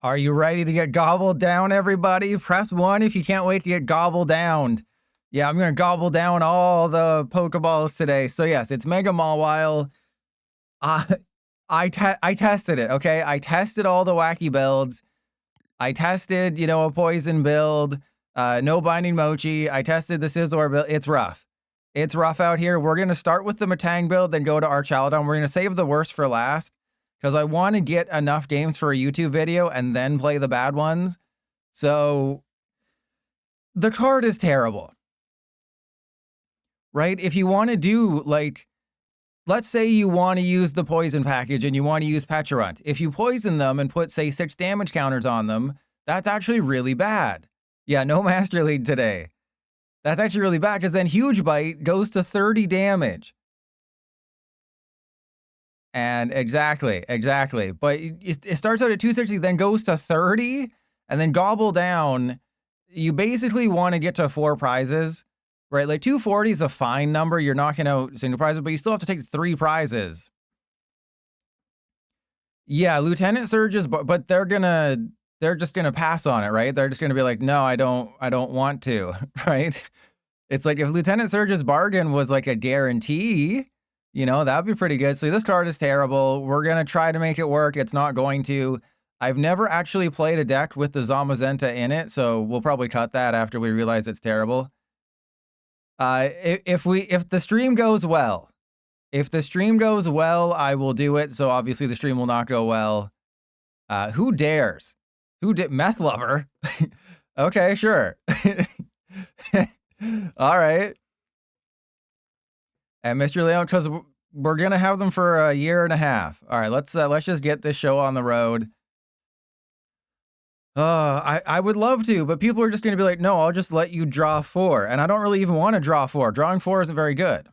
Are you ready to get gobbled down, everybody? Press 1 if you can't wait to get gobbled down. Yeah, I'm going to gobble down all the Pokeballs today. So yes, it's Mega Mawile. Uh, I tested it, okay? I tested all the wacky builds. I tested, a poison build, no binding mochi. I tested the Scizor build. It's rough. It's rough out here. We're going to start with the Matang build, then go to Archaludon. We're going to save the worst for last because I want to get enough games for a YouTube video and then play the bad ones. So the card is terrible, right? If you want to do, like, let's say you want to use the poison package and you want to use Pecharunt. If you poison them and put, say, 6 damage counters on them, that's actually really bad. Yeah, no Master Lead today. That's actually really bad because then Huge Bite goes to 30 damage. And exactly. But it starts out at 260, then goes to 30, and then Gobble Down. You basically want to get to 4 prizes, right? Like 240 is a fine number. You're knocking out single prizes, but you still have to take 3 prizes. Yeah, Lieutenant Surges, but they're just gonna pass on it, right? They're just gonna be like, no, I don't want to, right? It's like if Lieutenant Surge's bargain was like a guarantee, that'd be pretty good. So this card is terrible. We're gonna try to make it work. It's not going to. I've never actually played a deck with the Zamazenta in it, so we'll probably cut that after we realize it's terrible. If the stream goes well, I will do it. So obviously the stream will not go well. Who dares? Meth Lover? Okay, sure. All right. And Mr. Leon, because we're gonna have them for a year and a half. All right, let's just get this show on the road. I would love to, but people are just gonna be like, no, I'll just let you draw 4, and I don't really even want to draw 4. Drawing 4 isn't very good.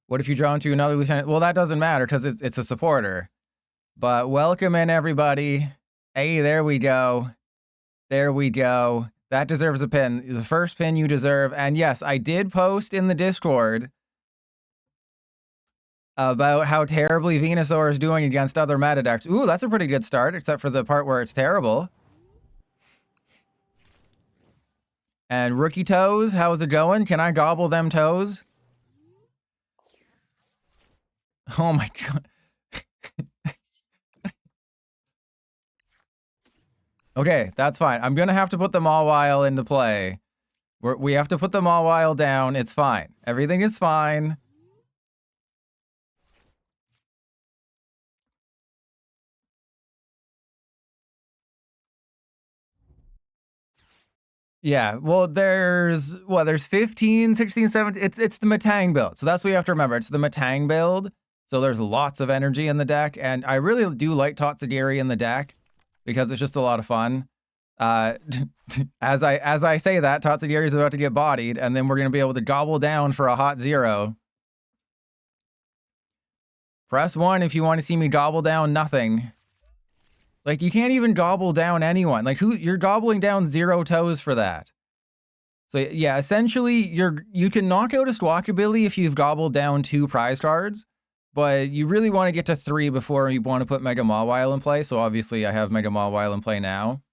What if you draw into another lieutenant? Well, that doesn't matter because it's a supporter. But welcome in, everybody. Hey, there we go. There we go. That deserves a pin. The first pin you deserve. And yes, I did post in the Discord about how terribly Venusaur is doing against other meta decks. Ooh, that's a pretty good start, except for the part where it's terrible. And Rookie Toes, how's it going? Can I gobble them toes? Oh my god. Okay, that's fine. I'm gonna have to put the Mawile into play. We have to put the Mawile down. It's fine. Everything is fine. Yeah, well, there's 15, 16, 17. It's the Matang build. So that's what you have to remember. It's the Matang build. So there's lots of energy in the deck. And I really do like Tatsugiri in the deck because it's just a lot of fun. As I say that, Tatsugiri is about to get bodied, and then we're going to be able to gobble down for a hot 0. Press 1 if you want to see me gobble down nothing. Like, you can't even gobble down anyone. Like, you're gobbling down 0 toes for that. So yeah, essentially you can knock out a Squawkabilly if you've gobbled down 2 prize cards, but you really want to get to 3 before you want to put Mega Mawile in play. So obviously I have Mega Mawile in play now.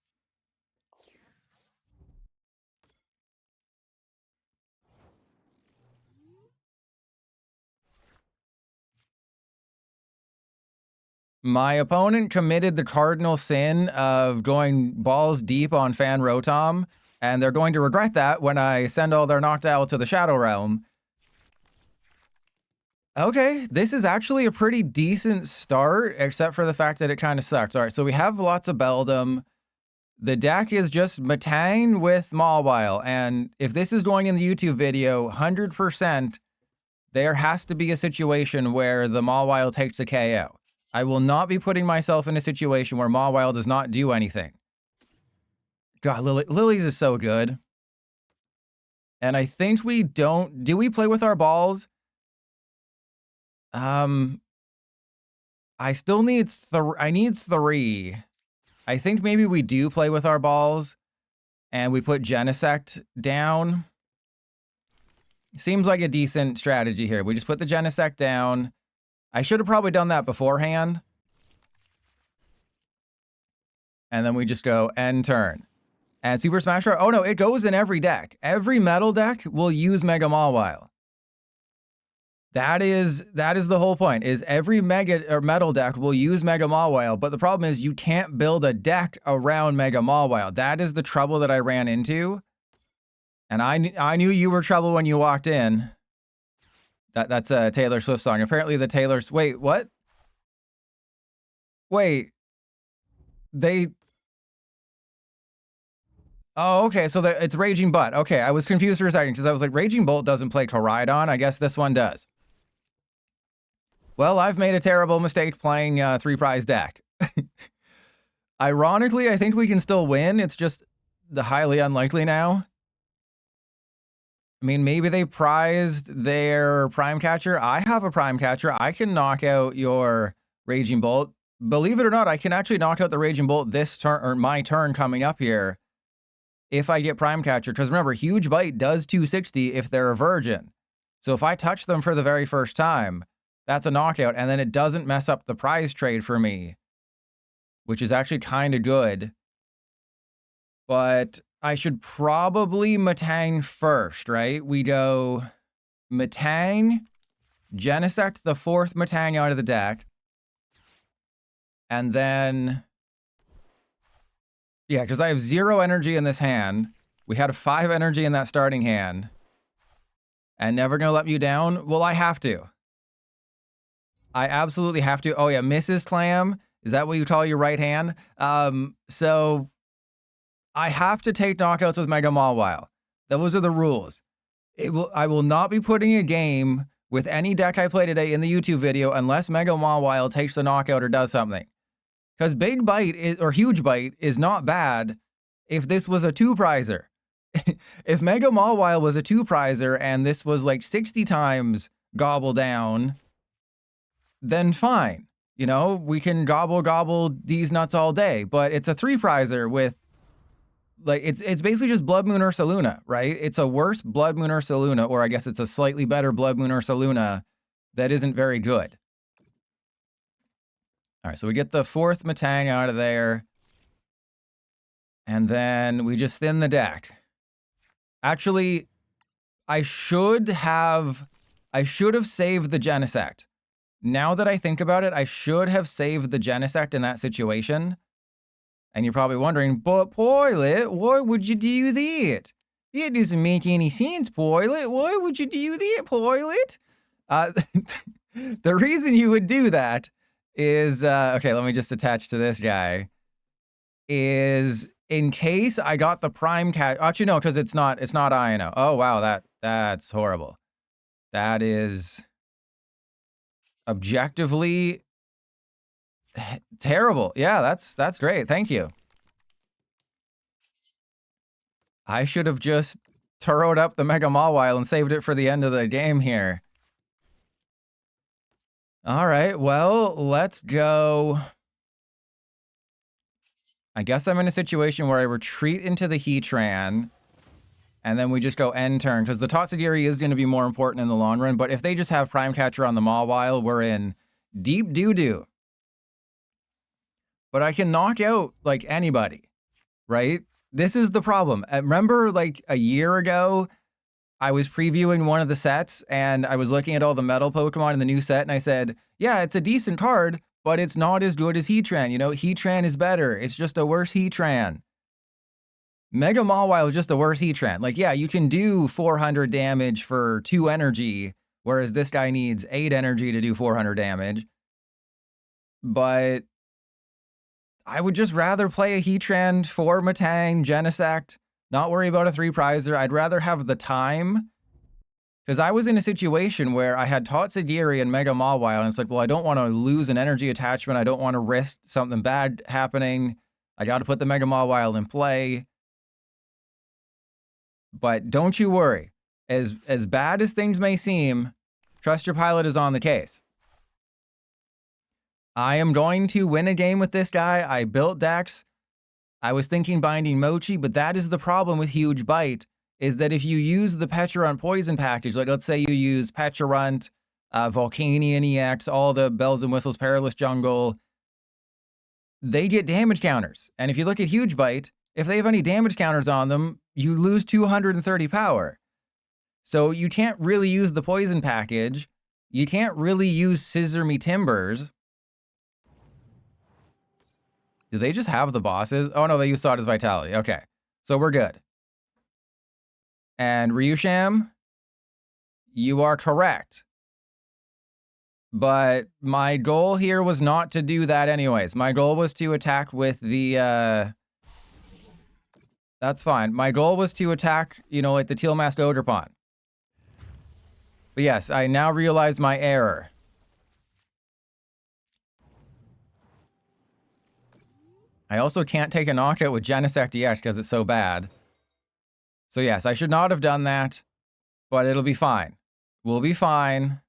My opponent committed the cardinal sin of going balls deep on Fan Rotom, and they're going to regret that when I send all their Noctowl to the Shadow Realm. Okay, this is actually a pretty decent start, except for the fact that it kind of sucks. All right, so we have lots of Beldum. The deck is just Matang with Mawile, and if this is going in the YouTube video, 100%, there has to be a situation where the Mawile takes a KO. I will not be putting myself in a situation where Mawile does not do anything. God, Lily's is so good. And I think we don't... Do we play with our balls? I still need I need 3. I think maybe we do play with our balls and we put Genesect down. Seems like a decent strategy here. We just put the Genesect down. I should have probably done that beforehand. And then we just go end turn. And Super Smash Bros. Oh no, it goes in every deck. Every metal deck will use Mega Mawile. That is the whole point, is every Mega or metal deck will use Mega Mawile, but the problem is you can't build a deck around Mega Mawile. That is the trouble that I ran into. And I knew you were trouble when you walked in. That's a Taylor Swift song. Apparently the Taylor's... Wait, what? Wait. They... Oh, okay, so it's Raging Butt. Okay, I was confused for a second because I was like, Raging Bolt doesn't play Koraidon. I guess this one does. Well, I've made a terrible mistake playing 3-prize deck. Ironically, I think we can still win. It's just the highly unlikely now. I mean, maybe they prized their Prime Catcher. I have a Prime Catcher. I can knock out your Raging Bolt. Believe it or not, I can actually knock out the Raging Bolt this turn, or my turn coming up here, if I get Prime Catcher. Because remember, Huge Bite does 260 if they're a virgin. So if I touch them for the very first time, that's a knockout, and then it doesn't mess up the prize trade for me, which is actually kind of good. But I should probably Matang first, right? We go Matang, Genesect the 4th Matang out of the deck. And then... Yeah, because I have 0 energy in this hand. We had a 5 energy in that starting hand. And never gonna let you down? Well, I have to. I absolutely have to. Oh yeah, Mrs. Clam. Is that what you call your right hand? So I have to take knockouts with Mega Mawile. Those are the rules. I will not be putting a game with any deck I play today in the YouTube video unless Mega Mawile takes the knockout or does something. Because Big Bite or Huge Bite is not bad if this was a 2-prizer. If Mega Mawile was a 2-prizer and this was like 60 times gobble down, then fine. You know, we can gobble these nuts all day. But it's a 3-prizer with, like, it's basically just Blood Moon Ursaluna, right? It's a worse Blood Moon Ursaluna, or I guess it's a slightly better Blood Moon Ursaluna that isn't very good. All right, so we get the 4th Matang out of there. And then we just thin the deck. Actually, I should have saved the Genesect. Now that I think about it, I should have saved the Genesect in that situation. And you're probably wondering, but Poilet, why would you do that? It doesn't make any sense, Poilet. Why would you do that, Poilet? The reason you would do that is, okay, let me just attach to this guy, is in case I got the Prime Cat. Actually, no, because it's not Ino. Oh, wow, that's horrible. That is objectively terrible. Yeah, that's great. Thank you. I should have just turrowed up the Mega Mawile and saved it for the end of the game here. All right, well, let's go. I guess I'm in a situation where I retreat into the Heatran, and then we just go end turn, because the Totsadiri is going to be more important in the long run, but if they just have Prime Catcher on the Mawile, we're in deep doo-doo. But I can knock out, like, anybody, right? This is the problem. Remember, like, a year ago, I was previewing one of the sets, and I was looking at all the metal Pokemon in the new set, and I said, yeah, it's a decent card, but it's not as good as Heatran. You know, Heatran is better. It's just a worse Heatran. Mega Mawile is just a worse Heatran. Like, yeah, you can do 400 damage for 2 energy, whereas this guy needs 8 energy to do 400 damage. But I would just rather play a Heatran for Matang, Genesect, not worry about a 3-prizer. I'd rather have the time, because I was in a situation where I had Totsadiri and Mega Mawile, and it's like, well, I don't want to lose an energy attachment. I don't want to risk something bad happening. I got to put the Mega Mawile in play. But don't you worry. As bad as things may seem, trust your pilot is on the case. I am going to win a game with this guy. I built decks. I was thinking binding Mochi, but that is the problem with Huge Bite, is that if you use the Pecharunt poison package, like let's say you use Pecharunt, Volcanion EX, all the bells and whistles, Perilous Jungle, they get damage counters. And if you look at Huge Bite, if they have any damage counters on them, you lose 230 power. So you can't really use the poison package. You can't really use Scissor Me Timbers. Do they just have the bosses? Oh no, they use Sawdust Vitality. Okay, so we're good. And Ryusham, you are correct. But my goal here was not to do that anyways. My goal was to attack with the, that's fine. My goal was to attack, you know, like the Teal Masked Ogerpon. But yes, I now realize my error. I also can't take a knockout with Genesect EX because it's so bad. So yes, I should not have done that, but it'll be fine. We'll be fine.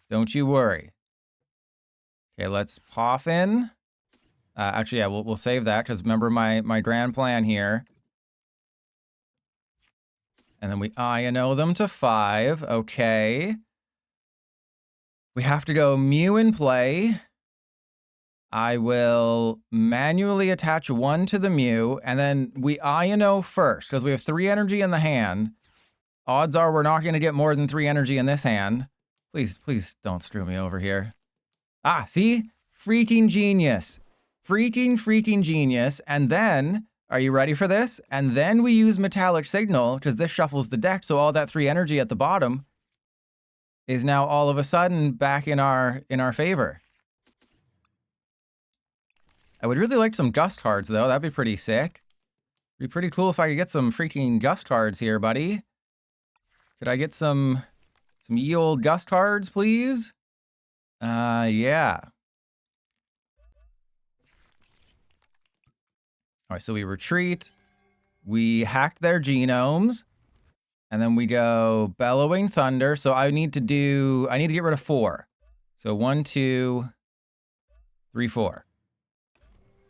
Don't you worry. Okay, let's Poffin. Actually, yeah, we'll save that because remember my grand plan here. And then we INO them to 5. Okay. We have to go Mew in play. I will manually attach 1 to the Mew, and then we INO first, because we have 3 energy in the hand. Odds are we're not going to get more than 3 energy in this hand. Please, please don't screw me over here. Ah, see? Freaking genius. Freaking genius. And then, are you ready for this? And then we use Metallic Signal, because this shuffles the deck, so all that 3 energy at the bottom is now all of a sudden back in our favor. I would really like some Gust cards, though. That'd be pretty sick. It'd be pretty cool if I could get some freaking Gust cards here, buddy. Could I get some ye old Gust cards, please? Yeah. All right, so we retreat. We hacked their genomes. And then we go Bellowing Thunder. So I need to get rid of 4. So 1, 2, 3, 4.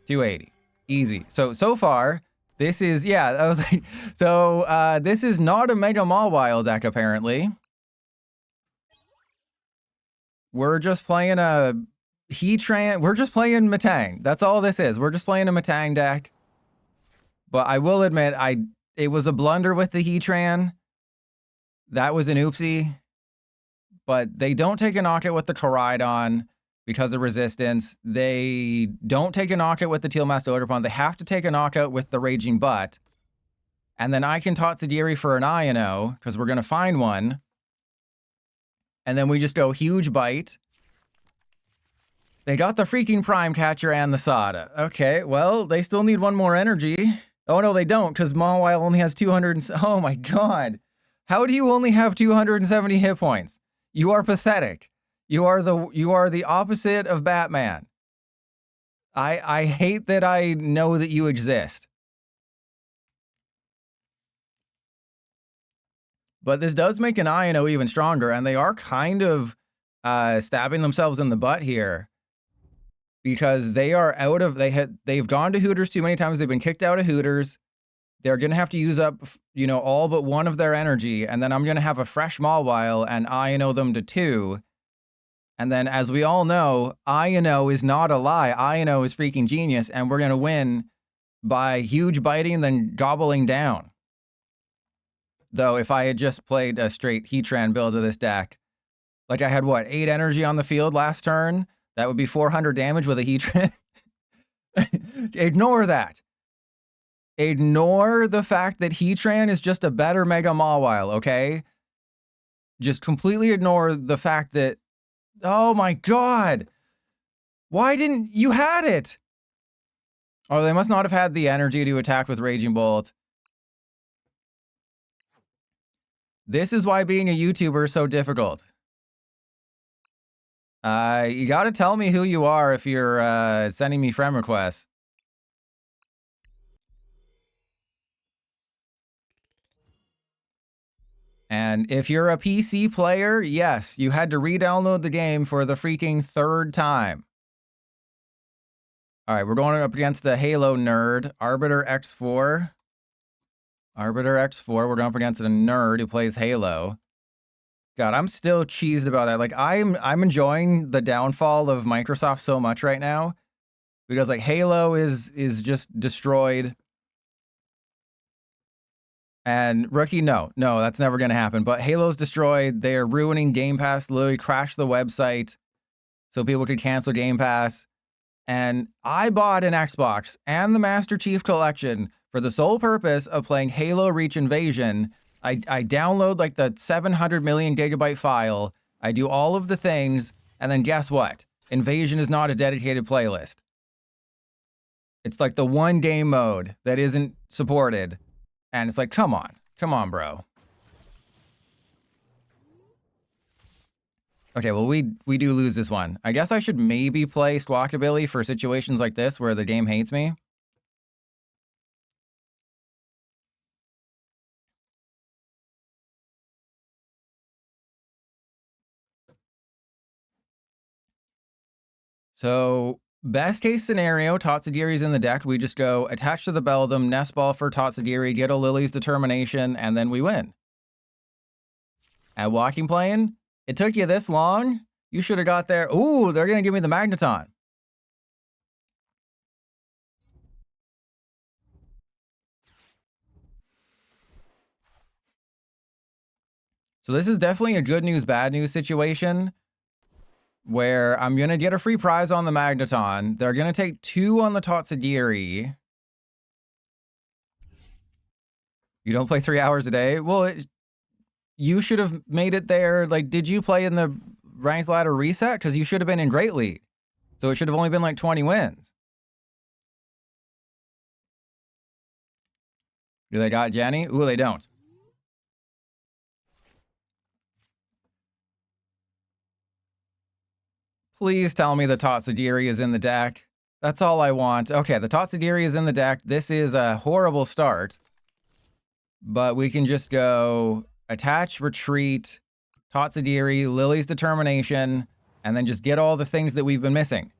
280. Easy. So far, this is, yeah, I was like, so this is not a Mega Mawile deck, apparently. We're just playing a Heatran. We're just playing Metang. That's all this is. We're just playing a Metang deck. But I will admit, it was a blunder with the Heatran. That was an oopsie. But they don't take a knockout with the Koraidon because of resistance. They don't take a knockout with the Teal Masked Ogerpon. They have to take a knockout with the Raging Butt. And then I can Tatsugiri for an INO, because we're going to find one. And then we just go Huge Bite. They got the freaking Prime Catcher and the Sada. Okay, well, they still need 1 more energy. Oh, no, they don't, because Mawile only has 200. Oh, my God. How do you only have 270 hit points? You are pathetic. You are the opposite of Batman. I hate that I know that you exist. But this does make an INO even stronger, and they are kind of stabbing themselves in the butt here. Because they are out of, they've gone to Hooters too many times. They've been kicked out of Hooters. They're going to have to use up, you know, all but 1 of their energy. And then I'm going to have a fresh Mawile and INO them to 2. And then, as we all know, INO is not a lie. INO is freaking genius, and we're going to win by Huge Biting and then gobbling down. Though, if I had just played a straight Heatran build of this deck, like I had, what, 8 energy on the field last turn? That would be 400 damage with a Heatran. Ignore that. Ignore the fact that Heatran is just a better Mega Mawile, okay? Just completely ignore the fact that, oh my God, why didn't you had it? Or they must not have had the energy to attack with Raging Bolt. This is why being a YouTuber is so difficult. You gotta tell me who you are if you're sending me friend requests. And if you're a PC player, yes, you had to re-download the game for the freaking 3rd time. All right, we're going up against the Halo nerd, Arbiter X4. Arbiter X4, we're going up against a nerd who plays Halo. God, I'm still cheesed about that. Like, I'm enjoying the downfall of Microsoft so much right now because like Halo is just destroyed. And Rookie, no, that's never going to happen. But Halo's destroyed. They're ruining Game Pass. Literally crashed the website so people could cancel Game Pass. And I bought an Xbox and the Master Chief Collection for the sole purpose of playing Halo Reach Invasion. I download like the 700 million gigabyte file. I do all of the things. And then guess what? Invasion is not a dedicated playlist. It's like the one game mode that isn't supported. And it's like, come on, bro. Okay, well, we do lose this one. I guess I should maybe play Squawkabilly for situations like this where the game hates me. So, best case scenario, Tatsadiri's in the deck. We just go attach to the Beldam, Nest Ball for Tatsadiri, get a Lily's Determination, and then we win. At Walking Plane, it took you this long? You should have got there. Ooh, they're going to give me the Magneton. So this is definitely a good news, bad news situation where I'm going to get a free prize on the Magneton. They're going to take 2 on the Tatsadiri. You don't play 3 hours a day? Well, you should have made it there. Like, did you play in the ranked ladder reset? Because you should have been in Great League. So it should have only been like 20 wins. Do they got Jenny? Ooh, they don't. Please tell me the Tatsadiri is in the deck. That's all I want. Okay, the Tatsadiri is in the deck. This is a horrible start. But we can just go attach, retreat, Tatsadiri, Lily's Determination, and then just get all the things that we've been missing.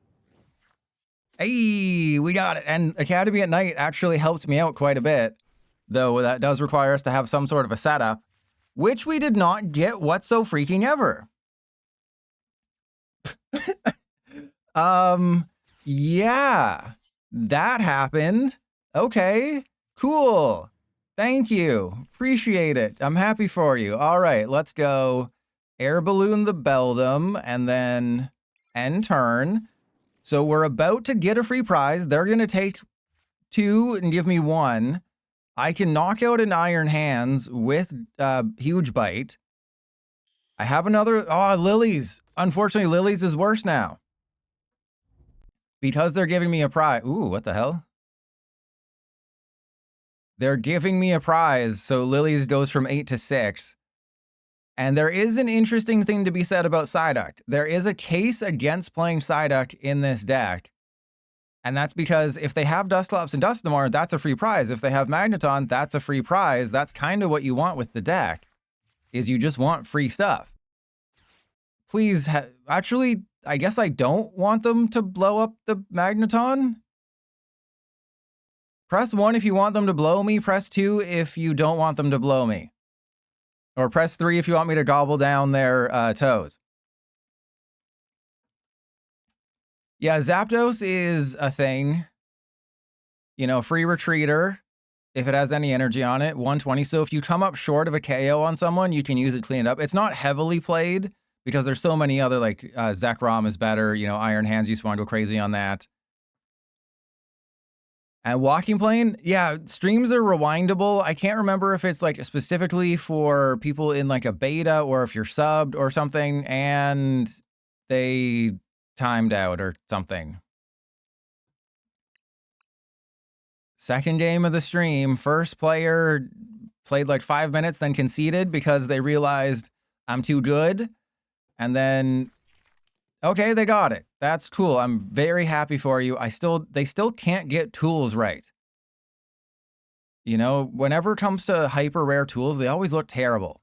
Hey, we got it. And Academy at Night actually helps me out quite a bit, though that does require us to have some sort of a setup, which we did not get whatso-freaking ever. Yeah, that happened. Okay, cool. Thank you. Appreciate it. I'm happy for you. All right, let's go air balloon the Beldam and then end turn. So we're about to get a free prize. They're going to take 2 and give me 1. I can knock out an Iron Hands with Huge Bite. I have another. Oh, Lily's. Unfortunately, Lily's is worse now. Because they're giving me a prize. Ooh, what the hell? They're giving me a prize. So Lily's goes from 8 to 6. And there is an interesting thing to be said about Psyduck. There is a case against playing Psyduck in this deck. And that's because if they have Dusclops and Dusknoir, that's a free prize. If they have Magneton, that's a free prize. That's kind of what you want with the deck, is you just want free stuff. Please, actually, I guess I don't want them to blow up the Magneton. Press 1 if you want them to blow me. Press 2 if you don't want them to blow me. Or press 3 if you want me to gobble down their toes. Yeah, Zapdos is a thing. You know, free retreater. If it has any energy on it, 120. So if you come up short of a KO on someone, you can use it to clean it up. It's not heavily played because there's so many other, like, Zekrom is better. You know, Iron Hands, you just want to go crazy on that. And Walking Plane, yeah, streams are rewindable. I can't remember if it's, like, specifically for people in, like, a beta or if you're subbed or something, and they timed out or something. Second game of the stream, first player played like 5 minutes, then conceded because they realized I'm too good. And then, okay, they got it. That's cool. I'm very happy for you. They still can't get tools right. You know, whenever it comes to hyper rare tools, they always look terrible.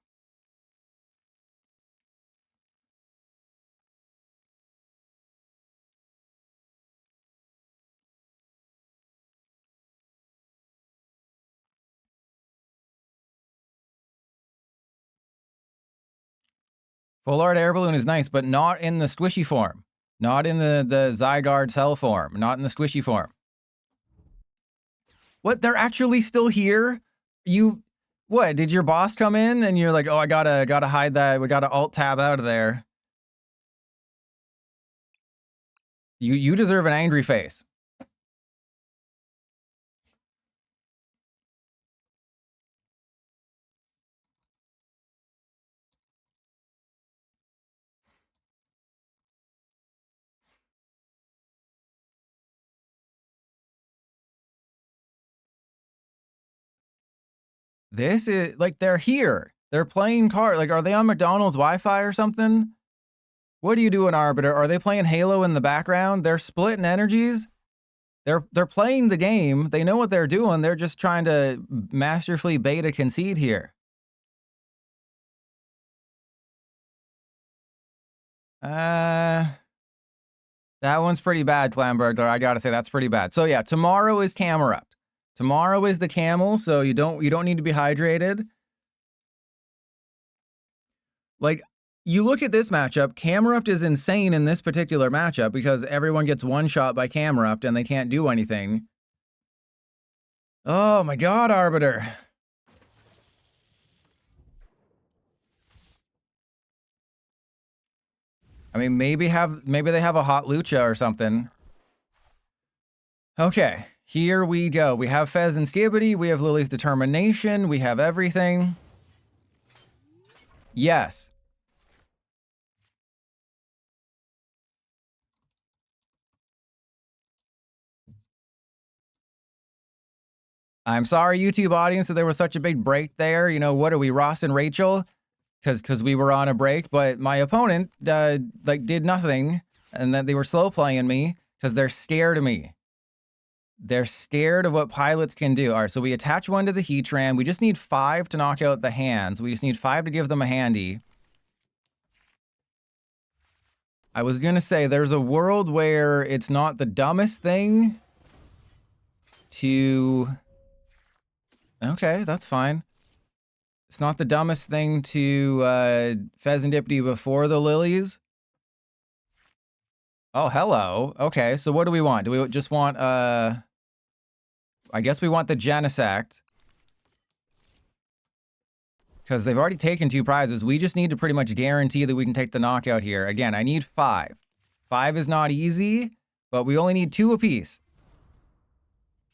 Full art air balloon is nice, but not in the squishy form. Not in the Zygarde cell form. Not in the squishy form. What? They're actually still here? You... What? Did your boss come in and you're like, oh, I gotta hide that. We gotta alt tab out of there. You deserve an angry face. This is like they're here. They're playing card. Like, are they on McDonald's Wi-Fi or something? What are you doing, Arbiter? Are they playing Halo in the background? They're splitting energies. They're playing the game. They know what they're doing. They're just trying to masterfully bait a concede here. That one's pretty bad, Clan Burglar. I gotta say that's pretty bad. So yeah, tomorrow is Camerupt. Tomorrow is the camel, so you don't need to be hydrated. Like, you look at this matchup, Camerupt is insane in this particular matchup because everyone gets one shot by Camerupt and they can't do anything. Oh my god, Arbiter. I mean, maybe they have a hot Lucha or something. Okay, here we go. We have Fez and Skibidi, we have Lily's Determination, we have everything. Yes. I'm sorry, YouTube audience, that there was such a big break there. You know, what are we, Ross and Rachel? Because we were on a break, but my opponent like did nothing, and then they were slow playing me because they're scared of me. They're scared of what pilots can do. All right, so we attach one to the Heatran. We just need 5 to knock out the hands. We just need 5 to give them a handy. I was gonna say there's a world where it's not the dumbest thing to... Okay, that's fine. It's not the dumbest thing to Pheasantipity before the Lilies. Oh, hello. Okay, so what do we want? Do we just want, I guess we want the Genesect. Because they've already taken 2 prizes. We just need to pretty much guarantee that we can take the knockout here. Again, I need 5. 5 is not easy, but we only need 2 apiece.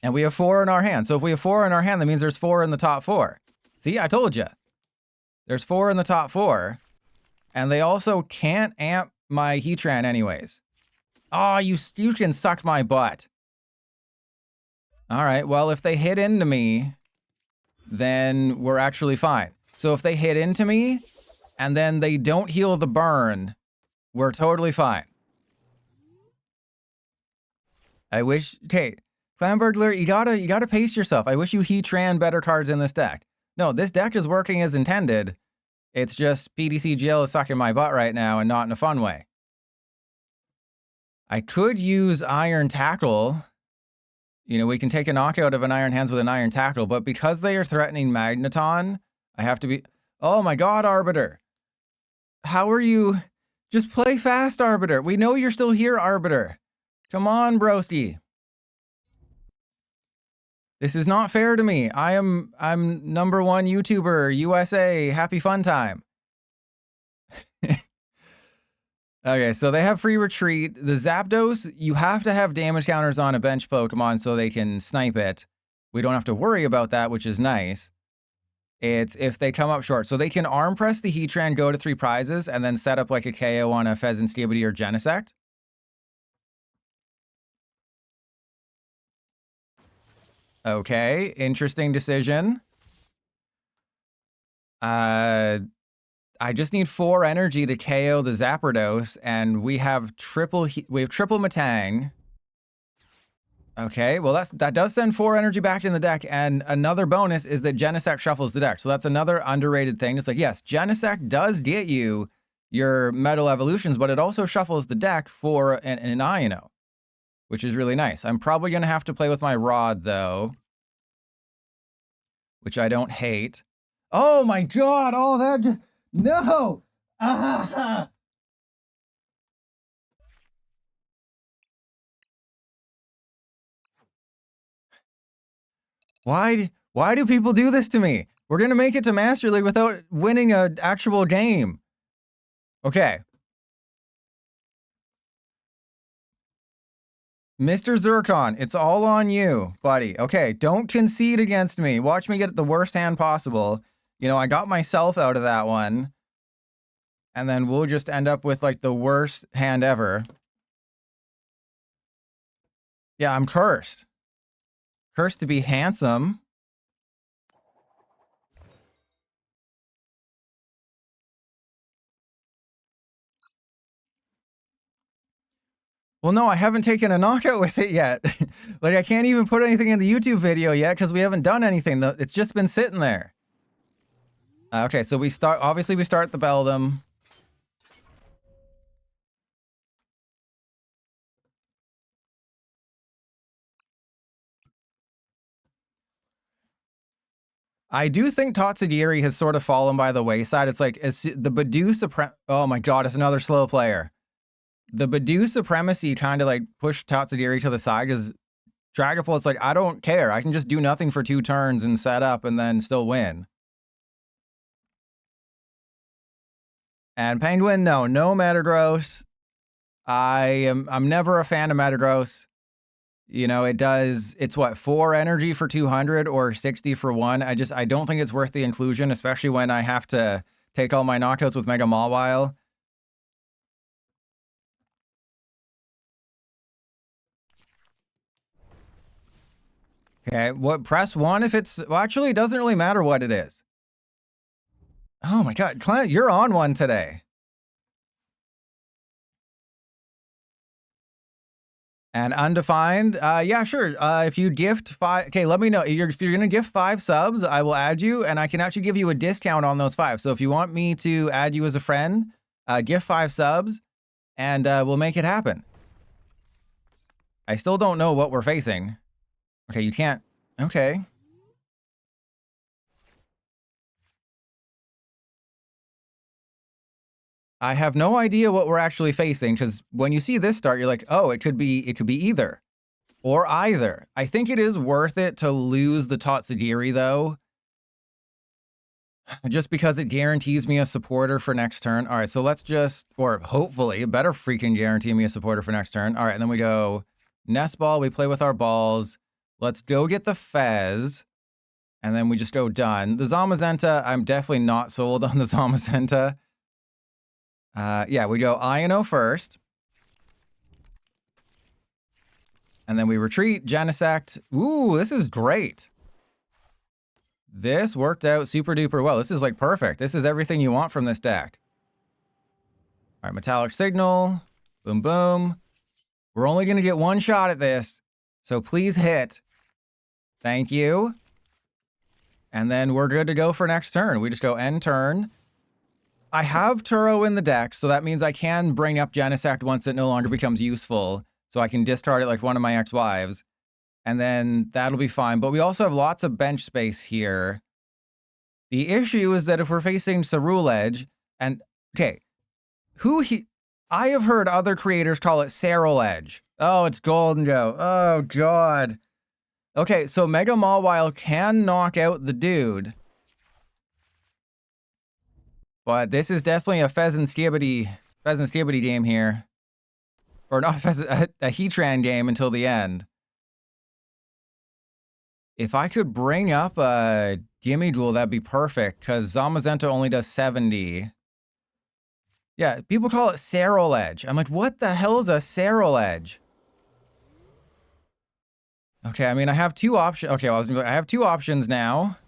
And we have 4 in our hand. So if we have 4 in our hand, that means there's 4 in the top 4. See, I told you. There's 4 in the top 4. And they also can't amp my Heatran anyways. Oh, you can suck my butt. All right, well, if they hit into me, then we're actually fine. So if they hit into me, and then they don't heal the burn, we're totally fine. I wish... Okay, Clan Burglar, you gotta pace yourself. I wish you Heatran better cards in this deck. No, this deck is working as intended. It's just PDCGL is sucking my butt right now and not in a fun way. I could use Iron Tackle. You know, we can take a knockout of an Iron Hands with an Iron Tackle, but because they are threatening Magneton, I have to be... Oh my god, Arbiter. How are you... Just play fast, Arbiter. We know you're still here, Arbiter. Come on, broski. This is not fair to me. I'm #1 YouTuber, USA, happy fun time. Okay, so they have free retreat. The Zapdos, you have to have damage counters on a bench Pokemon so they can snipe it. We don't have to worry about that, which is nice. It's if they come up short. So they can arm press the Heatran, go to 3 prizes, and then set up like a KO on a Pheasant, Skibidi, or Genesect. Okay, interesting decision. I just need 4 energy to KO the Zapdos, and we have triple Matang. Okay, well that does send 4 energy back in the deck, and another bonus is that Genesect shuffles the deck. So that's another underrated thing. It's like, yes, Genesect does get you your Metal Evolutions, but it also shuffles the deck for an Ino, which is really nice. I'm probably going to have to play with my Rod, though, which I don't hate. Oh my god, oh that just... No! Ah! Why do people do this to me? We're gonna make it to Master League without winning an actual game. Okay. Mr. Zircon, it's all on you, buddy. Okay, don't concede against me. Watch me get the worst hand possible. You know, I got myself out of that one. And then we'll just end up with, like, the worst hand ever. Yeah, I'm cursed. Cursed to be handsome. Well, no, I haven't taken a knockout with it yet. Like, I can't even put anything in the YouTube video yet because we haven't done anything. It's just been sitting there. Okay, so we start, obviously we start the Beldam. I do think Tatsugiri has sort of fallen by the wayside. It's like, the Badu oh my god, it's another slow player. The Badu Supremacy kind of like pushed Tatsugiri to the side because Dragapult, it's like, I don't care. I can just do nothing for 2 turns and set up and then still win. And Penguin, no Metagross. I'm never a fan of Metagross. You know, it's what, 4 energy for 200 or 60 for 1. I don't think it's worth the inclusion, especially when I have to take all my knockouts with Mega Mawile. Okay, press 1 if it's, well, actually, it doesn't really matter what it is. Oh my god, Clint, you're on one today. And undefined, yeah, sure. If you gift 5, okay, let me know. If you're gonna gift 5 subs, I will add you, and I can actually give you a discount on those 5. So if you want me to add you as a friend, gift 5 subs, and we'll make it happen. I still don't know what we're facing. Okay, you can't. Okay. I have no idea what we're actually facing, because when you see this start, you're like, oh, it could be either. Or either. I think it is worth it to lose the Tatsugiri, though. Just because it guarantees me a supporter for next turn. All right, so let's just, or hopefully, it better freaking guarantee me a supporter for next turn. All right, and then we go Nest Ball. We play with our balls. Let's go get the Fez. And then we just go done. The Zamazenta, I'm definitely not sold on the Zamazenta. Yeah, we go Iono first. And then we retreat, Genesect. Ooh, this is great. This worked out super duper well. This is like perfect. This is everything you want from this deck. All right, Metallic Signal. Boom, boom. We're only going to get 1 shot at this. So please hit. Thank you. And then we're good to go for next turn. We just go end turn. I have Turo in the deck, so that means I can bring up Genesect once it no longer becomes useful. So I can discard it like one of my ex-wives. And then that'll be fine. But we also have lots of bench space here. The issue is that if we're facing Cerule Edge, and, okay, I have heard other creators call it Cerule Edge. Oh, it's Golden Go. Oh, God. Okay, so Mega Mawile can knock out the dude. But this is definitely a Pheasant Skibbity game here. Or not a Pheasant, a Heatran game until the end. If I could bring up a Gimme Duel, that'd be perfect, because Zamazenta only does 70. Yeah, people call it Cerule Edge. I'm like, what the hell is a Cerule Edge? Okay, I mean, I have 2 options. Okay, well, I have 2 options now.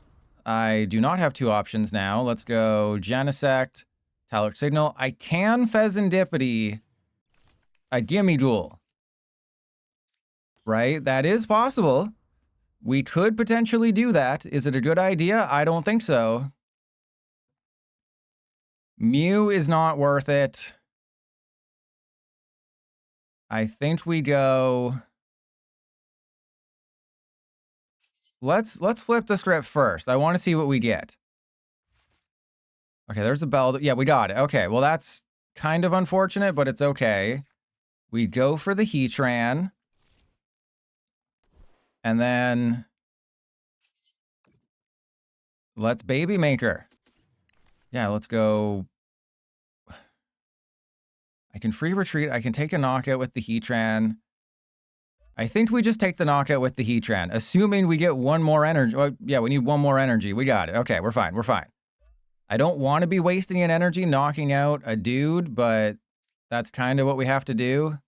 I do not have 2 options now. Let's go Genesect, Metallic Signal. I can Pheasantipity a Gimme Duel. Right? That is possible. We could potentially do that. Is it a good idea? I don't think so. Mew is not worth it. I think we go... Let's flip the script first. I want to see what we get. Okay, there's a bell. Yeah, we got it. Okay, well, that's kind of unfortunate, but it's okay. We go for the Heatran. And then let's baby maker. Yeah, let's go. I can free retreat. I can take a knockout with the Heatran. I think we just take the knockout with the Heatran, assuming we get one more energy. Well, yeah, we need one more energy. We got it. Okay, we're fine. We're fine. I don't want to be wasting an energy knocking out a dude, but that's kind of what we have to do.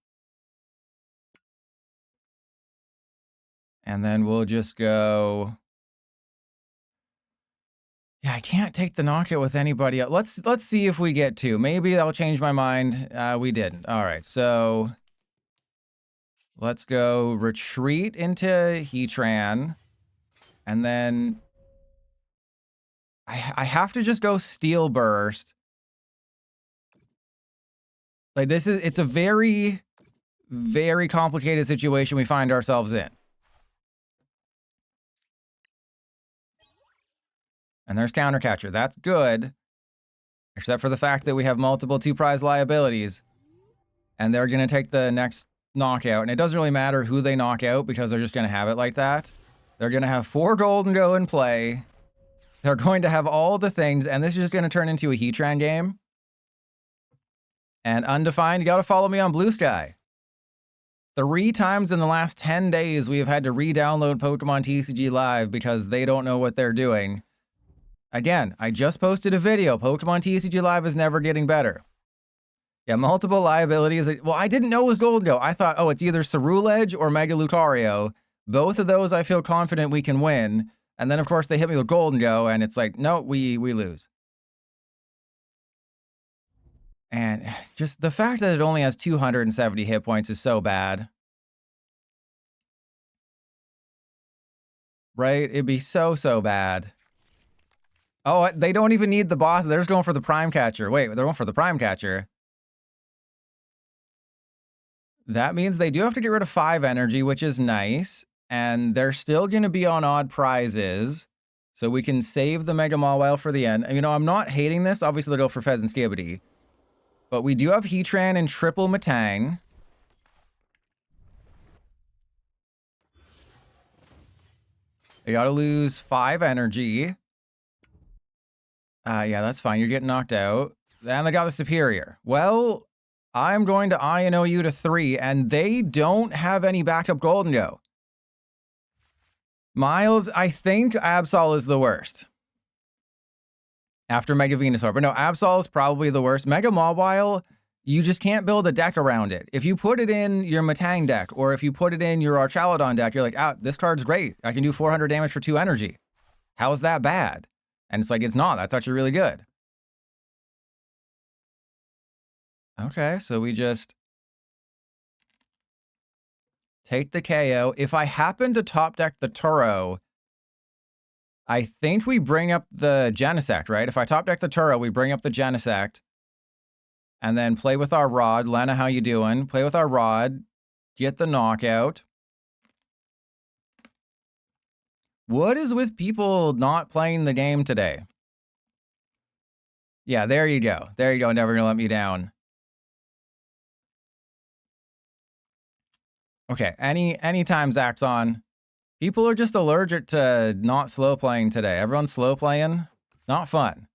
And then we'll just go. Yeah, I can't take the knockout with anybody else. Let's see if we get two. Maybe that'll change my mind. We didn't. All right, so let's go retreat into Heatran. And then I have to just go Steel Burst. Like, it's a very, very complicated situation we find ourselves in. And there's Counter Catcher. That's good. Except for the fact that we have multiple 2-prize liabilities. And they're going to take the next knockout. And it doesn't really matter who they knock out because they're just going to have it like that. They're going to have 4 gold and go in play. They're going to have all the things. And this is just going to turn into a Heatran game. And Undefined, you got to follow me on Blue Sky. 3 times in the last 10 days, we have had to re-download Pokemon TCG Live because they don't know what they're doing. Again, I just posted a video. Pokemon TCG Live is never getting better. Yeah, multiple liabilities. Well, I didn't know it was Golden Go. I thought, oh, it's either Ceruledge or Mega Lucario. Both of those I feel confident we can win. And then, of course, they hit me with Golden Go, and it's like, no, we lose. And just the fact that it only has 270 hit points is so bad. Right? It'd be so bad. Oh, they don't even need the boss. They're just going for the Prime Catcher. Wait, they're going for the Prime Catcher. That means they do have to get rid of 5 energy, which is nice. And they're still going to be on odd prizes. So we can save the Mega Mawile for the end. You know, I'm not hating this. Obviously, they'll go for Fez and Skibidi. But we do have Heatran and triple Metang. They got to lose 5 energy. Yeah, that's fine. You're getting knocked out. Then they got the Superior. Well, I'm going to I&O you to 3, and they don't have any backup Golden Go. Miles, I think Absol is the worst. After Mega Venusaur. But no, Absol is probably the worst. Mega Mawile, you just can't build a deck around it. If you put it in your Metang deck, or if you put it in your Archaludon deck, you're like, ah, this card's great. I can do 400 damage for 2 energy. How is that bad? And it's like, it's not. That's actually really good. Okay, so we just take the KO. If I happen to top deck the Turo, I think we bring up the Genesect, right? If I top deck the Turo, we bring up the Genesect. And then play with our Rod. Lena, how you doing? Play with our Rod. Get the knockout. What is with people not playing the game today? Yeah, there you go. There you go. Never gonna let me down. Okay, anytime Zach's on. People are just allergic to not slow playing today. Everyone's slow playing. Not fun.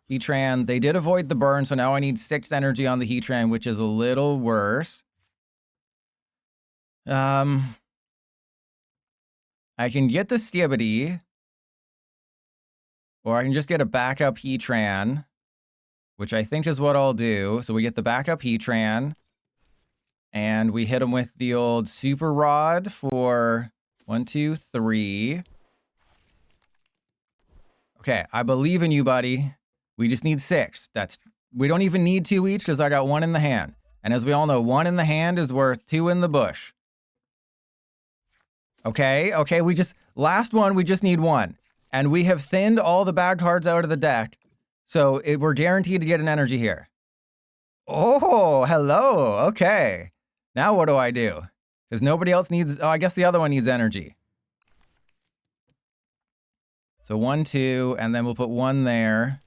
Heatran, they did avoid the burn, so now I need 6 energy on the Heatran, which is a little worse. I can get the Skibidi. Or I can just get a backup Heatran, which I think is what I'll do. So we get the backup Heatran. And we hit him with the old Super Rod for 1, 2, 3. Okay, I believe in you, buddy. We just need 6. We don't even need 2 each because I got 1 in the hand. And as we all know, 1 in the hand is worth 2 in the bush. Okay, last one, we just need 1. And we have thinned all the bad cards out of the deck. So we're guaranteed to get an energy here. Oh, hello. Okay. Now what do I do? Because nobody else needs... Oh, I guess the other one needs energy. So 1, 2, and then we'll put 1 there.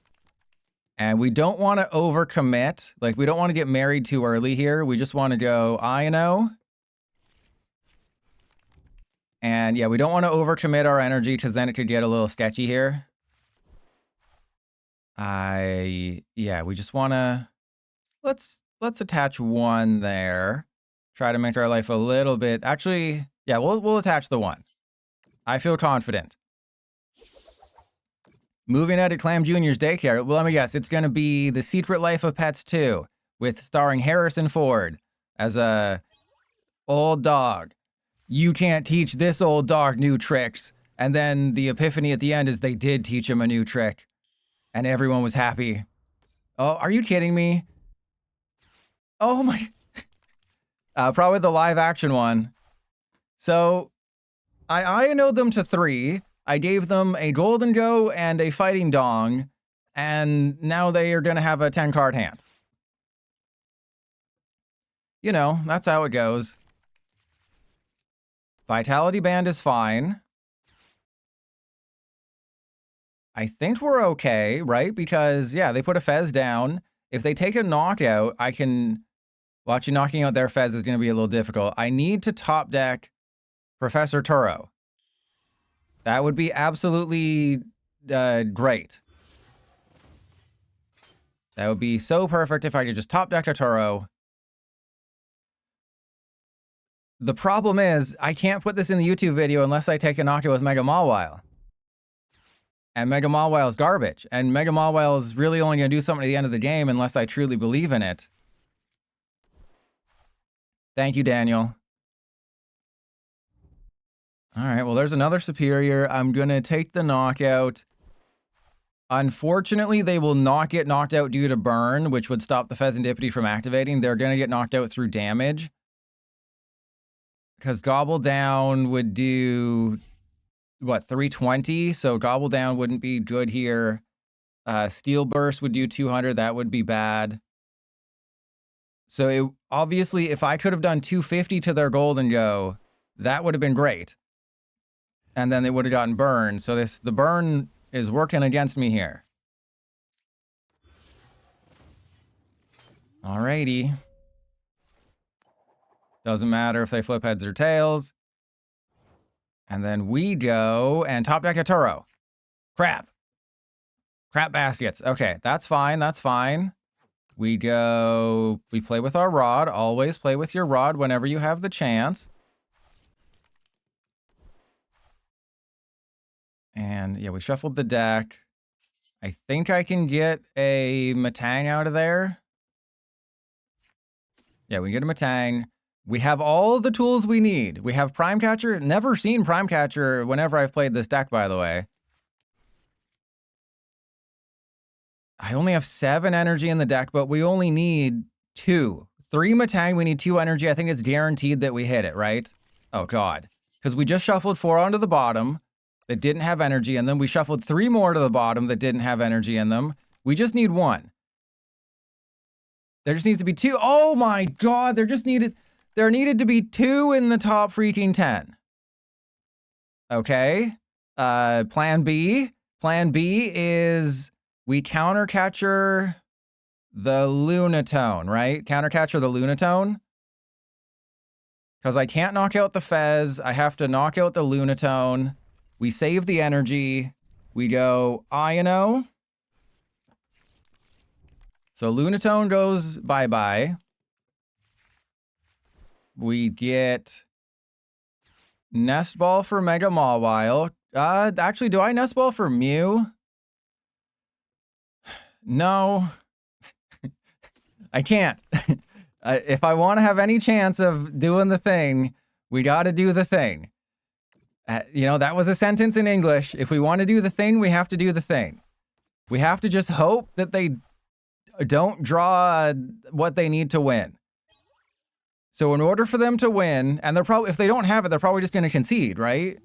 And we don't want to overcommit. Like, we don't want to get married too early here. We just want to go I-No. And yeah, we don't want to overcommit our energy because then it could get a little sketchy here. Yeah, we just want to, let's attach one there. Try to make our life a little bit, actually, yeah, we'll attach the one. I feel confident. Moving out at Clam Jr.'s daycare. Well, let me guess, it's going to be The Secret Life of Pets 2 with starring Harrison Ford as a old dog. You can't teach this old dog new tricks. And then the epiphany at the end is they did teach him a new trick. And everyone was happy. Oh, are you kidding me? Oh my... probably the live action one. So, I know them to 3. I gave them a golden go and a fighting dong, and now they are going to have a 10-card hand. You know, that's how it goes. Vitality Band is fine. I think we're okay, right? Because, yeah, they put a Fez down. If they take a knockout, I can... Well, actually, knocking out their Fez is going to be a little difficult. I need to top deck Professor Turo. That would be absolutely great. That would be so perfect if I could just top deck a Turo. The problem is, I can't put this in the YouTube video unless I take a knockout with Mega Mawile. And Mega Mawile is garbage. And Mega Mawile is really only going to do something at the end of the game unless I truly believe in it. Thank you, Daniel. All right, well, there's another superior. I'm going to take the knockout. Unfortunately, they will not get knocked out due to burn, which would stop the Pheasantipity from activating. They're going to get knocked out through damage. Because Gobble Down would do, what, 320? So Gobble Down wouldn't be good here. Steel Burst would do 200. That would be bad. So obviously, if I could have done 250 to their Golden Go, that would have been great. And then they would have gotten burned. So the burn is working against me here. Alrighty. Doesn't matter if they flip heads or tails. And then we go and top deck a Turo. Crap. Crap baskets. Okay, that's fine. That's fine. We play with our rod. Always play with your rod whenever you have the chance. And yeah, we shuffled the deck. I think I can get a Matang out of there. Yeah, we can get a Matang. We have all the tools we need. We have Prime Catcher. Never seen Prime Catcher whenever I've played this deck, by the way. I only have 7 energy in the deck, but we only need 2. 3 Matang, we need 2 energy. I think it's guaranteed that we hit it, right? Oh, God. Because we just shuffled 4 onto the bottom that didn't have energy in them. We shuffled 3 more to the bottom that didn't have energy in them. We just need 1. There just needs to be 2. Oh, my God. There needed to be 2 in the top freaking 10. Okay. Plan B. Plan B is... we countercatcher the Lunatone, right? Countercatcher the Lunatone. Because I can't knock out the Fez. I have to knock out the Lunatone. We save the energy. We go I-No. So Lunatone goes bye-bye. We get Nest Ball for Mega Mawile. Actually, do I Nest Ball for Mew? No, I can't. If I want to have any chance of doing the thing, we got to do the thing. You know, that was a sentence in English. If we want to do the thing, we have to do the thing. We have to just hope that they don't draw what they need to win. So in order for them to win, and they're probably, if they don't have it, they're probably just going to concede, right?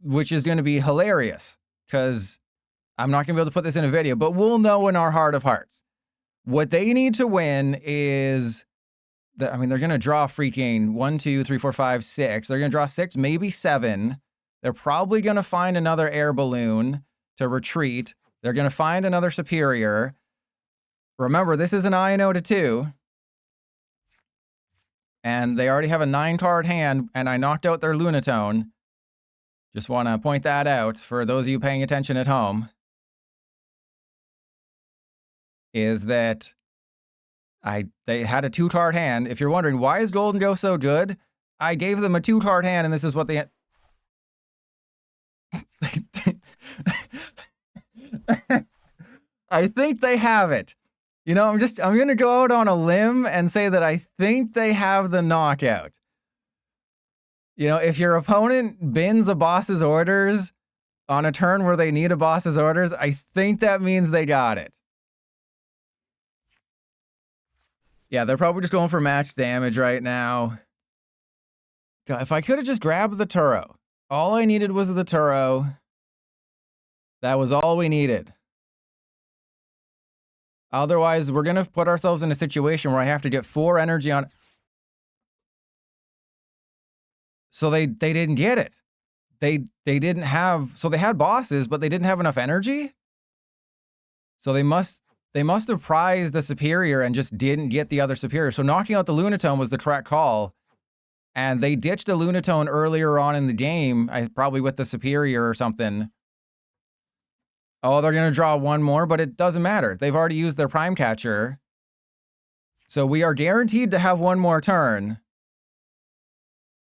Which is going to be hilarious because I'm not going to be able to put this in a video, but we'll know in our heart of hearts. What they need to win is, they're going to draw freaking 1, 2, 3, 4, 5, 6. They're going to draw 6, maybe 7. They're probably going to find another air balloon to retreat. They're going to find another superior. Remember, this is an INO to 2. And they already have a 9-card hand, and I knocked out their Lunatone. Just want to point that out for those of you paying attention at home. Is that they had a 2-card hand. If you're wondering, why is Golden Ghost so good? I gave them a 2-card hand, and this is what they... I think they have it. You know, I'm going to go out on a limb and say that I think they have the knockout. You know, if your opponent bins a boss's orders on a turn where they need a boss's orders, I think that means they got it. Yeah, they're probably just going for match damage right now. God, if I could have just grabbed the Turo. All I needed was the Turo. That was all we needed. Otherwise, we're going to put ourselves in a situation where I have to get 4 energy on... So they didn't get it. They didn't have... So they had bosses, but they didn't have enough energy? So they must have prized a superior and just didn't get the other superior. So knocking out the Lunatone was the correct call. And they ditched a Lunatone earlier on in the game, probably with the superior or something. Oh, they're going to draw 1 more, but it doesn't matter. They've already used their Prime Catcher. So we are guaranteed to have 1 more turn.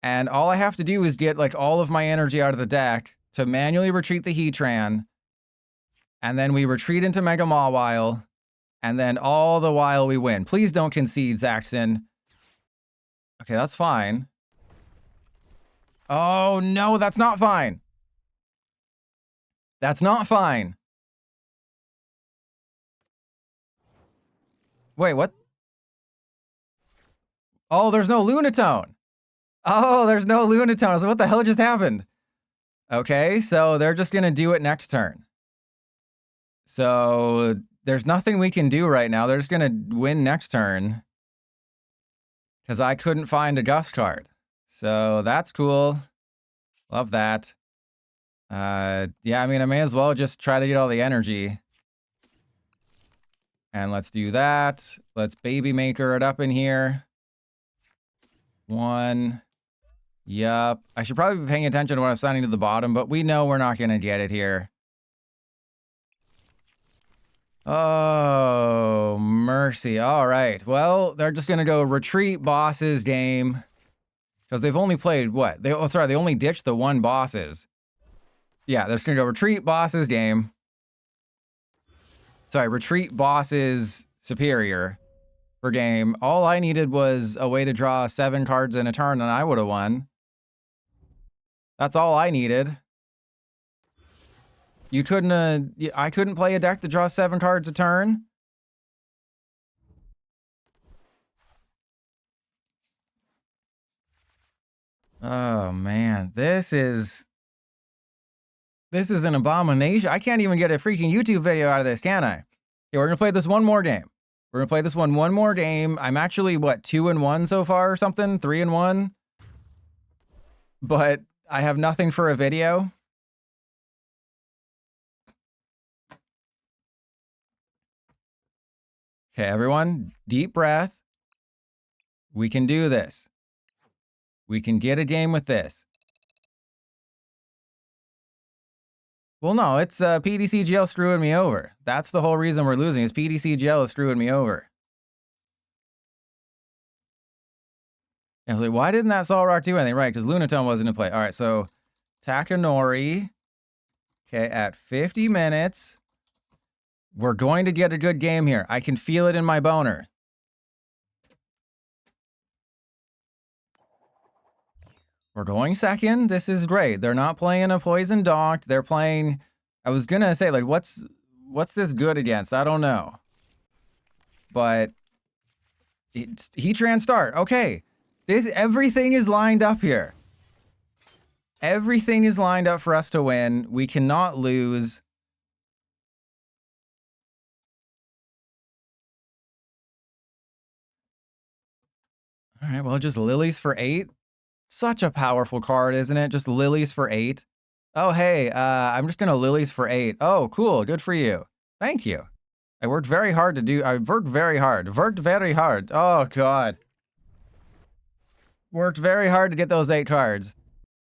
And all I have to do is get like all of my energy out of the deck to manually retreat the Heatran. And then we retreat into Mega Mawile. And then all the while we win. Please don't concede, Zaxxon. Okay, that's fine. Oh, no, that's not fine. That's not fine. Wait, what? Oh, there's no Lunatone. Oh, there's no Lunatone. I was like, what the hell just happened? Okay, so they're just going to do it next turn. So there's nothing we can do right now. They're just going to win next turn. Because I couldn't find a Gust card. So that's cool. Love that. Yeah, I mean, I may as well just try to get all the energy. And let's do that. Let's Baby Maker it up in here. 1. Yup. I should probably be paying attention to what I'm signing to the bottom, but we know we're not going to get it here. Oh, mercy. All right. Well, they're just going to go retreat bosses game. Because they've only played, what? They only ditched the 1 bosses. Yeah, they're just going to go retreat bosses game. Sorry, retreat bosses superior per game. All I needed was a way to draw 7 cards in a turn, and I would have won. That's all I needed. You couldn't, I couldn't play a deck that draws 7 cards a turn? Oh, man. This is an abomination. I can't even get a freaking YouTube video out of this, can I? Okay, we're going to play this 1 more game. We're going to play this one more game. I'm actually, what, 2-1 so far or something? 3-1? But I have nothing for a video. Okay, everyone, deep breath. We can do this. We can get a game with this. Well, no, it's PDCGL screwing me over. That's the whole reason we're losing, is PDCGL is screwing me over. I was like, why didn't that Solrock do anything? Right, because Lunatone wasn't in play. All right, so Takanori. Okay, at 50 minutes. We're going to get a good game here. I can feel it in my boner. We're going second. This is great. They're not playing a Poison Docked. They're playing... I was going to say, like, what's this good against? I don't know. But... Heatran start. Okay. Everything is lined up here. Everything is lined up for us to win. We cannot lose. All right, well, just Lilies for 8. Such a powerful card, isn't it? Just Lilies for 8. Oh, hey, I'm just gonna lilies for 8. Oh, cool. Good for you. Thank you. I worked very hard to do. I worked very hard. Worked very hard. Oh, God. Worked very hard to get those 8 cards.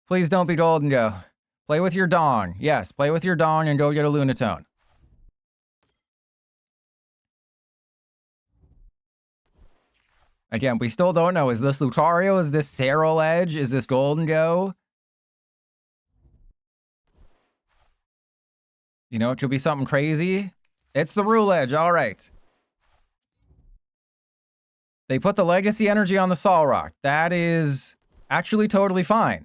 Please don't be golden go. Play with your dong. Yes, play with your dong and go get a Lunatone. Again, we still don't know. Is this Lucario? Is this Serral Edge? Is this Golden Go? You know, it could be something crazy. It's the Rule Edge. All right. They put the Legacy Energy on the Solrock. That is actually totally fine.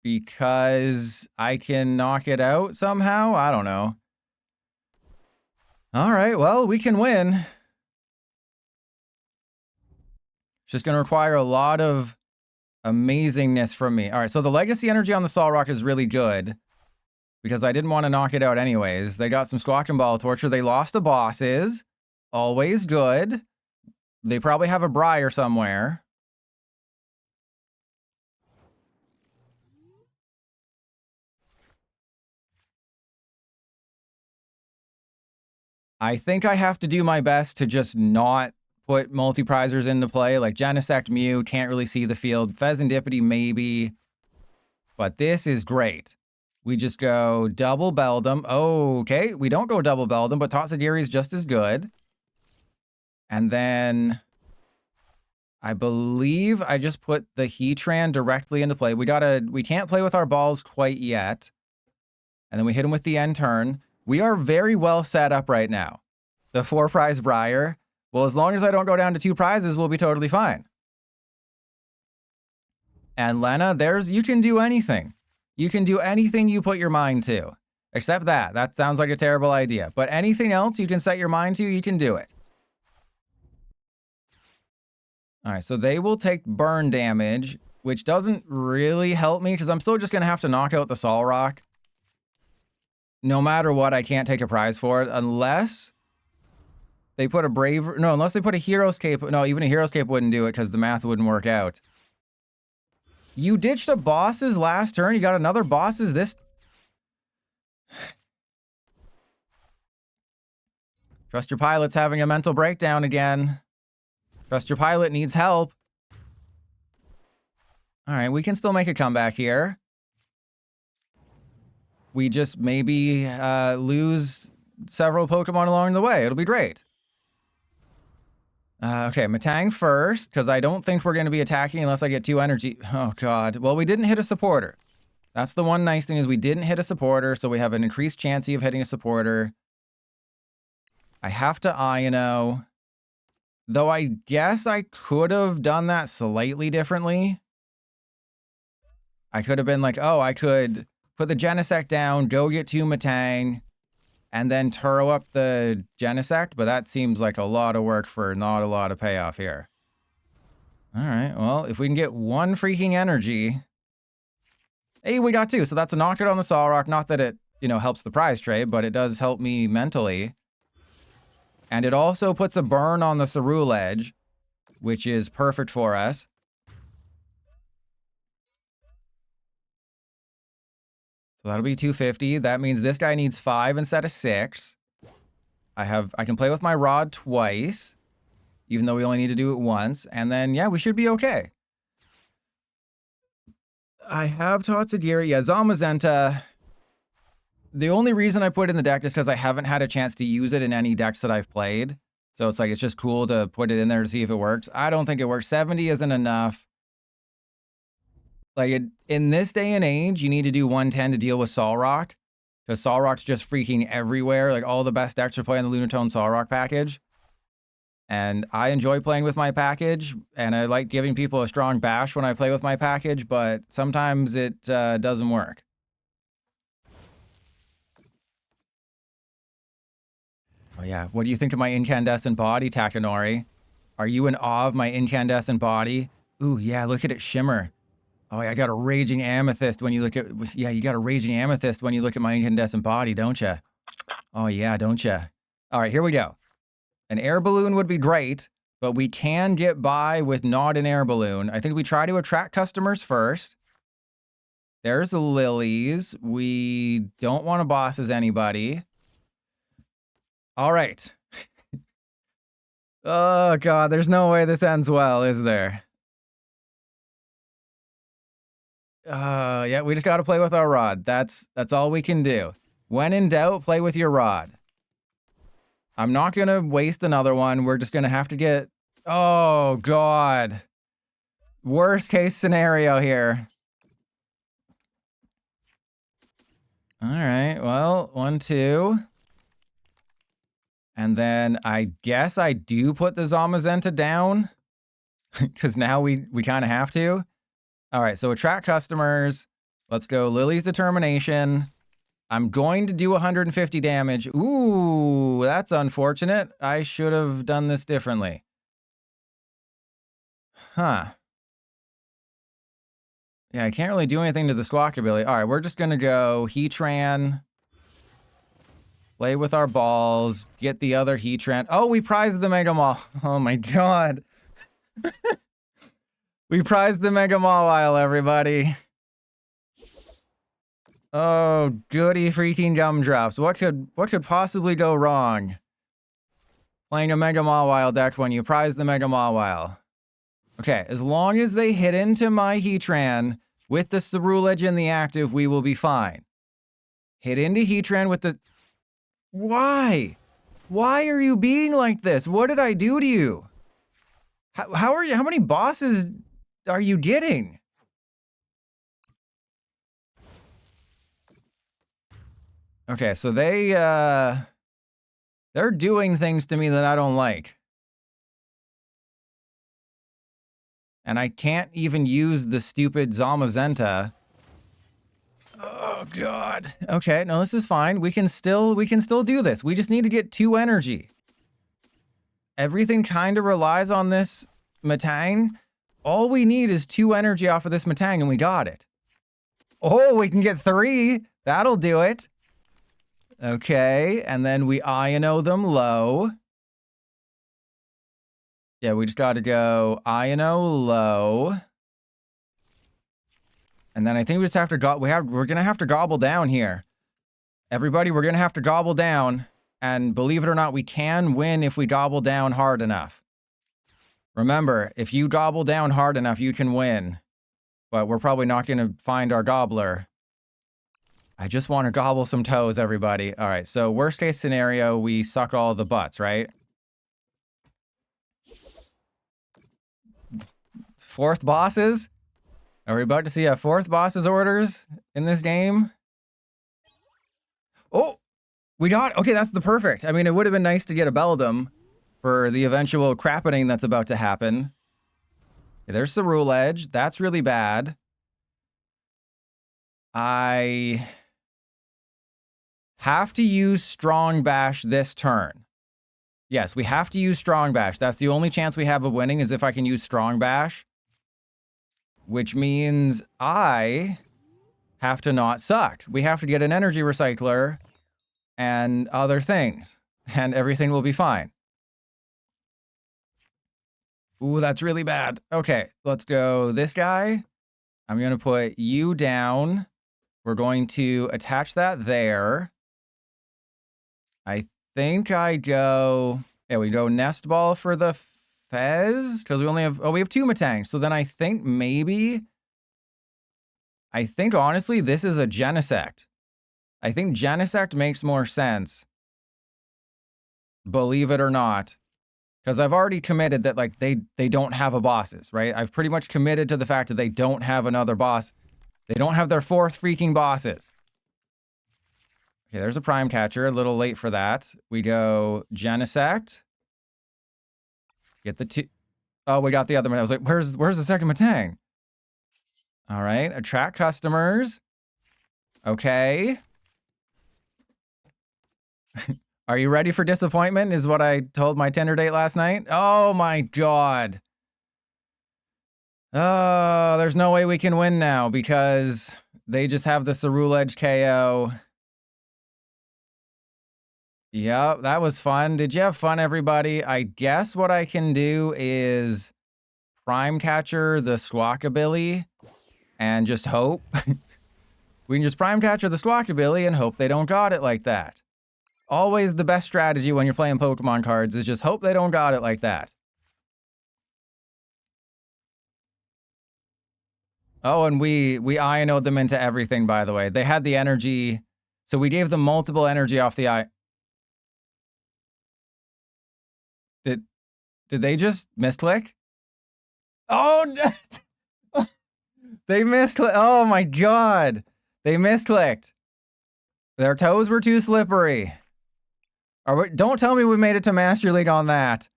Because I can knock it out somehow? I don't know. All right, well, we can win. It's just going to require a lot of amazingness from me. All right, so the Legacy Energy on the Solrock is really good. Because I didn't want to knock it out anyways. They got some Squawk and Ball Torture. They lost the bosses. Always good. They probably have a Briar somewhere. I think I have to do my best to just not put multi-prizers into play. Like Genesect Mew, can't really see the field. Pheasantipity, maybe. But this is great. We just go double Beldum. Oh, okay. We don't go double Beldum, but Totsadiri is just as good. And then I believe I just put the Heatran directly into play. We can't play with our balls quite yet. And then we hit him with the end turn. We are very well set up right now. The 4-prize Briar. Well, as long as I don't go down to 2 prizes, we'll be totally fine. And Lena, you can do anything. You can do anything you put your mind to. Except that. That sounds like a terrible idea. But anything else you can set your mind to, you can do it. All right, so they will take burn damage, which doesn't really help me because I'm still just going to have to knock out the Solrock. No matter what, I can't take a prize for it unless they put a unless they put a Hero's Cape. No, even a Hero's Cape wouldn't do it because the math wouldn't work out. You ditched a boss's last turn. You got another boss's this. Trust your pilot's having a mental breakdown again. Trust your pilot needs help. All right, we can still make a comeback here. We just maybe lose several Pokemon along the way. It'll be great. Okay, Matang first, because I don't think we're going to be attacking unless I get 2 energy. Oh, God. Well, we didn't hit a supporter. That's the one nice thing is we didn't hit a supporter, so we have an increased chance of hitting a supporter. I have to Iono. Though I guess I could have done that slightly differently. I could have been like, oh, I could put the Genesect down, go get 2 Matang, and then Turo up the Genesect, but that seems like a lot of work for not a lot of payoff here. All right, well, if we can get 1 freaking energy. Hey, we got 2, so that's a knockout on the Solrock. Not that it, helps the prize trade, but it does help me mentally. And it also puts a burn on the Cerule Edge, which is perfect for us. So that'll be 250. That means this guy needs 5 instead of 6. I can play with my rod twice, even though we only need to do it once. And then, yeah, we should be okay. I have Totsadiri. Yeah, Zamazenta. The only reason I put it in the deck is because I haven't had a chance to use it in any decks that I've played. So it's like, it's just cool to put it in there to see if it works. I don't think it works. 70 isn't enough. Like, in this day and age, you need to do 110 to deal with Solrock. Because Solrock's just freaking everywhere. Like, all the best decks are playing the Lunatone Solrock package. And I enjoy playing with my package. And I like giving people a strong bash when I play with my package. But sometimes it doesn't work. Oh, yeah. What do you think of my incandescent body, Takanori? Are you in awe of my incandescent body? Ooh, yeah, look at it shimmer. Oh, I got a raging amethyst when you look at... Yeah, you got a raging amethyst when you look at my incandescent body, don't you? Oh, yeah, don't you? All right, here we go. An air balloon would be great, but we can get by with not an air balloon. I think we try to attract customers first. There's the lilies. We don't want to bosses anybody. All right. Oh, God, there's no way this ends well, is there? Yeah, we just got to play with our rod. That's all we can do. When in doubt, play with your rod. I'm not going to waste another one. We're just going to have to get... Oh, God. Worst case scenario here. All right, well, 1, 2. And then I guess I do put the Zamazenta down. Because now we kind of have to. All right, so attract customers. Let's go Lily's Determination. I'm going to do 150 damage. Ooh, that's unfortunate. I should have done this differently. Huh. Yeah, I can't really do anything to the Squawk ability. All right, we're just going to go Heatran. Play with our balls. Get the other Heatran. Oh, we prized the Mega Maw. Oh my God. We prized the Mega Mawile, everybody. Oh, goody freaking gumdrops. What could possibly go wrong? Playing a Mega Mawile deck when you prize the Mega Mawile. Okay, as long as they hit into my Heatran with the Cerulege in the active, we will be fine. Hit into Heatran with the... Why? Why are you being like this? What did I do to you? How are you? How many bosses are you getting? Okay, so they're doing things to me that I don't like. And I can't even use the stupid Zamazenta. Oh God. Okay, no, this is fine. We can still do this. We just need to get 2 energy. Everything kind of relies on this Metang. All we need is 2 energy off of this Metang and we got it. Oh, we can get 3. That'll do it. Okay, and then we Iono them low. Yeah, we just got to go Iono low. And then I think we just have to go... We're going to have to gobble down here. Everybody, we're going to have to gobble down. And believe it or not, we can win if we gobble down hard enough. Remember, if you gobble down hard enough, you can win. But we're probably not going to find our gobbler. I just want to gobble some toes, everybody. All right, so worst case scenario, we suck all the butts, right? 4th bosses? Are we about to see a 4th boss's orders in this game? Oh, we got... Okay, that's the perfect. I mean, it would have been nice to get a Beldum for the eventual crappening that's about to happen. Okay, there's the Cerulege. That's really bad. I have to use Strong Bash this turn. Yes, we have to use Strong Bash. That's the only chance we have of winning is if I can use Strong Bash. Which means I have to not suck. We have to get an energy recycler and other things. And everything will be fine. Ooh, that's really bad. Okay, let's go this guy. I'm going to put you down. We're going to attach that there. I think I go... Yeah, we go Nest Ball for the Fez. Because we only have... Oh, we have 2 Metangs. So then I think maybe... I think, honestly, this is a Genesect. I think Genesect makes more sense. Believe it or not. Because I've already committed that, like, they don't have a bosses, right? I've pretty much committed to the fact that they don't have another boss. They don't have their 4th freaking bosses. Okay, there's a Prime Catcher. A little late for that. We go Genesect. Get the 2... Oh, we got the other one. I was like, where's the second Metang? All right, attract customers. Okay. Are you ready for disappointment, is what I told my Tinder date last night. Oh my God. Oh, there's no way we can win now because they just have the Cerulege KO. Yep, that was fun. Did you have fun, everybody? I guess what I can do is prime catcher the Squawkabilly and just hope. We can just prime catcher the Squawkabilly and hope they don't got it like that. Always the best strategy when you're playing Pokemon cards is just hope they don't got it like that. Oh, and we Ionoed them into everything, by the way. They had the energy, so we gave them multiple energy off the eye. Did they just misclick? Oh, they misclicked. Oh my god. They misclicked. Their toes were too slippery. Don't tell me we made it to Master League on that.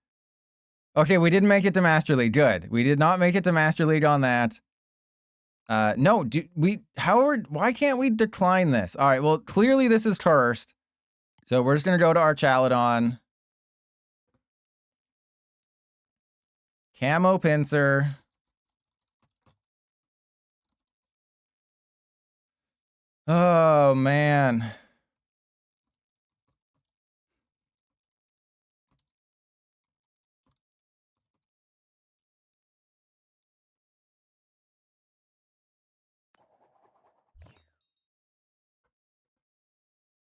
Okay, we didn't make it to Master League. Good. We did not make it to Master League on that. No, why can't we decline this? All right, well, clearly this is cursed. So we're just going to go to our Chaladon. Camo Pinsir. Oh, man.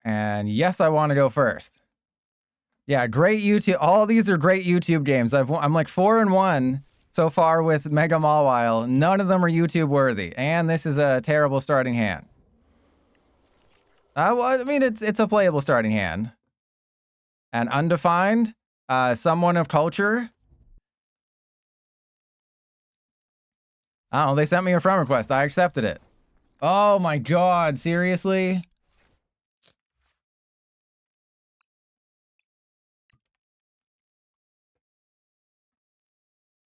And yes, I want to go first. Yeah, great YouTube. All these are great YouTube games. I'm like 4-1 so far with Mega Mawile. None of them are YouTube worthy. And this is a terrible starting hand. Well, I mean, it's a playable starting hand. And undefined, someone of culture. I don't know, they sent me a friend request. I accepted it. Oh my god, seriously?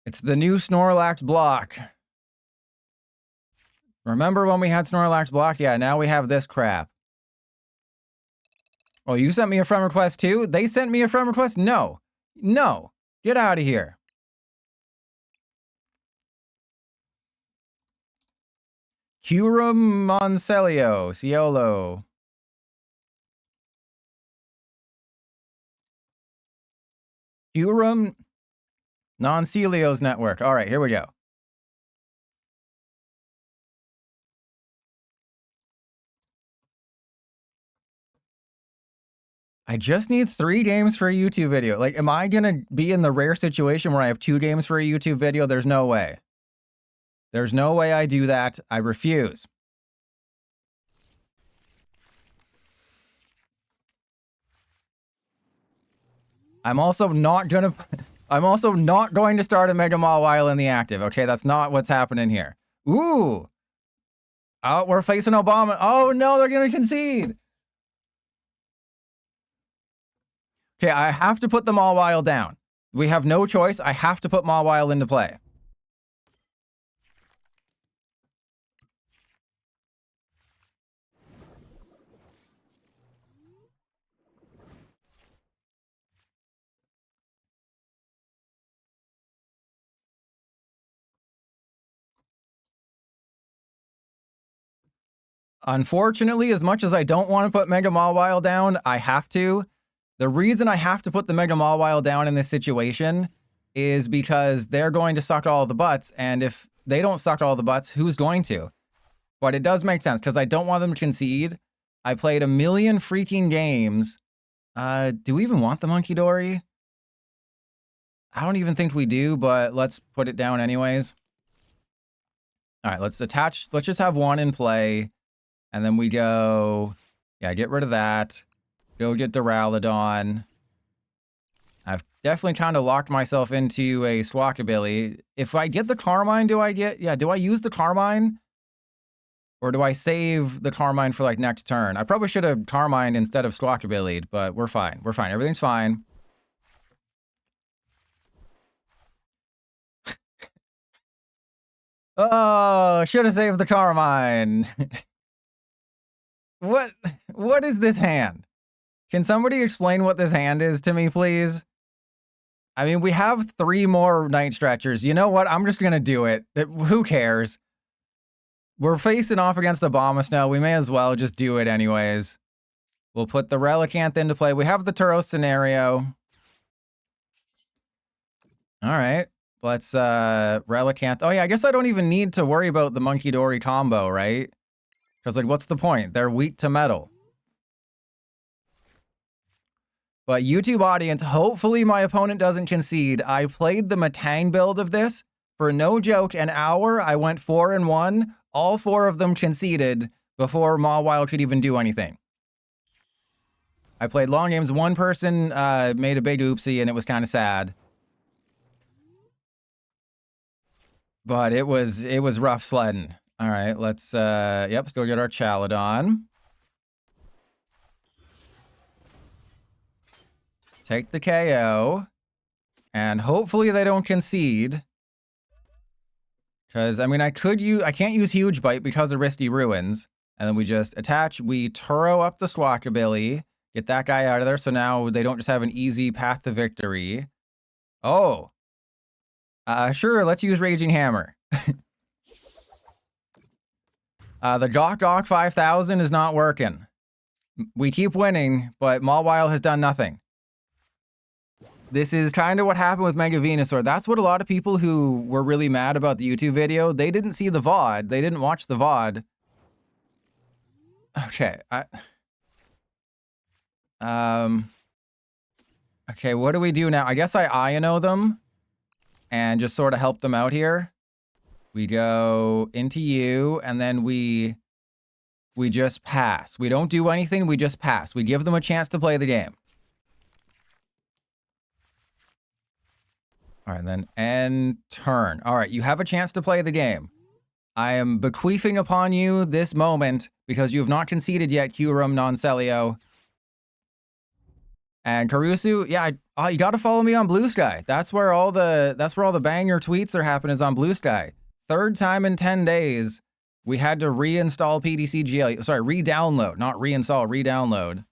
It's the new Snorlax block. Remember when we had Snorlax block? Yeah, now we have this crap. Oh, you sent me a friend request too? They sent me a friend request? No. No. Get out of here. Curum Moncelio, Ciolo. Curum Non-Celio's network. All right, here we go. I just need 3 games for a YouTube video. Like, am I gonna be in the rare situation where I have 2 games for a YouTube video? There's no way. There's no way I do that. I refuse. I'm also not going to start a Mega Mawile in the active. Okay, that's not what's happening here. Ooh. Oh, we're facing Obama. Oh no, they're going to concede. Okay, I have to put the Mawile down. We have no choice. I have to put Mawile into play. Unfortunately, as much as I don't want to put Mega Mawile down, I have to. The reason I have to put the Mega Mawile down in this situation is because they're going to suck all the butts, and if they don't suck all the butts, who's going to? But it does make sense, because I don't want them to concede. I played a million freaking games. Do we even want the Monkey Dory? I don't even think we do, but let's put it down anyways. All right, let's just have one in play. And then we go, yeah, get rid of that. Go get Duraludon. I've definitely kind of locked myself into a Squawkabilly. If I get the Carmine, do I use the Carmine? Or do I save the Carmine for like next turn? I probably should have Carmine instead of Squawkabillied, but we're fine. We're fine. Everything's fine. Oh, should have saved the Carmine. What is this hand? Can somebody explain what this hand is to me, please? I mean, we have 3 more Night Stretchers. You know what? I'm just gonna do it. Who cares? We're facing off against Abomasnow. We may as well just do it anyways. We'll put the Relicanth into play. We have the Turo scenario. All right. Let's Relicanth. Oh yeah, I guess I don't even need to worry about the Monkey Dory combo, right? Because like, what's the point? They're weak to metal. But YouTube audience, hopefully my opponent doesn't concede. I played the Matang build of this. For no joke, an hour, I went 4-1. All 4 of them conceded before Mawile could even do anything. I played long games. One person made a big oopsie, and it was kind of sad. But it was rough sledding. All right, let's let's go get our Chaladon. Take the KO. And hopefully they don't concede. Because, I mean, I can't use Huge Bite because of Risky Ruins. And then we just attach, we Turo up the Squawkabilly, get that guy out of there, so now they don't just have an easy path to victory. Oh. Sure, let's use Raging Hammer. The Gawk Gawk 5000 is not working. We keep winning, but Mawile has done nothing. This is kind of what happened with Mega Venusaur. That's what a lot of people who were really mad about the YouTube video, they didn't see the VOD. They didn't watch the VOD. Okay. Okay, what do we do now? I guess I Iono them and just sort of help them out here. We go into you, and then we just pass. We don't do anything, we just pass. We give them a chance to play the game. All right, then end turn. All right, you have a chance to play the game. I am bequeathing upon you this moment because you have not conceded yet, Kyurem Non-Celio. And Karusu, yeah, you got to follow me on Blue Sky. That's where all the banger tweets are happening, is on Blue Sky. 3rd time in 10 days, we had to reinstall PDCGL. Sorry, re-download, not reinstall, re-download.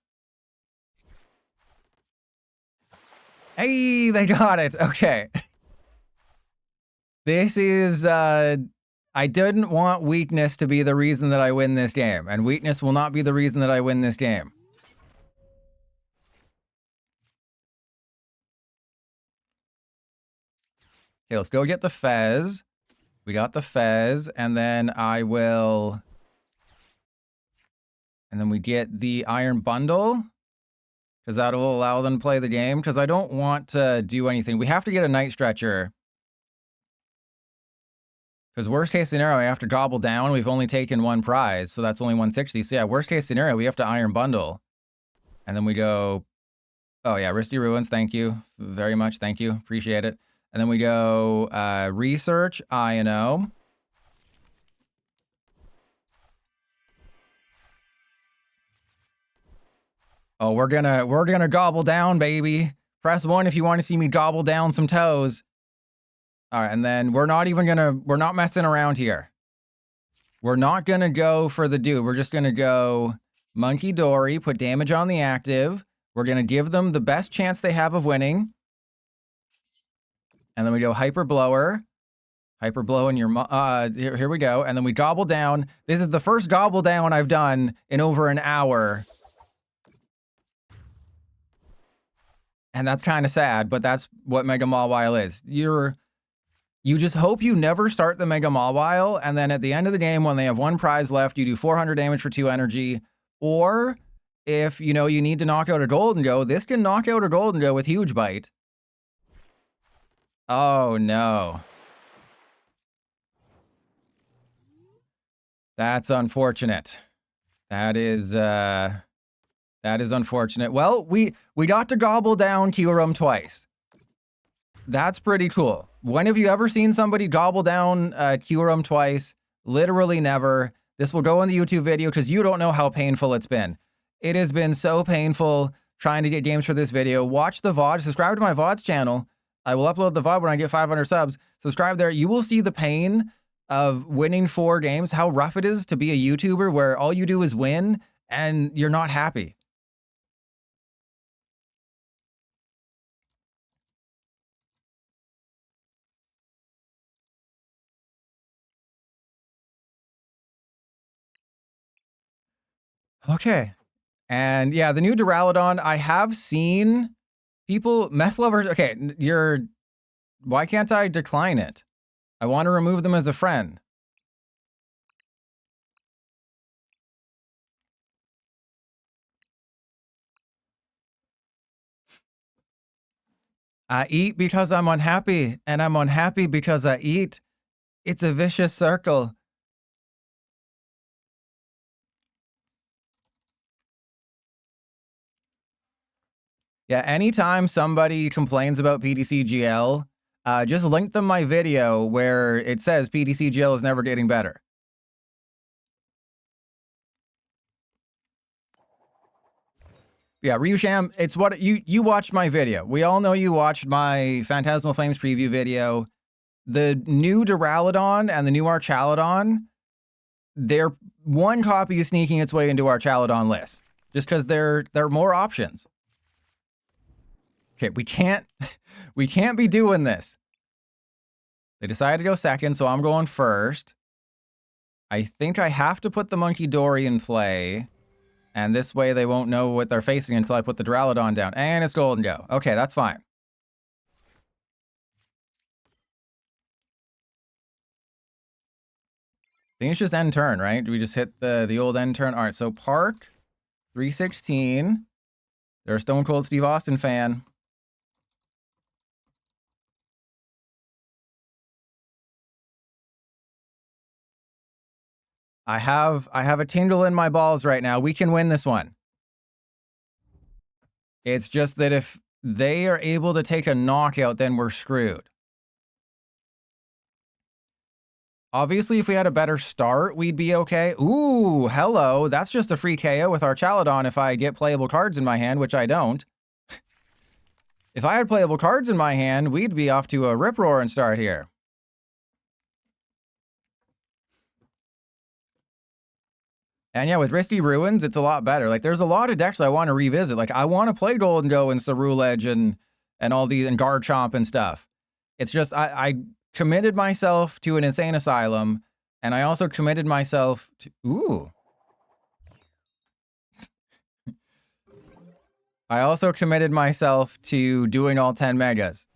Hey, they got it. Okay. This is, I didn't want weakness to be the reason that I win this game, and weakness will not be the reason that I win this game. Okay, let's go get the Fez. We got the Fez, and then I will... And then we get the Iron Bundle, because that will allow them to play the game, because I don't want to do anything. We have to get a Night Stretcher. Because worst case scenario, I have to gobble down. We've only taken 1 prize, so that's only 160. So yeah, worst case scenario, we have to Iron Bundle. And then we go... Oh yeah, Risky Ruins, thank you very much. Thank you, appreciate it. And then we go Research, Iono. Oh, we're gonna gobble down, baby. Press 1 if you want to see me gobble down some toes. All right, and then we're not messing around here. We're not gonna go for the dude. We're just gonna go Monkey Dory, put damage on the active. We're gonna give them the best chance they have of winning. And then we go Hyper Blower. Hyper Blow in your... here we go. And then we gobble down. This is the first gobble down I've done in over an hour. And that's kind of sad, but that's what Mega Mawile is. You just hope you never start the Mega Mawile, and then at the end of the game, when they have 1 prize left, you do 400 damage for 2 energy. Or if, you know, you need to knock out a Golden Go, this can knock out a Golden Go with Huge Bite. Oh, no. That's unfortunate. That is unfortunate. Well, we got to gobble down Kyurem twice. That's pretty cool. When have you ever seen somebody gobble down Kyurem twice? Literally never. This will go in the YouTube video because you don't know how painful it's been. It has been so painful trying to get games for this video. Watch the VOD. Subscribe to my VODs channel. I will upload the VOD when I get 500 subs. Subscribe there. You will see the pain of winning 4 games, how rough it is to be a YouTuber where all you do is win and you're not happy. Okay. And yeah, the new Duraludon, I have seen people, meth lovers. Okay, why can't I decline it? I want to remove them as a friend. I eat because I'm unhappy, and I'm unhappy because I eat. It's a vicious circle. Yeah, anytime somebody complains about PDCGL, just link them my video where it says PDCGL is never getting better. Yeah, Ryusham, it's what you watched my video. We all know you watched my Phantasmal Flames preview video. The new Duraludon and the new Archaludon, they're one copy is sneaking its way into our Chalodon list. Just because there are more options. Okay, we can't be doing this. They decided to go second, so I'm going first. I think I have to put the Monkey Dory in play. And this way they won't know what they're facing until I put the Duraludon down. And it's Golden Go. Okay, that's fine. I think it's just end turn, right? Do we just hit the old end turn? All right, so Park, 316. They're a Stone Cold Steve Austin fan. I have a tingle in my balls right now. We can win this one. It's just that if they are able to take a knockout, then we're screwed. Obviously, if we had a better start, we'd be okay. Ooh, hello. That's just a free KO with our Chalodon if I get playable cards in my hand, which I don't. If I had playable cards in my hand, we'd be off to a rip-roar and start here. And yeah, with Risky Ruins, it's a lot better. Like, there's a lot of decks I want to revisit. Like, I want to play Golden Go and Cerule Edge and all these, and Garchomp and stuff. It's just, I committed myself to an insane asylum, and I also committed myself to... Ooh. I also committed myself to doing all 10 megas.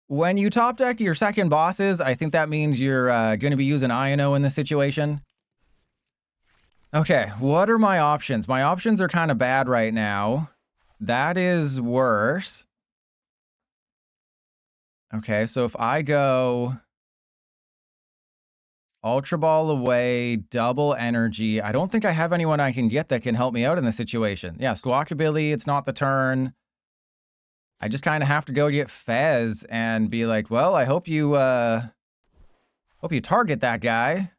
When you top deck your second bosses, I think that means you're going to be using Iono in this situation. Okay, what are my options? My options are kind of bad right now. That is worse. Okay, so if I go Ultra Ball away, double energy, I don't think I have anyone I can get that can help me out in this situation. Yeah, Squawkabilly, it's not the turn. I just kind of have to go get Fez and be like, well, I hope you target that guy.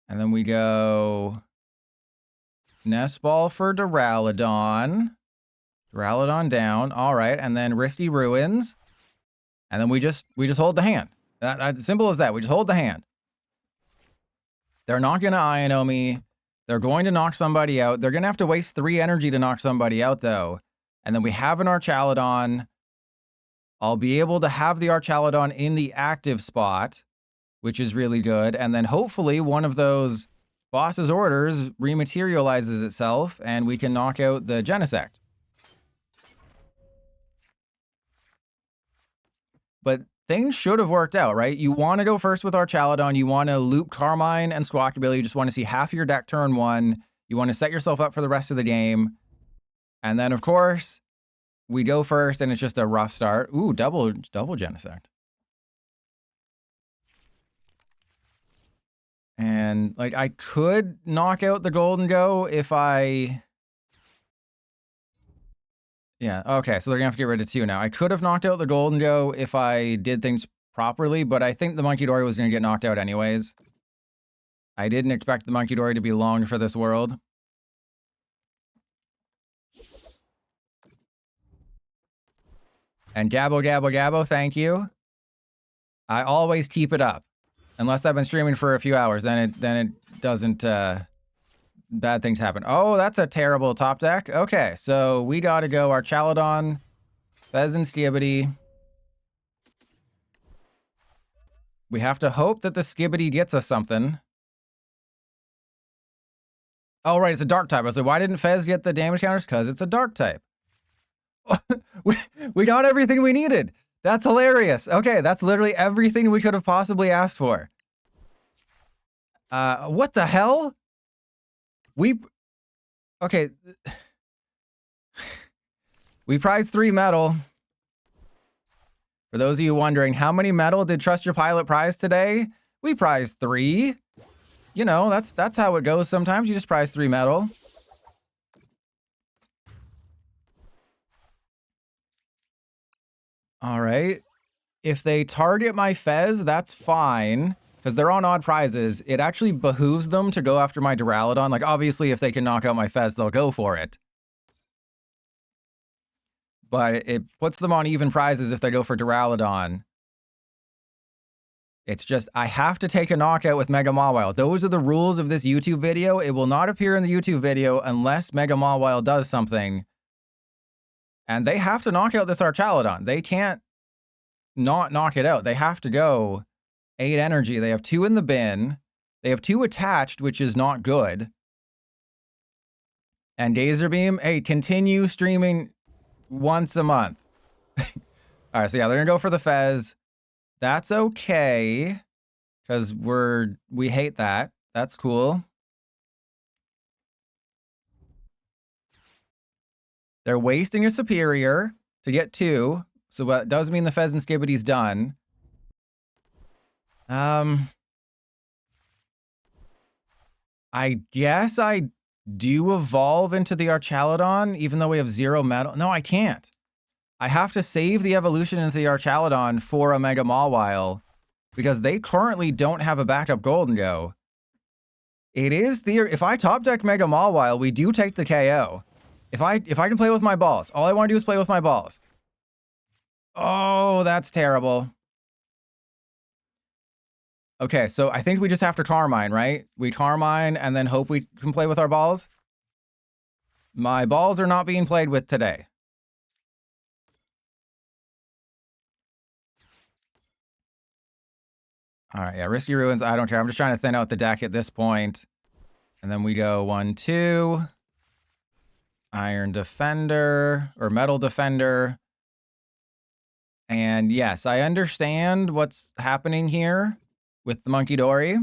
And then we go Nest Ball for Duraludon. Duraludon down. All right, and then Risky Ruins. And then we just hold the hand. That's simple as that. We just hold the hand. They're not going to Iono me. They're going to knock somebody out. They're going to have to waste 3 energy to knock somebody out, though. And then we have an Archaludon. I'll be able to have the Archaludon in the active spot, which is really good. And then hopefully one of those boss's orders rematerializes itself, and we can knock out the Genesect. But things should have worked out, right? You want to go first with Archaludon. You want to loop Carmine and Squawkabilly. You just want to see half your deck turn 1. You want to set yourself up for the rest of the game. And then, of course, we go first, and it's just a rough start. Ooh, double Genesect. And, like, I could knock out the Golden Go if I... Yeah, okay, so they're gonna have to get rid of 2 now. I could have knocked out the Golden Go if I did things properly, but I think the Monkey Dory was gonna get knocked out anyways. I didn't expect the Monkey Dory to be long for this world. And Gabbo, Gabbo, Gabbo, thank you. I always keep it up. Unless I've been streaming for a few hours, then it doesn't, bad things happen. Oh, that's a terrible top deck. Okay, so we gotta go Archaludon, Pheasant, Skibidi. We have to hope that the Skibidi gets us something. Oh, right, it's a dark type. I was like, why didn't Fez get the damage counters? Because it's a dark type. we got everything we needed. That's hilarious. Okay, that's literally everything we could have possibly asked for. What the hell? Okay. We prized 3 metal. For those of you wondering, how many metal did Trust Your Pilot prize today? We prized 3. You know, that's how it goes sometimes. You just prize 3 metal. All right. If they target my Fez, that's fine. Because they're on odd prizes. It actually behooves them to go after my Duraludon. Like, obviously, if they can knock out my Fez, they'll go for it. But it puts them on even prizes if they go for Duraludon. It's just, I have to take a knockout with Mega Mawile. Those are the rules of this YouTube video. It will not appear in the YouTube video unless Mega Mawile does something. And they have to knock out this Archaludon. They can't not knock it out. They have to go 8 energy. They have 2 in the bin. They have 2 attached, which is not good. And Gazer Beam, hey, continue streaming once a month. All right, so yeah, they're gonna go for the Fez. That's okay, because we hate that. That's cool. They're wasting a superior to get 2, so that does mean the Fez and Skibbity's done. I guess I do evolve into the Archaludon, even though we have 0 metal. No, I can't. I have to save the evolution into the Archaludon for a Mega Mawile, because they currently don't have a backup Golden Go. It is theory. If I top deck Mega Mawile, we do take the KO. If I can play with my balls, all I want to do is play with my balls. Oh, that's terrible. Okay, so I think we just have to Carmine, right? We Carmine and then hope we can play with our balls. My balls are not being played with today. All right, yeah, Risky Ruins, I don't care. I'm just trying to thin out the deck at this point. And then we go 1, 2. Iron Defender, or Metal Defender. And yes, I understand what's happening here with the Monkey Dory.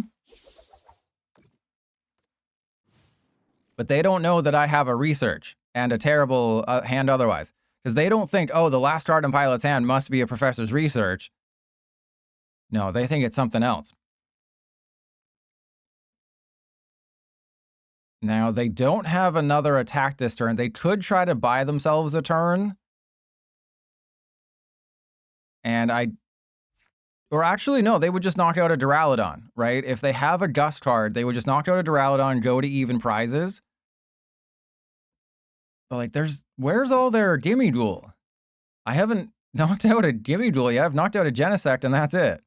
But they don't know that I have a research and a terrible hand otherwise. Because they don't think, oh, the last card in Pilot's hand must be a Professor's research. No, they think it's something else. Now, they don't have another attack this turn. They could try to buy themselves a turn. And or actually, no, they would just knock out a Duraludon, right? If they have a Gust card, they would just knock out a Duraludon, go to even prizes. But like, where's all their Gimme Duel? I haven't knocked out a Gimme Duel yet. I've knocked out a Genesect, and that's it.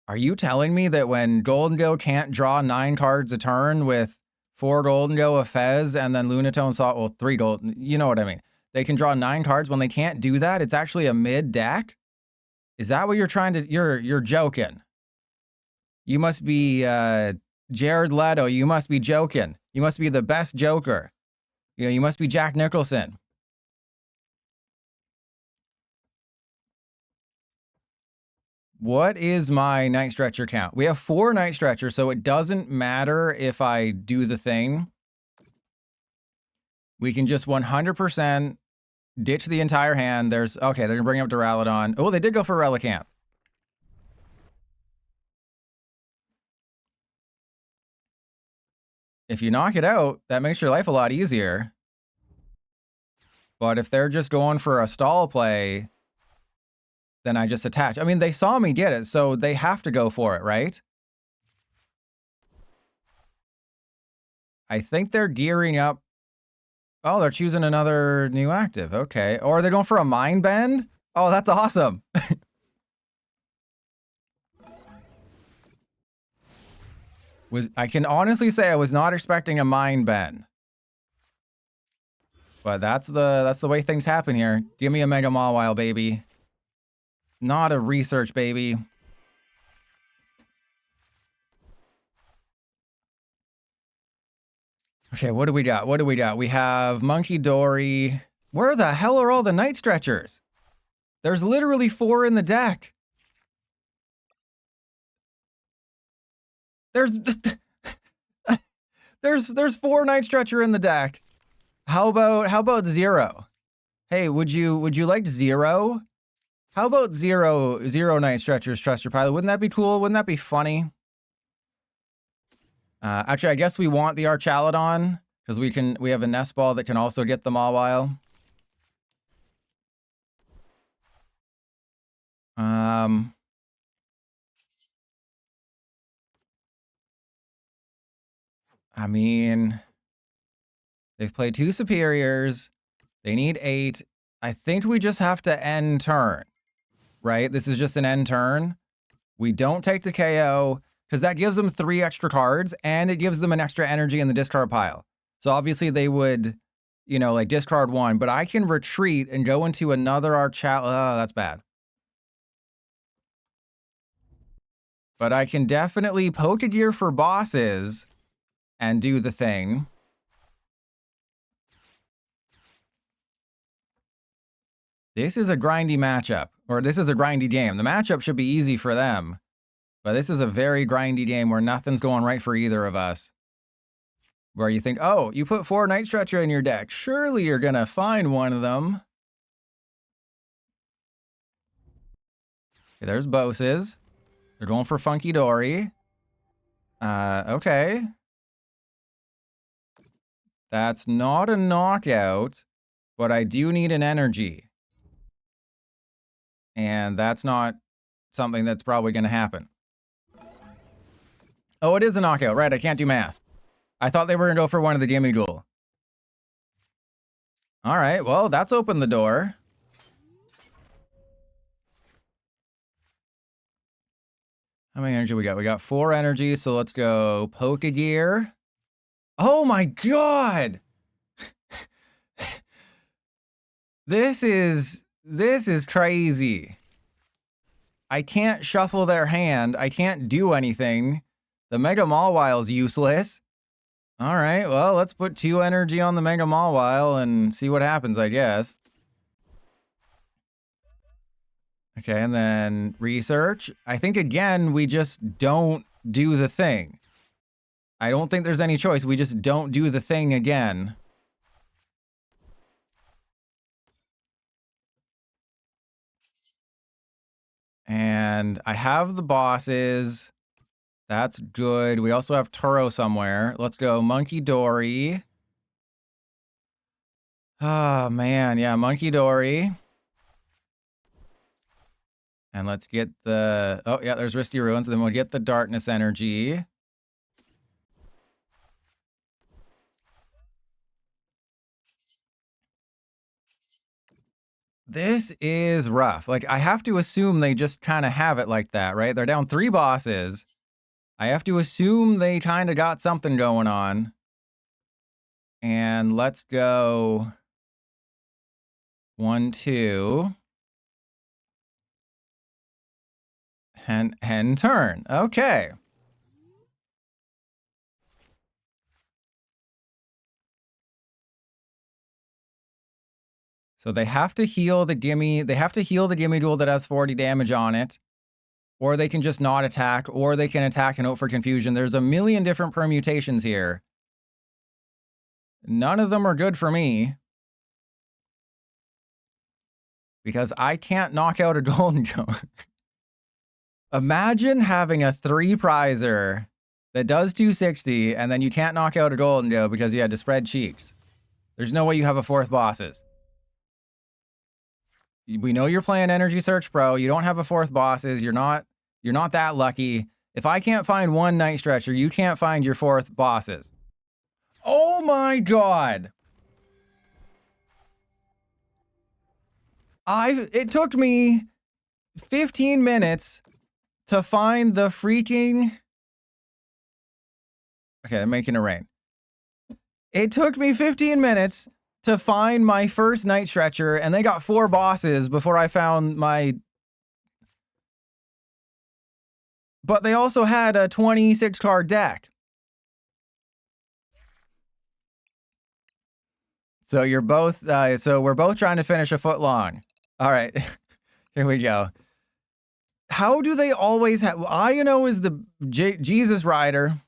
Are you telling me that when Golden Go can't draw 9 cards a turn with 4 Golden Go, a Fez, and then Lunatone Saw, well, 3 Golden, you know what I mean? They can draw 9 cards when they can't do that? It's actually a mid deck? Is that what you're trying to, you're joking. You must be Jared Leto. You must be joking. You must be the best Joker. You know, you must be Jack Nicholson. What is my Night Stretcher count? We have 4 Night Stretchers, so it doesn't matter if I do the thing. We can just 100% ditch the entire hand. Okay, they're going to bring up Duraludon. Oh, they did go for Relicanth. If you knock it out, that makes your life a lot easier. But if they're just going for a stall play, then I just attach. I mean, they saw me get it, so they have to go for it, right? I think they're gearing up. Oh, they're choosing another new active. Okay. Or are they going for a Mind Bend? Oh, that's awesome. I can honestly say I was not expecting a Mind Bend. But that's the way things happen here. Give me a Mega Mawile, baby. Not a research, baby. Okay, what do we got? What do we got? We have Monkey Dory. Where the hell are all the Night Stretchers? There's literally 4 in the deck. There's there's 4 Night Stretcher in the deck. How about 0? Hey, would you like 0? How about 0 Night Stretchers, Trust Your Pilot? Wouldn't that be cool? Wouldn't that be funny? Actually, I guess we want the Archalodon because we have a nest ball that can also get the Mawile. I mean, they've played 2 superiors. They need 8. I think we just have to end turn, right? This is just an end turn. We don't take the KO because that gives them 3 extra cards and it gives them an extra energy in the discard pile. So obviously they would, you know, like discard 1, but I can retreat and go into another Archalodon. Oh, that's bad. But I can definitely poke a gear for bosses and do the thing. This is a grindy matchup, or this is a grindy game. The matchup should be easy for them, but this is a very grindy game where nothing's going right for either of us. Where you think, oh, you put 4 Night Stretcher in your deck. Surely you're going to find one of them. Okay, there's Boses. They're going for Funky Dory. Okay. That's not a knockout, but I do need an energy. And that's not something that's probably going to happen. Oh, it is a knockout. Right, I can't do math. I thought they were going to go for one of the Gimme Duel. All right, well, that's opened the door. How many energy we got? We got 4 energy, so let's go Pokegear. Oh my god! This is crazy. I can't shuffle their hand. I can't do anything. The Mega Mawile is useless. All right, well, let's put 2 energy on the Mega Mawile and see what happens, I guess. Okay, and then research. I think, again, we just don't do the thing. I don't think there's any choice. We just don't do the thing again. And I have the bosses. That's good. We also have Turo somewhere. Let's go Monkey Dory. Oh, man. Yeah, Monkey Dory. And let's get the... Oh, yeah, there's Risky Ruins. And then we'll get the Darkness Energy. This is rough. Like, I have to assume they just kind of have it like that, right? They're down 3 bosses. I have to assume they kind of got something going on. And let's go 1, 2. Hen turn. Okay. So they have to heal the gimme. They have to heal the gimme duel that has 40 damage on it. Or they can just not attack. Or they can attack and hope for confusion. There's a million different permutations here. None of them are good for me. Because I can't knock out a Golden Joe. Imagine having a 3-prizer that does 260 and then you can't knock out a Golden Joe because you had to spread cheeks. There's no way you have a 4th bosses. We know you're playing Energy Search Pro. You don't have a 4th bosses. You're not that lucky. If I can't find 1 Night Stretcher, you can't find your 4th bosses. Oh my god. It took me 15 minutes to find the freaking... Okay, I'm making it rain. It took me 15 minutes to find my first Night Stretcher, and they got 4 bosses before I found my... But they also had a 26-card deck. So you're both, so we're both trying to finish a foot long. All right, here we go. How do they always have, Iono is the Jesus rider.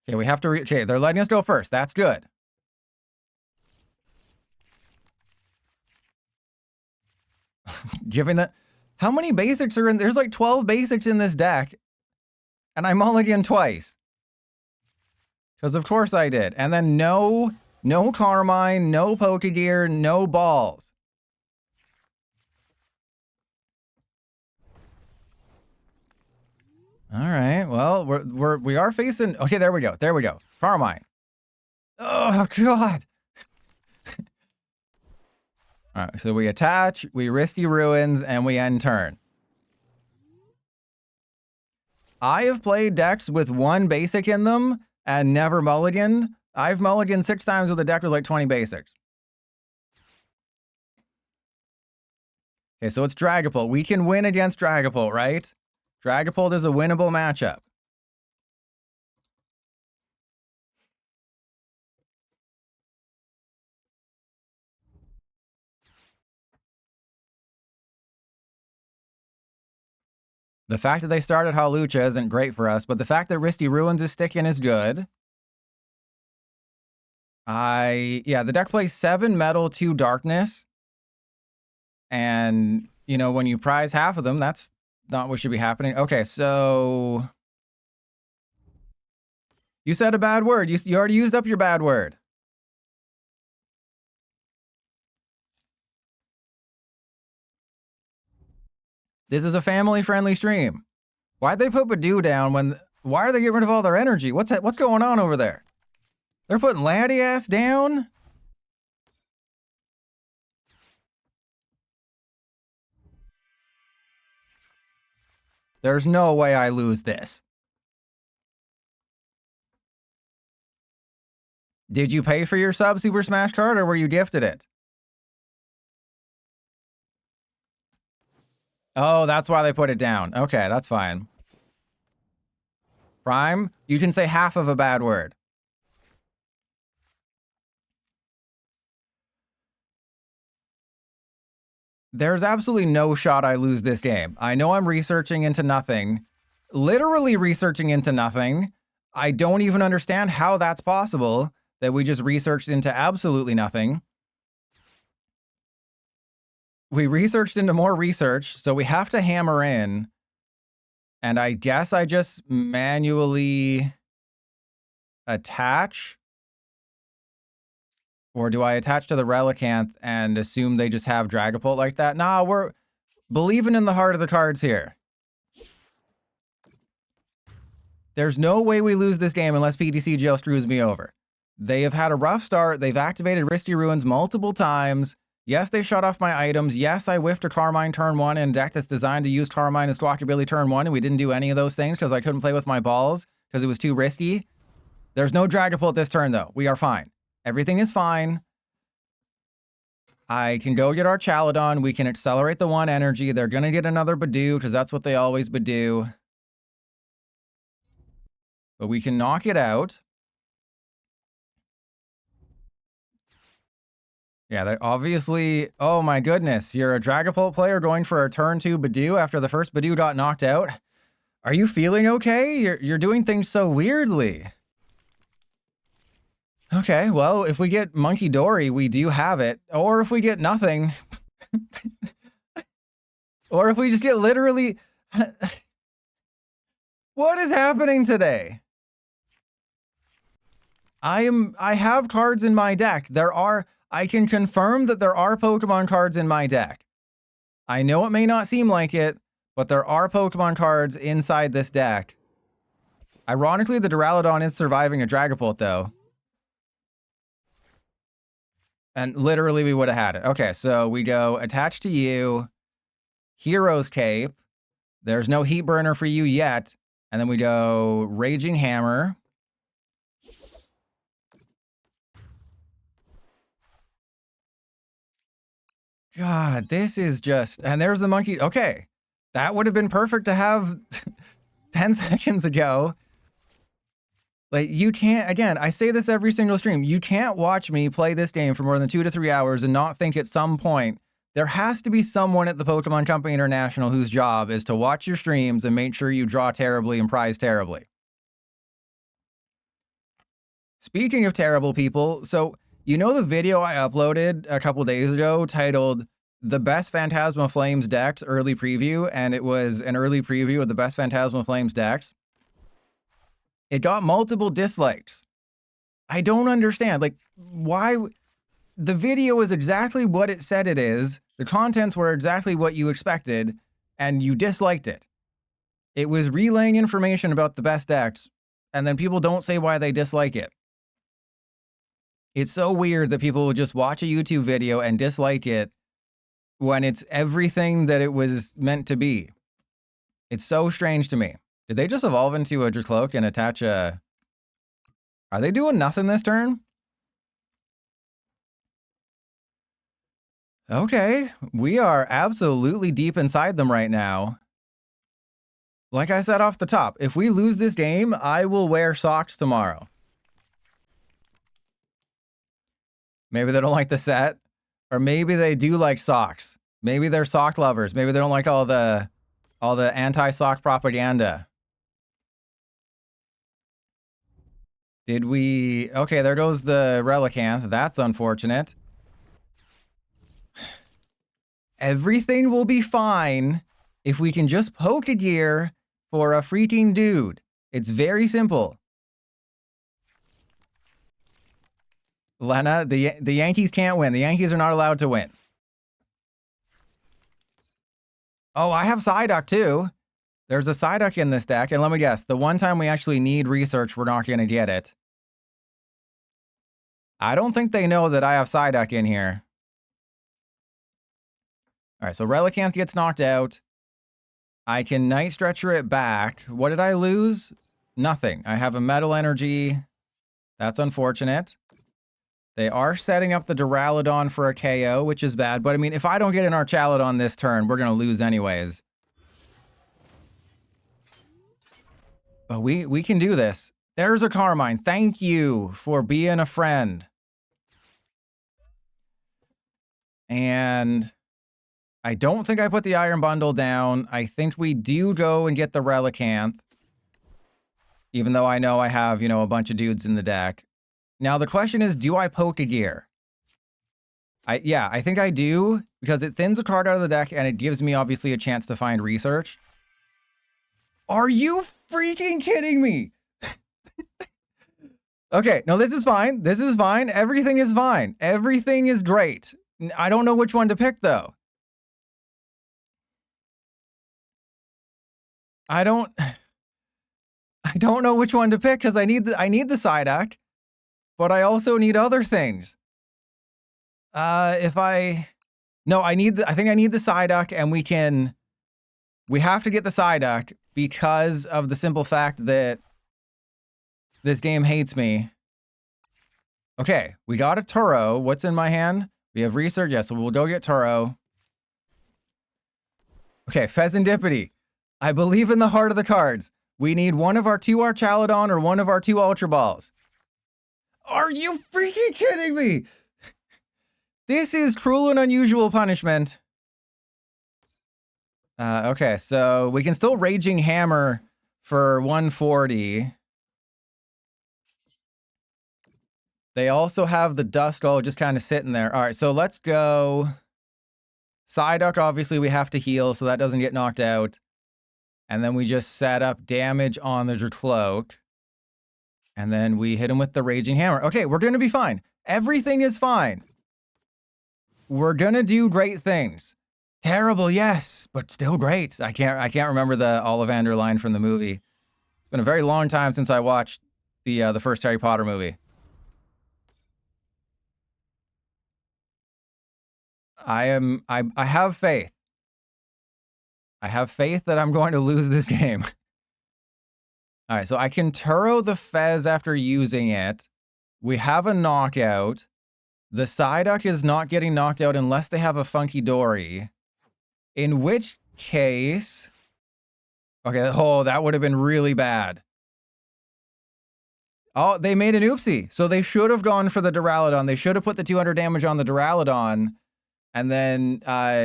Okay, we have to, okay, they're letting us go first. That's good. Given that, how many basics are in, there's like 12 basics in this deck, and I mulligan twice. Because of course I did. And then no Carmine, no Pokegear, no balls. All right. Well, we are facing. Okay, there we go. There we go. Carmine. Oh God. All right. So we attach, we risky ruins, and we end turn. I have played decks with one basic in them and never mulliganed. I've mulliganed 6 times with a deck with like 20 basics. Okay, so it's Dragapult. We can win against Dragapult, right? Dragapult is a winnable matchup. The fact that they started Hawlucha isn't great for us, but the fact that Risky Ruins is sticking is good. Yeah, the deck plays 7 Metal, 2 Darkness. And, you know, when you prize half of them, that's not what should be happening. Okay, so... You said a bad word. You already used up your bad word. This is a family-friendly stream. Why'd they put Badoo down when... Why are they getting rid of all their energy? What's going on over there? They're putting Latias down? There's no way I lose this. Did you pay for your sub Super Smash card or were you gifted it? Oh, that's why they put it down. Okay, that's fine. Prime, you can say half of a bad word. There's absolutely no shot I lose this game. I know I'm researching into nothing. Literally researching into nothing. I don't even understand how that's possible that we just researched into absolutely nothing. We researched into more research, so we have to hammer in. And I guess I just manually attach. Or do I attach to the Relicanth and assume they just have Dragapult like that? Nah, we're believing in the heart of the cards here. There's no way we lose this game unless PTC Jail screws me over. They have had a rough start. They've activated Risky Ruins multiple times. Yes, they shut off my items. Yes, I whiffed a Carmine turn 1 in a deck that's designed to use Carmine and Squawkabilly turn 1, and we didn't do any of those things because I couldn't play with my balls because it was too risky. There's no Dragapult this turn, though. We are fine. Everything is fine. I can go get our Chaladon. We can accelerate the 1 energy. They're going to get another Badoo because that's what they always Badoo. But we can knock it out. Yeah, they're obviously... Oh my goodness. You're a Dragapult player going for a turn 2 Badoo after the first Badoo got knocked out? Are you feeling okay? You're doing things so weirdly. Okay, well, if we get Monkey Dory, we do have it. Or if we get nothing. Or if we just get literally... What is happening today? I have cards in my deck. I can confirm that there are Pokemon cards in my deck. I know it may not seem like it, but there are Pokemon cards inside this deck. Ironically, the Duraludon is surviving a Dragapult, though. And literally we would have had it. Okay, so we go attach to you, Hero's Cape. There's no heat burner for you yet. And then we go Raging Hammer. God, this is just... And there's the monkey. Okay, that would have been perfect to have 10 seconds ago. Like, you can't... Again, I say this every single stream. You can't watch me play this game for more than 2 to 3 hours and not think at some point there has to be someone at the Pokemon Company International whose job is to watch your streams and make sure you draw terribly and prize terribly. Speaking of terrible people, so you know the video I uploaded a couple days ago titled The Best Phantasma Flames Decks Early Preview, and it was an early preview of the best Phantasma Flames decks? It got multiple dislikes. I don't understand. Like, why... The video is exactly what it said it is. The contents were exactly what you expected, and you disliked it. It was relaying information about the best decks, and then people don't say why they dislike it. It's so weird that people will just watch a YouTube video and dislike it when it's everything that it was meant to be. It's so strange to me. Did they just evolve into a Dracloak and attach a... Are they doing nothing this turn? Okay, we are absolutely deep inside them right now. Like I said off the top, if we lose this game, I will wear socks tomorrow. Maybe they don't like the set, or maybe they do like socks. Maybe they're sock lovers. Maybe they don't like all the anti-sock propaganda. Did we... Okay, there goes the Relicanth. That's unfortunate. Everything will be fine if we can just poke a gear for a freaking dude. It's very simple. Lena, the Yankees can't win. The Yankees are not allowed to win. Oh, I have Psyduck too. There's a Psyduck in this deck, and let me guess, the one time we actually need research, we're not going to get it. I don't think they know that I have Psyduck in here. All right, so Relicanth gets knocked out. I can Night Stretcher it back. What did I lose? Nothing. I have a Metal Energy. That's unfortunate. They are setting up the Duraludon for a KO, which is bad. But, I mean, if I don't get an Archaludon this turn, we're going to lose anyways. But we can do this. There's a Carmine. Thank you for being a friend. And... I don't think I put the Iron Bundle down. I think we do go and get the Relicanth. Even though I know I have, you know, a bunch of dudes in the deck. Now, the question is, do I poke a gear? Yeah, I think I do. Because it thins a card out of the deck, and it gives me, obviously, a chance to find research. Are you freaking kidding me? Okay, no, this is fine. This is fine. Everything is fine. Everything is great. I don't know which one to pick, though. I don't know which one to pick because I need the Psyduck, but I also need other things. I think I need the Psyduck, and we have to get the Psyduck because of the simple fact that this game hates me. Okay, we got a Turo. What's in my hand? We have research. Yes, so we'll go get Turo. Okay, Pheasantipity. I believe in the heart of the cards. We need one of our 2 Archaludon or one of our 2 Ultra Balls. Are you freaking kidding me? This is cruel and unusual punishment. Okay, so we can still Raging Hammer for 140. They also have the Duskull just kind of sitting there. All right, so let's go. Psyduck, obviously, we have to heal, so that doesn't get knocked out. And then we just set up damage on the Dracloak. And then we hit him with the Raging Hammer. Okay, we're going to be fine. Everything is fine. We're going to do great things. Terrible, yes, but still great. I can't remember the Ollivander line from the movie. It's been a very long time since I watched the first Harry Potter movie. I have faith. I have faith that I'm going to lose this game. All right, so I can Turo the Fez after using it. We have a knockout. The Psyduck is not getting knocked out unless they have a Funky Dory. In which case... Okay, oh, that would have been really bad. Oh, they made an oopsie. So they should have gone for the Duraludon. They should have put the 200 damage on the Duraludon and then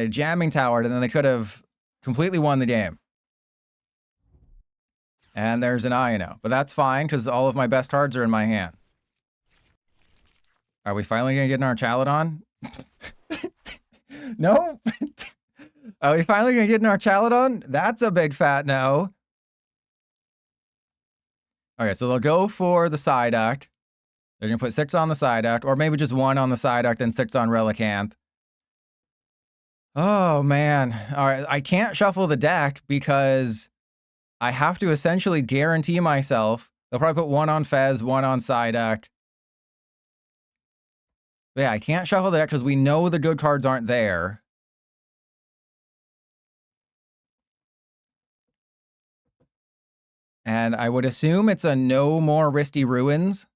jamming towered, and then they could have completely won the game. And there's an Ino. But that's fine, because all of my best cards are in my hand. Are we finally going to get in our Chaladon? No? Are we finally going to get in our Chaladon? That's a big fat no. Okay, so they'll go for the Psyduck. They're going to put 6 on the Psyduck, or maybe just 1 on the Psyduck, then 6 on Relicanth. Oh, man. All right, I can't shuffle the deck because I have to essentially guarantee myself. They'll probably put 1 on Fez, 1 on Psyduck. But yeah, I can't shuffle the deck because we know the good cards aren't there. And I would assume it's a no more Risky Ruins.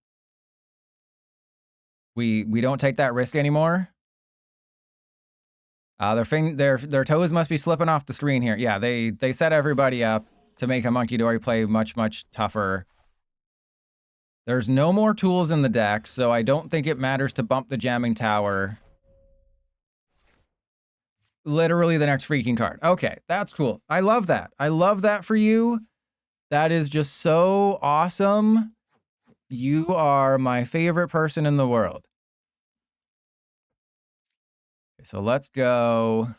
We don't take that risk anymore. Their toes must be slipping off the screen here. Yeah, they set everybody up to make a Monkey Dory play much, much tougher. There's no more tools in the deck, so I don't think it matters to bump the Jamming Tower. Literally the next freaking card. Okay, that's cool. I love that. I love that for you. That is just so awesome. You are my favorite person in the world. Okay, so let's go.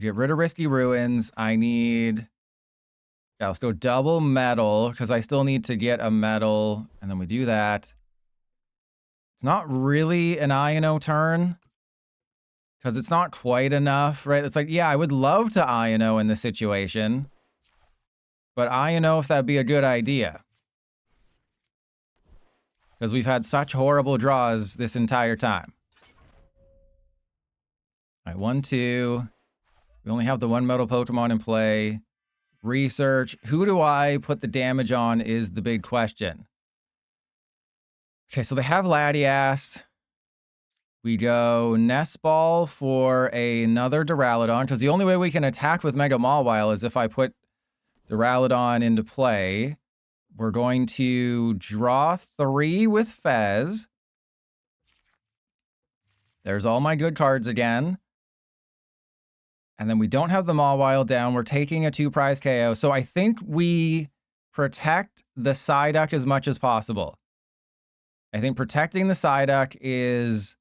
Get rid of Risky Ruins. I need... Yeah, let's go double metal, because I still need to get a metal. And then we do that. It's not really an Ino turn, because it's not quite enough, right? It's like, yeah, I would love to Ino in this situation. But Ino if that'd be a good idea. Because we've had such horrible draws this entire time. All right, 1, 2. We only have the 1 metal Pokemon in play. Research. Who do I put the damage on is the big question. Okay, so they have Latias. We go Nest Ball for another Duraludon, because the only way we can attack with Mega Mawile is if I put Duraludon into play. We're going to draw 3 with Fez. There's all my good cards again. And then we don't have the Mawile down. We're taking a 2-prize KO. So I think we protect the Psyduck as much as possible. I think protecting the Psyduck is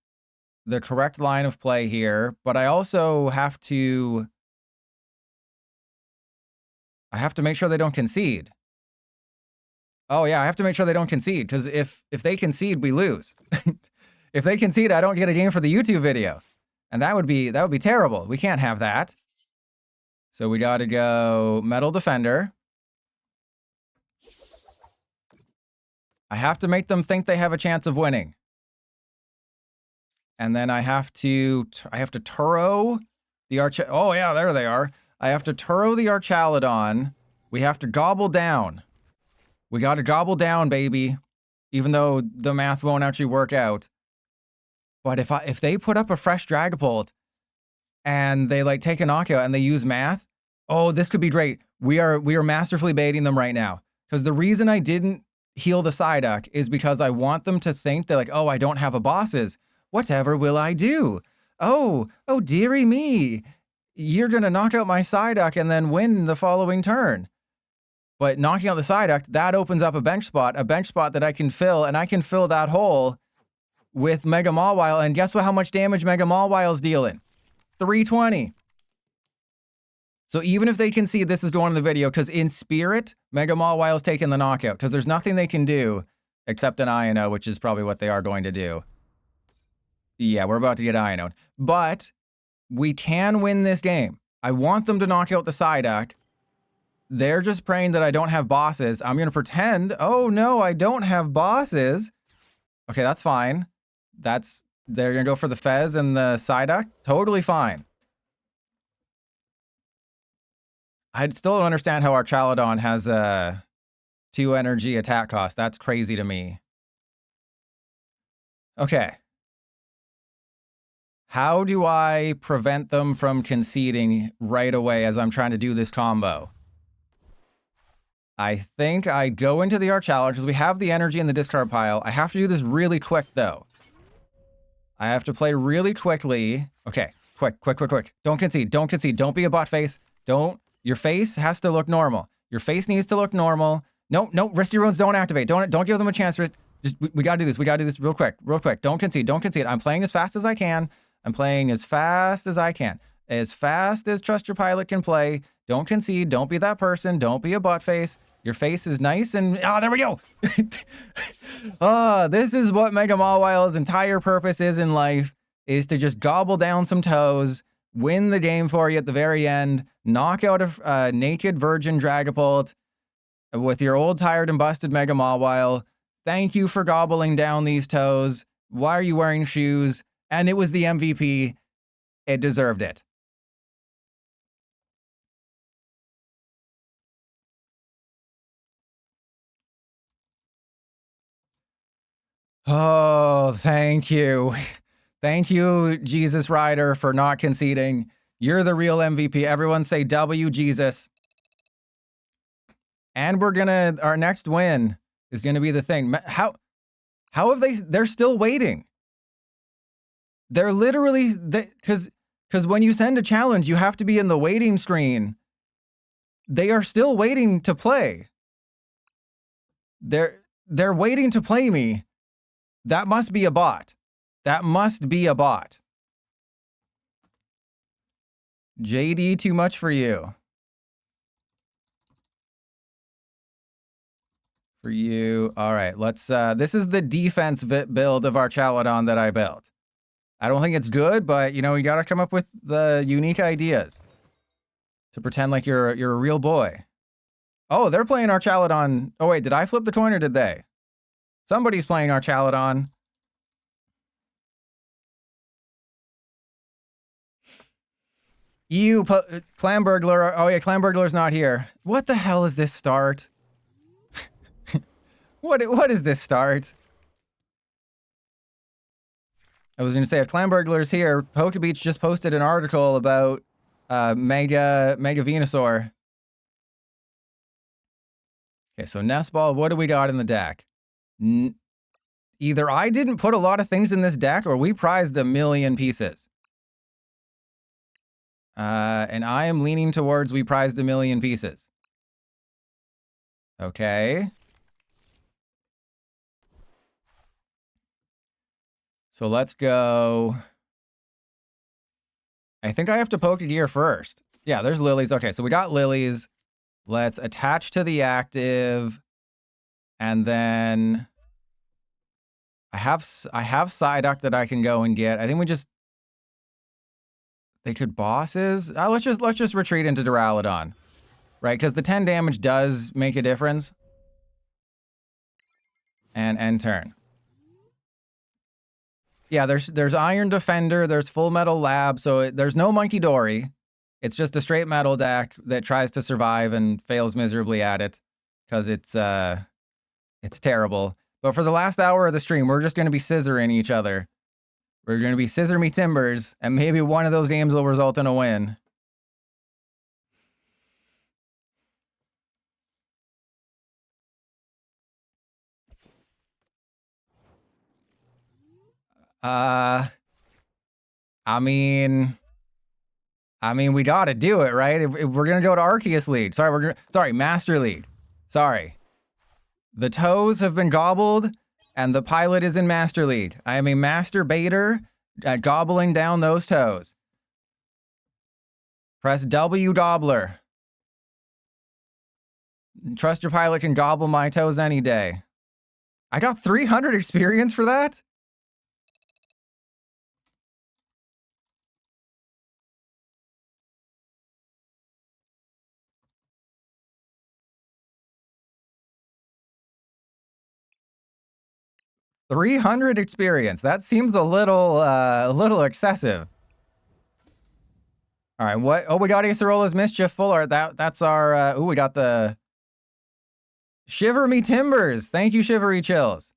the correct line of play here. But I also have to... I have to make sure they don't concede. Oh, yeah, I have to make sure they don't concede. Because if they concede, we lose. If they concede, I don't get a game for the YouTube video. And that would be terrible. We can't have that. So we got to go Metal Defender. I have to make them think they have a chance of winning. And then I have to Turo the Oh yeah, there they are. I have to Turo the Archaludon. We have to gobble down. We got to gobble down, baby. Even though the math won't actually work out. But if they put up a fresh Dragapult and they like take a knockout and they use math, oh, this could be great. We are masterfully baiting them right now. Because the reason I didn't heal the Psyduck is because I want them to think they're like, oh, I don't have a bosses. Whatever will I do? Oh, dearie me. You're going to knock out my Psyduck and then win the following turn. But knocking out the Psyduck, that opens up a bench spot that I can fill, and I can fill that hole with Mega Mawile, and guess what? How much damage Mega Mawile's dealing? 320. So even if they can see this is going in the video, because in spirit, Mega Mawile's taking the knockout, because there's nothing they can do except an Ino, which is probably what they are going to do. Yeah, we're about to get Ino'd. But we can win this game. I want them to knock out the Psyduck. They're just praying that I don't have bosses. I'm going to pretend, oh no, I don't have bosses. Okay, that's fine. That's They're gonna go for the Fez and the Psyduck. Totally fine. I still don't understand how our Chaladon has a 2 energy attack cost. That's crazy to me. Okay. How do I prevent them from conceding right away as I'm trying to do this combo? I think I go into the Archalar because we have the energy in the discard pile. I have to do this really quick, though. I have to play really quickly. Okay, quick. Don't concede. Don't be a bot face. Don't. Your face has to look normal. Your face needs to look normal. No, risky runes don't activate. Don't give them a chance. Just we gotta do this. We gotta do this real quick. Don't concede. I'm playing as fast as I can. As fast as Trust Your Pilot can play. Don't concede. Don't be that person. Don't be a butt face. Your face is nice and... Oh, there we go! This is what Mega Mawile's entire purpose is in life, is to just gobble down some toes, win the game for you at the very end, knock out a naked virgin Dragapult with your old, tired, and busted Mega Mawile. Thank you for gobbling down these toes. Why are you wearing shoes? And it was the MVP. It deserved it. Oh, thank you. Thank you, Jesus Rider, for not conceding. You're the real MVP. Everyone say W, Jesus. And our next win is gonna be the thing. How have they're still waiting. They're literally, because when you send a challenge, you have to be in the waiting screen. They are still waiting to play. They're waiting to play me. That must be a bot. That must be a bot. JD, too much for you. For you. All right, let's, this is the defense build of our Chaladon that I built. I don't think it's good, but, you know, you gotta come up with the unique ideas to pretend like you're a real boy. Oh, they're playing our Chaladon. Oh, wait, did I flip the coin or did they? Somebody's playing our Chaladon. You, Clam Burglar. Oh, yeah, Clam Burglar's not here. What the hell is this start? What is this start? I was going to say, if Clam Burglar's here, Pokebeach just posted an article about Mega Venusaur. Okay, so Nest Ball, what do we got in the deck? Either I didn't put a lot of things in this deck, or we prized a million pieces. And I am leaning towards we prized a million pieces. Okay. So let's go. I think I have to Pokegear first. Yeah, there's lilies. Okay, so we got lilies. Let's attach to the active. And then I have Psyduck that I can go and get. I think we just... They could bosses. Let's just retreat into Duraludon. Right, because the 10 damage does make a difference. And end turn. Yeah, there's Iron Defender, there's Full Metal Lab, so there's no Monkey Dory. It's just a straight metal deck that tries to survive and fails miserably at it. Because it's terrible. But for the last hour of the stream, we're just going to be scissoring each other. We're going to be scissor me timbers, and maybe one of those games will result in a win. I mean, we gotta do it, right? If we're gonna go to Arceus League. Sorry, Master League. Sorry. The toes have been gobbled, and the pilot is in Master League. I am a master baiter at gobbling down those toes. Press W gobbler. Trust Your Pilot can gobble my toes any day. I got 300 experience for that? 300 experience. That seems a little excessive. All right, what? Oh, we got Acerola's Mischief Fuller. That's our. We got the Shiver Me Timbers. Thank you, Shivery Chills.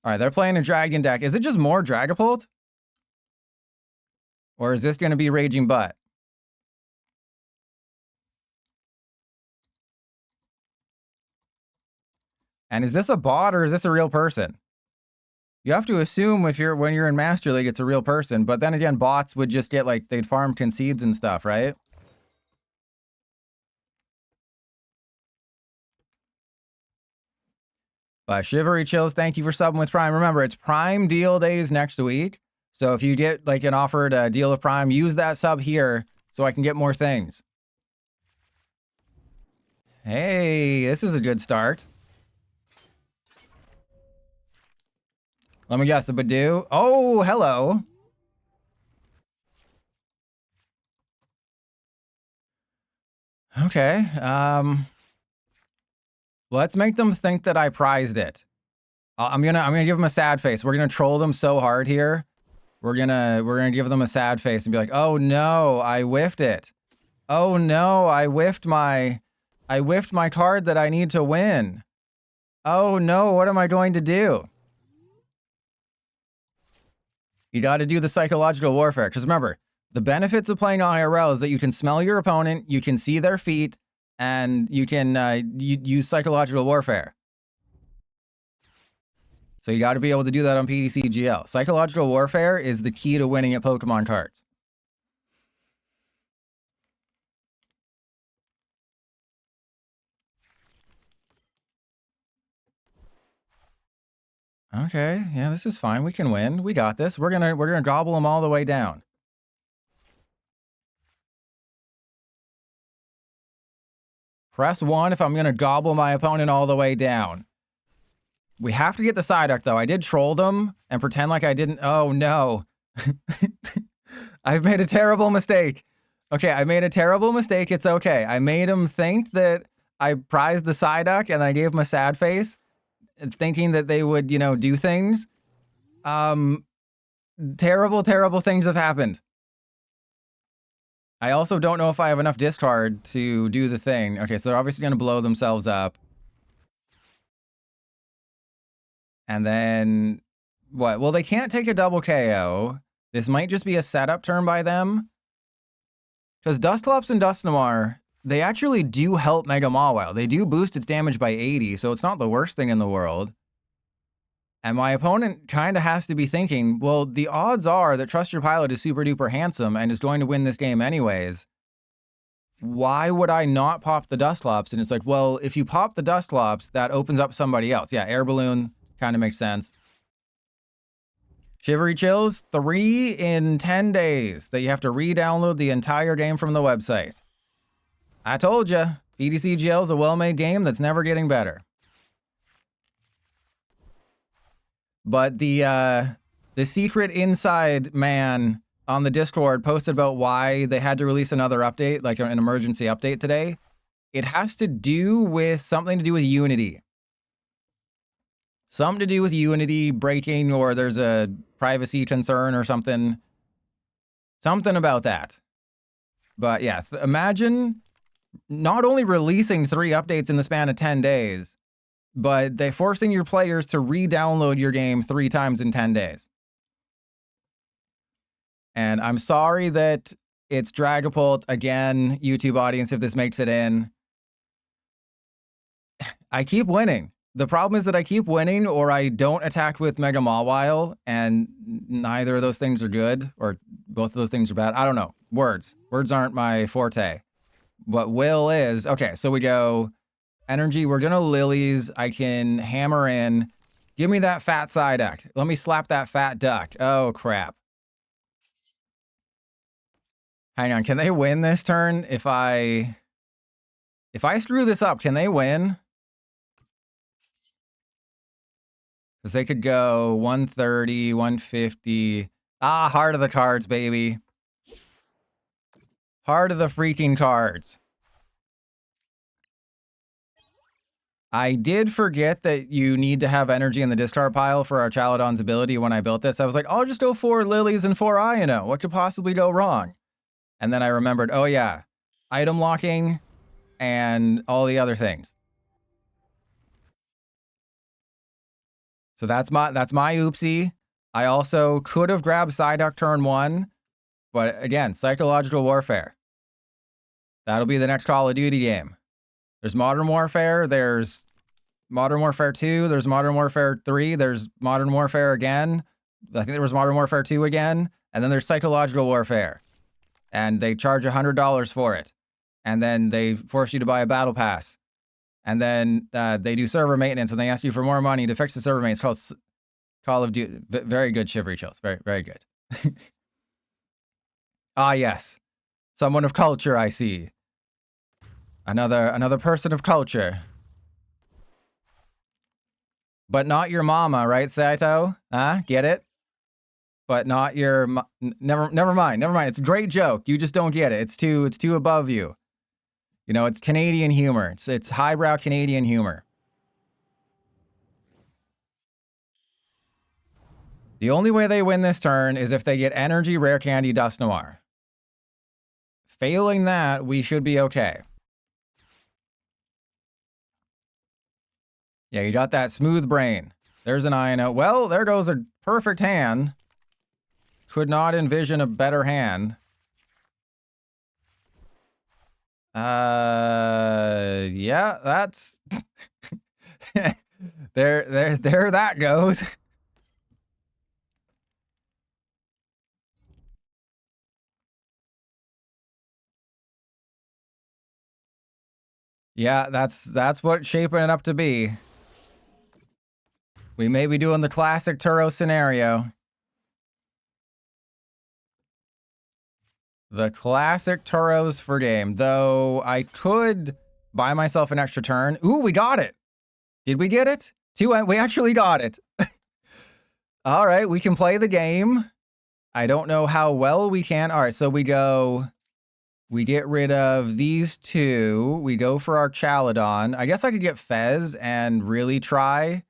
All right, they're playing a dragon deck. Is it just more Dragapult? Or is this going to be Raging Butt? And is this a bot or is this a real person? You have to assume when you're in Master League, it's a real person. But then again, bots would just get like, they'd farm concedes and stuff, right? But Shivery Chills, thank you for subbing with Prime. Remember, it's Prime deal days next week. So if you get like an offered deal of Prime, use that sub here so I can get more things. Hey, this is a good start. Let me guess, a Badoo. Oh, hello. Okay. Let's make them think that I prized it. I'm gonna give them a sad face. We're gonna troll them so hard here. We're gonna give them a sad face and be like, oh no, I whiffed it. Oh no, I whiffed my card that I need to win. Oh no, what am I going to do? You got to do the psychological warfare. Because remember, the benefits of playing IRL is that you can smell your opponent, you can see their feet, and you can use psychological warfare. So you got to be able to do that on PDC-GL. Psychological warfare is the key to winning at Pokemon cards. Okay, yeah, this is fine. We can win. We got this. We're gonna gobble them all the way down. Press 1 if I'm gonna gobble my opponent all the way down. We have to get the Psyduck, though. I did troll them and pretend like I didn't. Oh, no. I've made a terrible mistake. Okay, I made a terrible mistake. It's okay. I made him think that I prized the Psyduck and I gave him a sad face, thinking that they would, do things. Terrible, terrible things have happened. I also don't know if I have enough discard to do the thing. Okay, so they're obviously going to blow themselves up. And then, what? Well, they can't take a double KO. This might just be a setup turn by them. Because Dusclops and Dusknoir, they actually do help Mega Mawile. They do boost its damage by 80, so it's not the worst thing in the world. And my opponent kind of has to be thinking, well, the odds are that Trust Your Pilot is super duper handsome and is going to win this game anyways. Why would I not pop the Dusclops? And it's like, well, if you pop the Dusclops, that opens up somebody else. Yeah, Air Balloon kind of makes sense. Shivery Chills, 3 in 10 days that you have to re-download the entire game from the website. I told you, PDC-GL is a well-made game that's never getting better. But the secret inside man on the Discord posted about why they had to release another update, like an emergency update today. It has to do with something to do with Unity. Something to do with Unity breaking, or there's a privacy concern or something. Something about that. But yeah, imagine not only releasing 3 updates in the span of 10 days, but they're forcing your players to re-download your game 3 times in 10 days. And I'm sorry that it's Dragapult again, YouTube audience, if this makes it in. I keep winning. The problem is that I keep winning, or I don't attack with Mega Mawile, and neither of those things are good, or both of those things are bad. I don't know. Words aren't my forte. What will is, okay, so we go energy. We're gonna Lilies. I can hammer in. Give me that fat Psyduck. Let me slap that fat duck. Oh, crap. Hang on, can they win this turn? If I screw this up, can they win? Because they could go 130, 150. Ah, heart of the cards, baby. Heart of the freaking cards. I did forget that you need to have energy in the discard pile for our Chaladon's ability when I built this. I was like, I'll just go 4 Lilies and 4 Iono. What could possibly go wrong? And then I remembered, oh yeah, item locking and all the other things. So that's my oopsie. I also could have grabbed Psyduck turn 1, but again, psychological warfare. That'll be the next Call of Duty game. There's Modern Warfare, there's Modern Warfare 2, there's Modern Warfare 3, there's Modern Warfare again. I think there was Modern Warfare 2 again, and then there's Psychological Warfare. And they charge $100 for it. And then they force you to buy a battle pass. And then they do server maintenance, and they ask you for more money to fix the server maintenance. It's called Call of Duty. Very good, Shivery Chills. Very, very good. Ah, yes. Someone of culture, I see. Another person of culture. But not your mama, right, Saito? Huh? Get it? But not your... Never mind. It's a great joke. You just don't get it. It's too above you. You know, it's Canadian humor. It's highbrow Canadian humor. The only way they win this turn is if they get energy, rare candy, dust noir. Failing that, we should be okay. Yeah, you got that smooth brain. There's an Iono. Well, there goes a perfect hand. Could not envision a better hand. Yeah, that's... there that goes. Yeah, that's what shaping it up to be. We may be doing the classic Turo scenario. The classic Turos for game. Though I could buy myself an extra turn. Ooh, we got it. Did we get it? We actually got it. All right, we can play the game. I don't know how well we can. All right, so we get rid of these two. We go for our Chaladon. I guess I could get Fez and really try.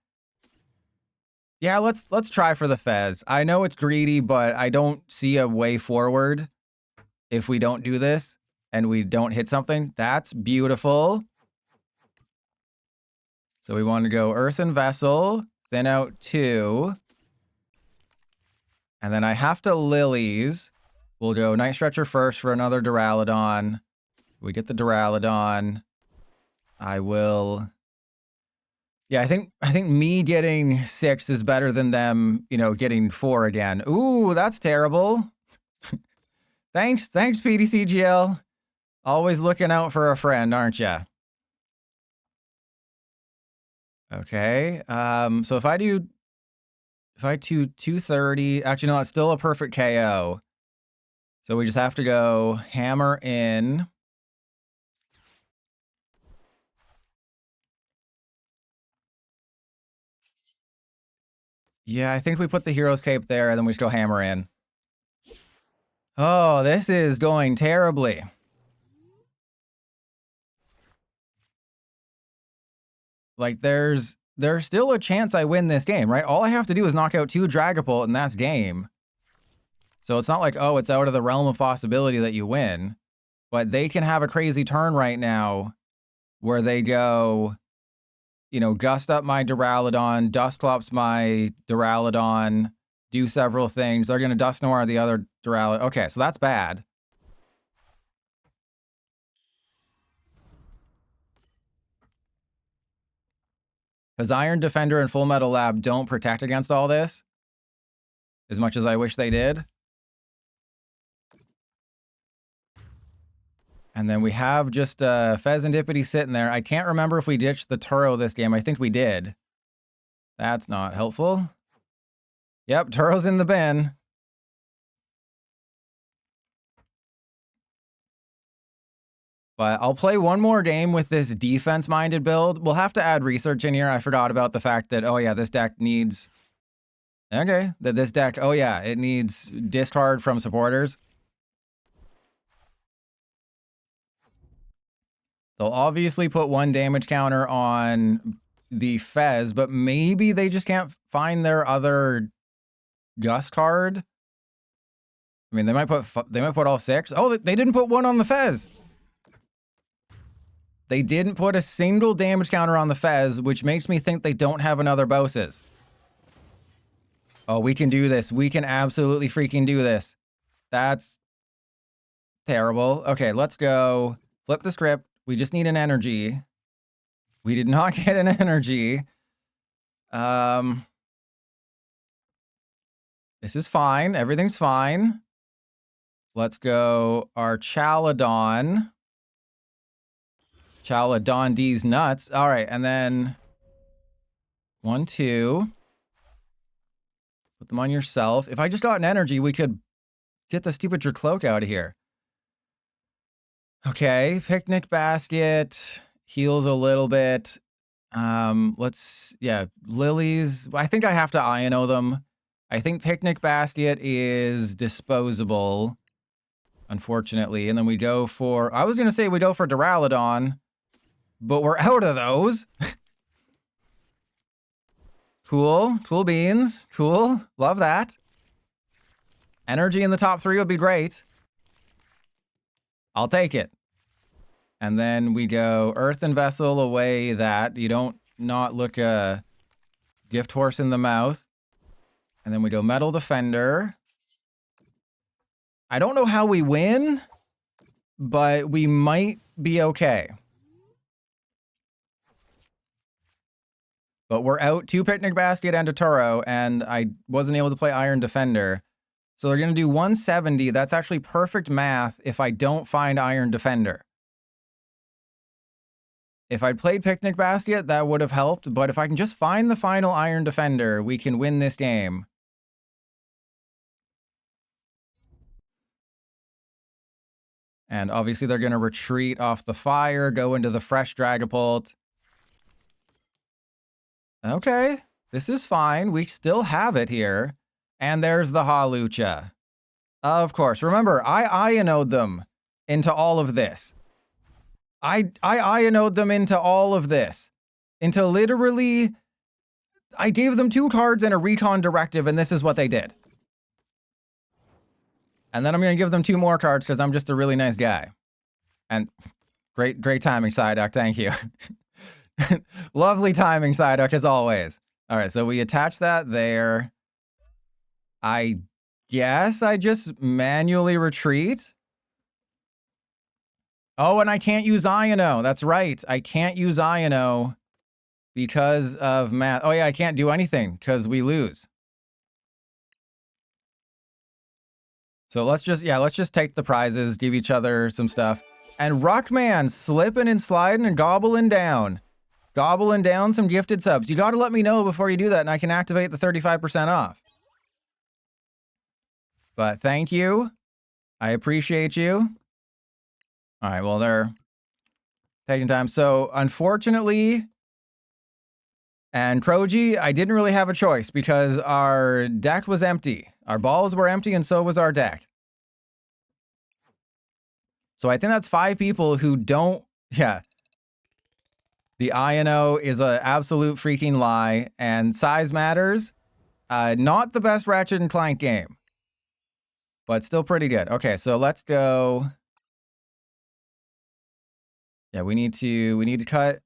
Yeah, let's try for the Fez. I know it's greedy, but I don't see a way forward if we don't do this and we don't hit something. That's beautiful. So we want to go Earthen Vessel, thin out 2. And then I have to Lilies. We'll go Night Stretcher first for another Duraludon. We get the Duraludon. I will... Yeah, I think me getting 6 is better than them, you know, getting 4 again. Ooh, that's terrible. Thanks, PDCGL. Always looking out for a friend, aren't ya? Okay. So if I do 230, actually no, it's still a perfect KO. So we just have to go hammer in. Yeah, I think we put the Hero's Cape there, and then we just go hammer in. Oh, this is going terribly. Like, there's still a chance I win this game, right? All I have to do is knock out 2 Dragapult, and that's game. So it's not like, oh, it's out of the realm of possibility that you win. But they can have a crazy turn right now where they go... You know, gust up my Duraludon, Dusclops my Duraludon, do several things. They're going to Dust Noir the other Duraludon. Okay, so that's bad. Because Iron Defender and Full Metal Lab don't protect against all this. As much as I wish they did. And then we have just Pheasantipity sitting there. I can't remember if we ditched the Turo this game. I think we did. That's not helpful. Yep, Turo's in the bin. But I'll play one more game with this defense-minded build. We'll have to add research in here. I forgot about the fact that, oh yeah, this deck needs... Okay, that this deck, oh yeah, it needs discard from supporters. They'll obviously put 1 damage counter on the Fez, but maybe they just can't find their other Gust card. I mean, they might put all 6. Oh, they didn't put 1 on the Fez. They didn't put a single damage counter on the Fez, which makes me think they don't have another Boses. Oh, we can do this. We can absolutely freaking do this. That's terrible. Okay, let's go. Flip the script. We just need an energy. We did not get an energy. This is fine. Everything's fine. Let's go our Chaladon. Chaladon D's nuts. All right, and then 1, 2. Put them on yourself. If I just got an energy, we could get the stupid Dracloak out of here. Okay, Picnic Basket heals a little bit. Lilies. I think I have to Iono them. I think Picnic Basket is disposable, unfortunately. And then we go for, I was going to say we go for Duraludon, but we're out of those. Cool. Cool beans. Cool. Love that. Energy in the top 3 would be great. I'll take it. And then we go Earthen Vessel away that. You don't not look a Gift Horse in the mouth. And then we go Metal Defender. I don't know how we win, but we might be okay. But we're out 2 Picnic Basket and a Turo, and I wasn't able to play Iron Defender. So they're going to do 170. That's actually perfect math if I don't find Iron Defender. If I'd played Picnic Basket, that would have helped. But if I can just find the final Iron Defender, we can win this game. And obviously they're going to retreat off the fire, go into the fresh Dragapult. Okay, this is fine. We still have it here. And there's the Hawlucha. Of course. Remember, I Iono'd them into all of this. I Iono'd them into all of this. Into literally, I gave them 2 cards and a Recon Directive, and this is what they did. And then I'm going to give them 2 more cards because I'm just a really nice guy. And great timing, Psyduck. Thank you. Lovely timing, Psyduck, as always. All right, so we attach that there. I guess I just manually retreat. Oh, and I can't use Iono. That's right. I can't use Iono because of math. Oh, yeah, I can't do anything because we lose. So let's just take the prizes, give each other some stuff. And Ruckman slipping and sliding and gobbling down. Gobbling down some gifted subs. You got to let me know before you do that, and I can activate the 35% off. But thank you. I appreciate you. All right, well, they're taking time. So, unfortunately, and Kroji, I didn't really have a choice because our deck was empty. Our balls were empty, and so was our deck. So I think that's 5 people who don't... Yeah. The Iono is an absolute freaking lie, and size matters. Not the best Ratchet and Clank game, but still pretty good. Okay, so let's go... Yeah, we need to cut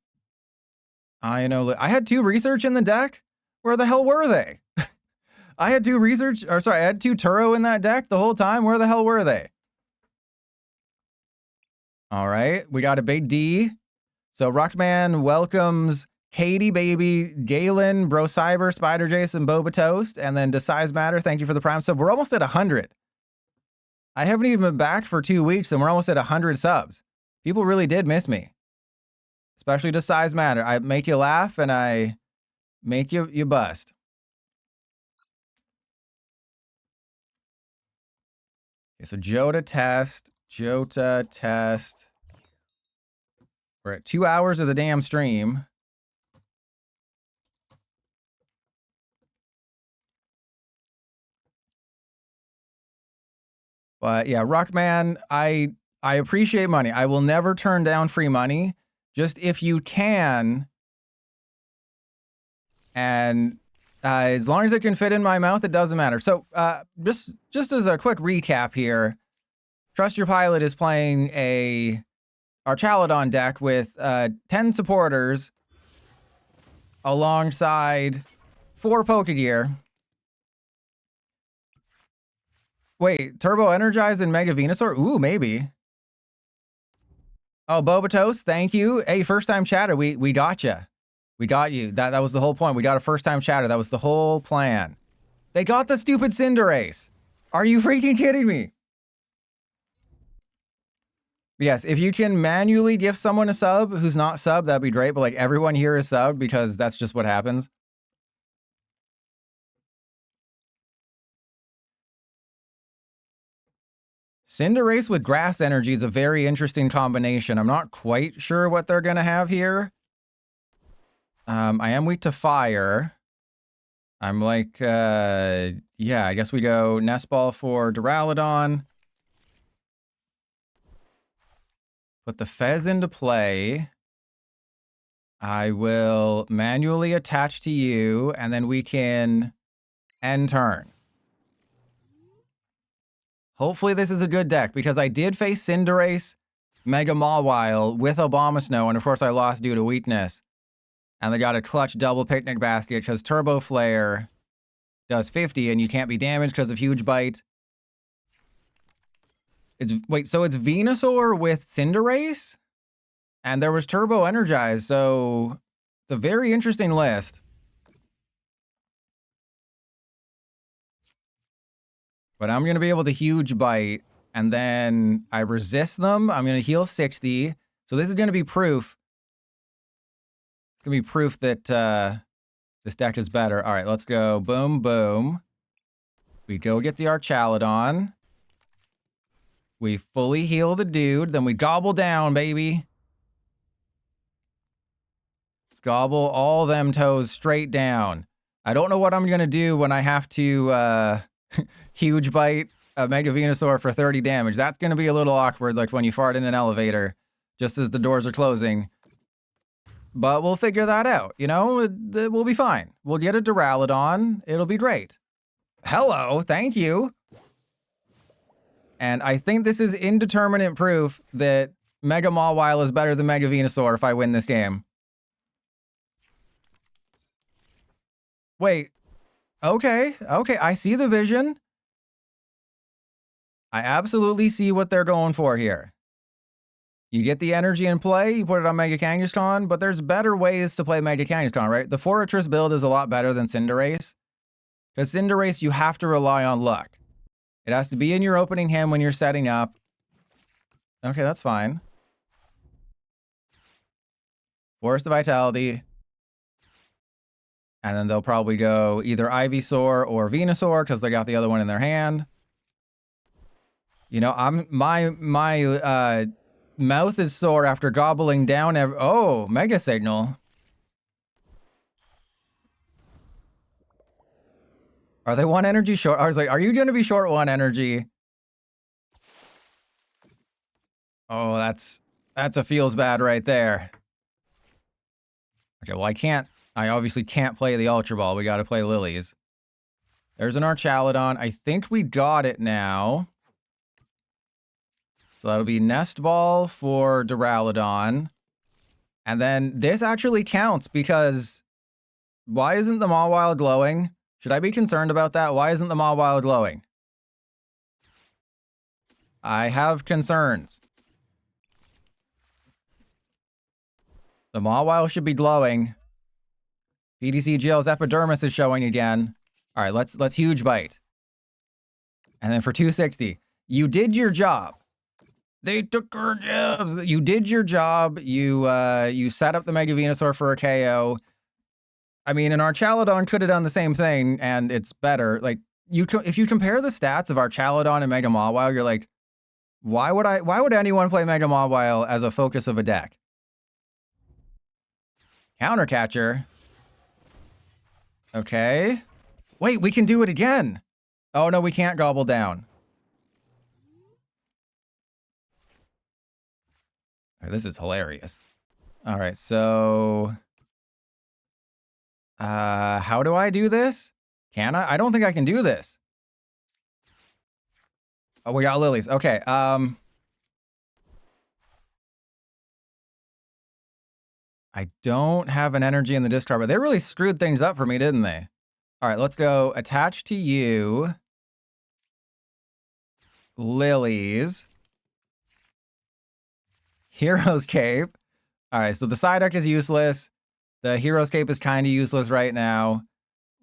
Iono. I had 2 research in the deck. Where the hell were they? I had 2 research, or sorry, I had 2 Turo in that deck the whole time. Where the hell were they? All right, we got a big D. So Ruckman welcomes Katie, Baby, Galen, Bro Cyber, Spider Jason, Boba Toast, and then to Size Matter. Thank you for the Prime sub. We're almost at 100. I haven't even been back for 2 weeks, and we're almost at 100 subs. People really did miss me. Especially to Size Matter. I make you laugh, and I make you bust. Okay, so Jota test. We're at 2 hours of the damn stream. But yeah, Ruckman, I appreciate money. I will never turn down free money. Just if you can, and as long as it can fit in my mouth, it doesn't matter. So just as a quick recap here, Trust Your Pilot is playing a Archaludon deck with 10 supporters alongside 4 Pokegear. Wait, Turbo Energize and Mega Venusaur? Ooh, maybe. Oh, Bobatos, thank you. Hey, first time chatter, we got you. We got you. That was the whole point. We got a first time chatter. That was the whole plan. They got the stupid Cinderace. Are you freaking kidding me? Yes, if you can manually give someone a sub who's not sub, that'd be great. But like everyone here is sub because that's just what happens. Cinderace with Grass Energy is a very interesting combination. I'm not quite sure what they're going to have here. I am weak to fire. I'm like, yeah, I guess we go Nest Ball for Duraludon. Put the Fez into play. I will manually attach to you, and then we can end turn. Hopefully this is a good deck, because I did face Cinderace, Mega Mawile with Abomasnow, and of course I lost due to weakness. And they got a clutch double Picnic Basket, because Turbo Flare does 50, and you can't be damaged because of Huge Bite. Wait, so it's Venusaur with Cinderace? And there was Turbo Energize, so it's a very interesting list. But I'm going to be able to Huge Bite, and then I resist them. I'm going to heal 60. So this is going to be proof. It's going to be proof that this deck is better. All right, let's go. Boom, boom. We go get the Archaludon. We fully heal the dude. Then we gobble down, baby. Let's gobble all them toes straight down. I don't know what I'm going to do when I have to Huge Bite a Mega Venusaur for 30 damage. That's going to be a little awkward, like when you fart in an elevator, just as the doors are closing. But we'll figure that out, you know? We'll be fine. We'll get a Duraludon. It'll be great. Hello, thank you. And I think this is indeterminate proof that Mega Mawile is better than Mega Venusaur if I win this game. Wait. Okay, I see the vision. I absolutely see what they're going for here. You get the energy in play, you put it on Mega Kangaskhan, but there's better ways to play Mega Kangaskhan, right? The Fortress build is a lot better than Cinderace. Because Cinderace, you have to rely on luck. It has to be in your opening hand when you're setting up. Okay, that's fine. Forest of Vitality. And then they'll probably go either Ivysaur or Venusaur because they got the other one in their hand. You know, my mouth is sore after gobbling down oh, Mega Signal. Are they 1 energy short? I was like, are you going to be short 1 energy? Oh, that's a feels bad right there. Okay, well, I obviously can't play the Ultra Ball. We got to play Lilies. There's an Archaludon. I think we got it now. So that'll be Nest Ball for Duraludon. And then this actually counts because why isn't the Mawile glowing? Should I be concerned about that? Why isn't the Mawile glowing? I have concerns. The Mawile should be glowing. PDC Jill's epidermis is showing again. All right, let's Huge Bite. And then for 260, you did your job. They took our jobs. You did your job. You set up the Mega Venusaur for a KO. I mean, an Archaludon could have done the same thing, and it's better. Like if you compare the stats of Archaludon and Mega Mawile, you're like, why would anyone play Mega Mawile as a focus of a deck? Countercatcher. Okay. Wait, we can do it again. Oh, no, we can't gobble down. This is hilarious. All right, so how do I do this? Can I? I don't think I can do this. Oh, we got lilies. Okay. I don't have an energy in the discard, but they really screwed things up for me, didn't they? All right, let's go attach to you. Lilies. Hero's Cape. All right, so the side deck is useless. The Hero's Cape is kind of useless right now.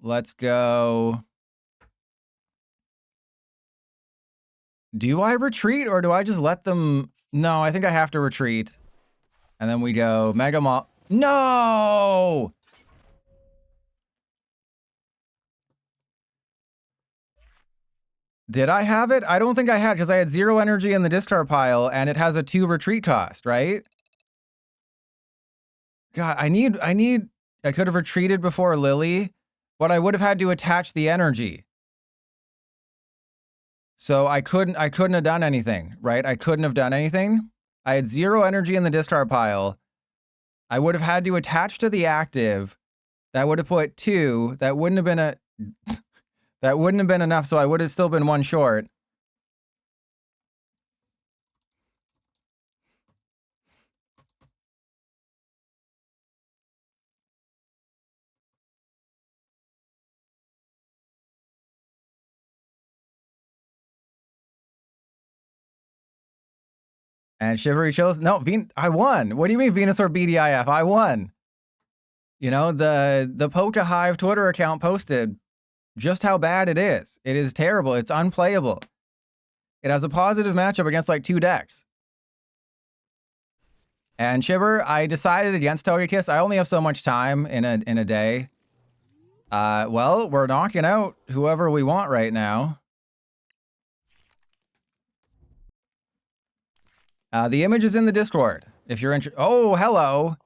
Let's go. Do I retreat or do I just let them? No, I think I have to retreat. And then we go Mega Mall. No! Did I have it? I don't think I had because I had 0 energy in the discard pile and it has a 2 retreat cost, right? God, I could have retreated before Lily, but I would have had to attach the energy. So I couldn't have done anything, right? I couldn't have done anything. I had 0 energy in the discard pile. I would have had to attach to the active. That would have put 2. That wouldn't have been that wouldn't have been enough, so I would have still been 1 short. And Shivery Chills, no, I won. What do you mean Venusaur BDIF? I won. You know, the Poke Hive Twitter account posted just how bad it is. It is terrible. It's unplayable. It has a positive matchup against like 2 decks. And Shiver, I decided against Togekiss. I only have so much time in a day. Well, we're knocking out whoever we want right now. The image is in the Discord. If you're interested. Oh, hello.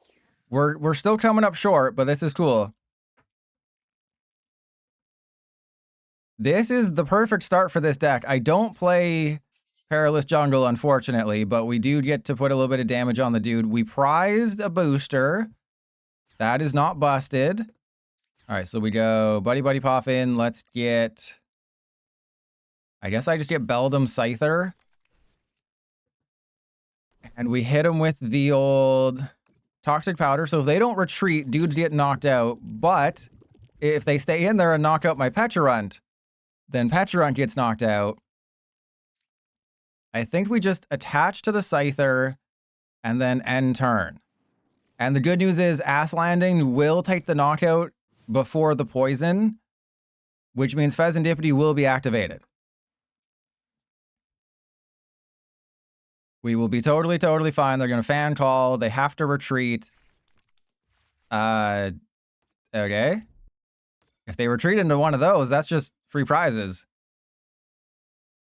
We're still coming up short, but this is cool. This is the perfect start for this deck. I don't play Perilous Jungle, unfortunately, but we do get to put a little bit of damage on the dude. We prized a booster. That is not busted. All right, so we go Buddy Buddy Poffin. Let's get... I guess I just get Beldum Scyther. And we hit him with the old Toxic Powder. So if they don't retreat, dudes get knocked out. But if they stay in there and knock out my Pecharunt, then Pecharunt gets knocked out. I think we just attach to the Scyther and then end turn. And the good news is Ass Landing will take the knockout before the poison, which means Pheasantipity will be activated. We will be totally, totally fine. They're going to fan call. They have to retreat. Okay. If they retreat into one of those, that's just free prizes.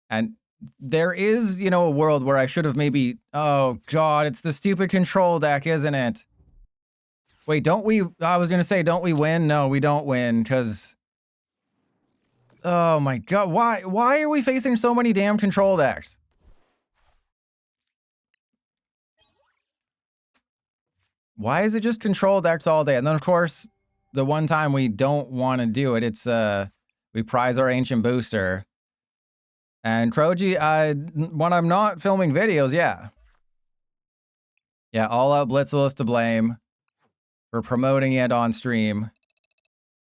And there is, you know, a world where I should have maybe... Oh, God, it's the stupid control deck, isn't it? Wait, don't we... I was going to say, don't we win? No, we don't win, because... Oh, my God. Why are we facing so many damn control decks? Why is it just control decks all day? And then, of course, the one time we don't want to do it, it's... we prize our Ancient Booster. And Kroji, when I'm not filming videos, yeah. Yeah, All Out Blitzel is to blame for promoting it on stream.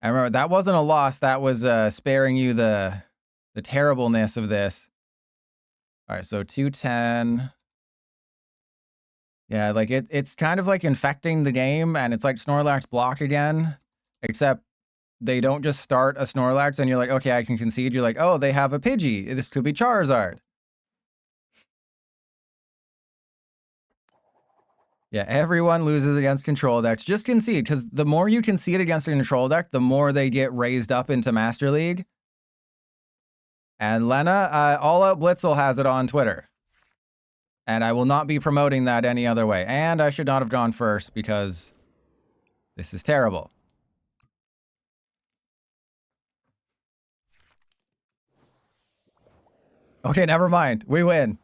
I remember that wasn't a loss. That was sparing you the terribleness of this. All right, so 210. Yeah, like it's kind of like infecting the game, and it's like Snorlax block again, except they don't just start a Snorlax and you're like, okay, I can concede. You're like, oh, they have a Pidgey. This could be Charizard. Yeah, everyone loses against control decks. Just concede, because the more you concede against a control deck, the more they get raised up into Master League. And Lena, All Out Blitzel has it on Twitter. And I will not be promoting that any other way. And I should not have gone first, because this is terrible. Okay, never mind. We win.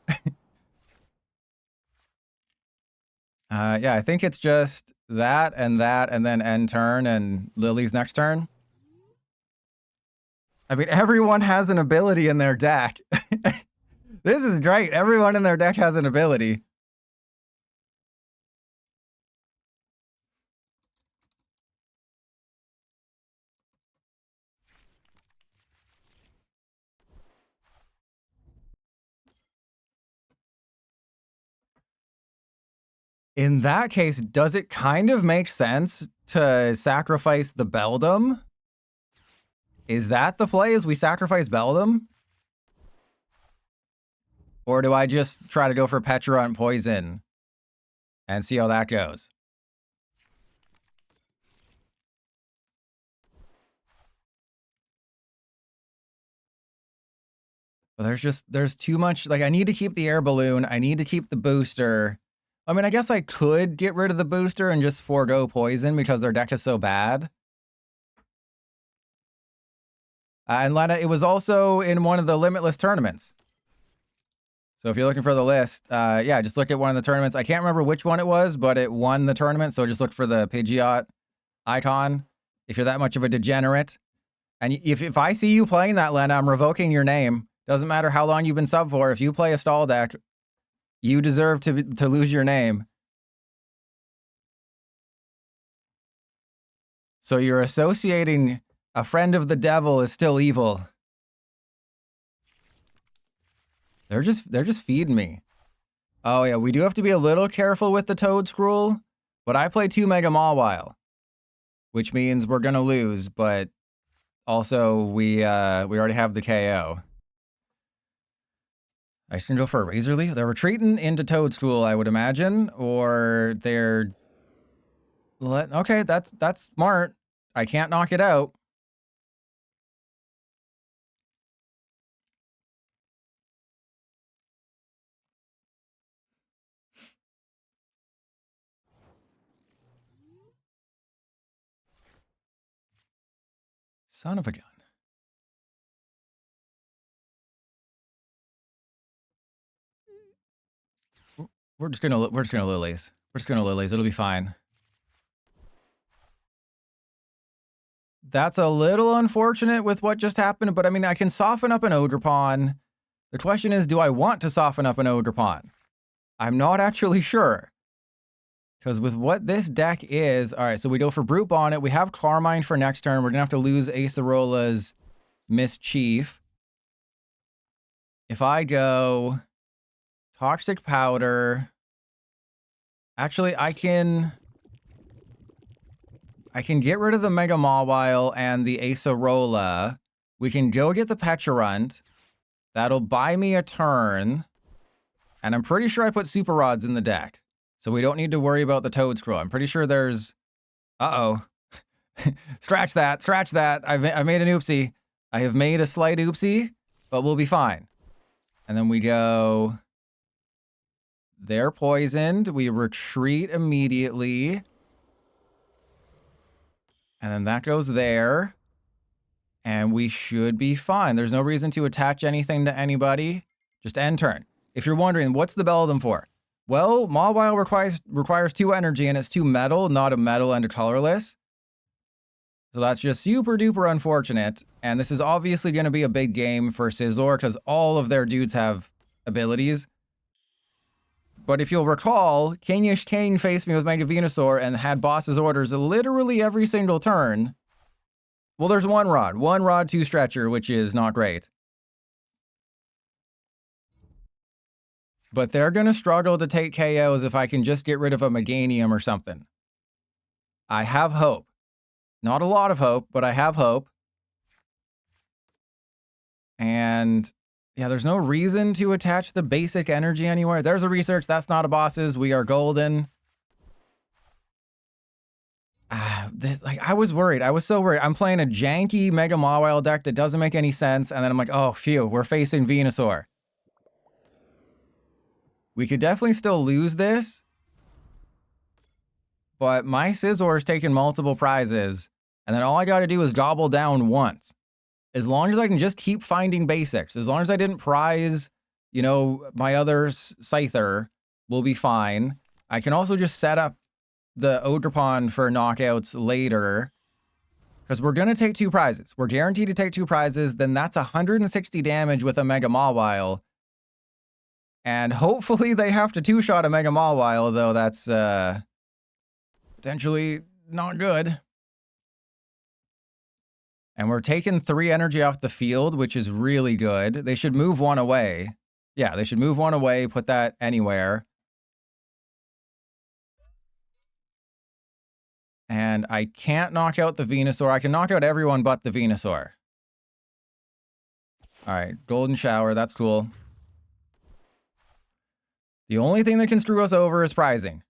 Yeah, I think it's just that, and then end turn, and Lily's next turn. I mean, everyone has an ability in their deck. This is great. Everyone in their deck has an ability. In that case, does it kind of make sense to sacrifice the Beldam? Is that the play? Is we sacrifice Beldam? Or do I just try to go for Petra and Poison and see how that goes? But there's too much. Like, I need to keep the air balloon. I need to keep the booster. I mean, I guess I could get rid of the booster and just forego Poison because their deck is so bad. And Lena, it was also in one of the Limitless tournaments. So if you're looking for the list, yeah, just look at one of the tournaments. I can't remember which one it was, but it won the tournament. So just look for the Pidgeot icon if you're that much of a degenerate. And if I see you playing that, Lena, I'm revoking your name. Doesn't matter how long you've been sub for. If you play a stall deck, you deserve to lose your name. So you're associating a friend of the devil is still evil. They're just feeding me. Oh yeah, we do have to be a little careful with the Toad Scroll, but I play 2 Mega Mawile, which means we're gonna lose, but also we already have the KO. I just gonna go for a Razor Leaf. They're retreating into Toad School, I would imagine, or they're okay, that's smart. I can't knock it out. Son of a gun. We're just gonna Lilies. We're just gonna Lilies. It'll be fine. That's a little unfortunate with what just happened, but I mean, I can soften up an Ogerpon. The question is, do I want to soften up an Ogerpon? I'm not actually sure. Because with what this deck is, all right, so we go for Brute Bonnet. We have Carmine for next turn. We're going to have to lose Acerola's Mischief. If I go Toxic Powder, actually, I can get rid of the Mega Mawile and the Acerola. We can go get the Pecharunt. That'll buy me a turn. And I'm pretty sure I put Super Rods in the deck. So we don't need to worry about the Toad Scroll. I'm pretty sure there's... Uh-oh. Scratch that. Scratch that. I made an oopsie. I have made a slight oopsie, but we'll be fine. And then we go... They're poisoned. We retreat immediately. And then that goes there. And we should be fine. There's no reason to attach anything to anybody. Just end turn. If you're wondering, what's the Beldam for? Well, Mawile requires 2 energy, and it's 2 metal, not a metal and a colorless. So that's just super duper unfortunate. And this is obviously going to be a big game for Scizor, because all of their dudes have abilities. But if you'll recall, Kingish Kane faced me with Mega Venusaur and had boss's orders literally every single turn. Well, there's one rod 2 stretcher, which is not great. But they're going to struggle to take KOs if I can just get rid of a Meganium or something. I have hope. Not a lot of hope, but I have hope. And yeah, there's no reason to attach the basic energy anywhere. There's a research. That's not a boss's. We are golden. Like, I was worried. I was so worried. I'm playing a janky Mega Mawile deck that doesn't make any sense. And then I'm like, oh, phew, we're facing Venusaur. We could definitely still lose this. But my Scizor is taking multiple prizes. And then all I got to do is gobble down once. As long as I can just keep finding basics. As long as I didn't prize, you know, my other Scyther, we'll be fine. I can also just set up the Ogerpon for knockouts later, because we're going to take 2 prizes. We're guaranteed to take 2 prizes. Then that's 160 damage with a Mega Mawile. And hopefully they have to 2-shot a Mega Mawile, though that's potentially not good. And we're taking 3 energy off the field, which is really good. They should move 1 away. Yeah, they should move 1 away, put that anywhere. And I can't knock out the Venusaur. I can knock out everyone but the Venusaur. All right, Golden Shower, that's cool. The only thing that can screw us over is prizing.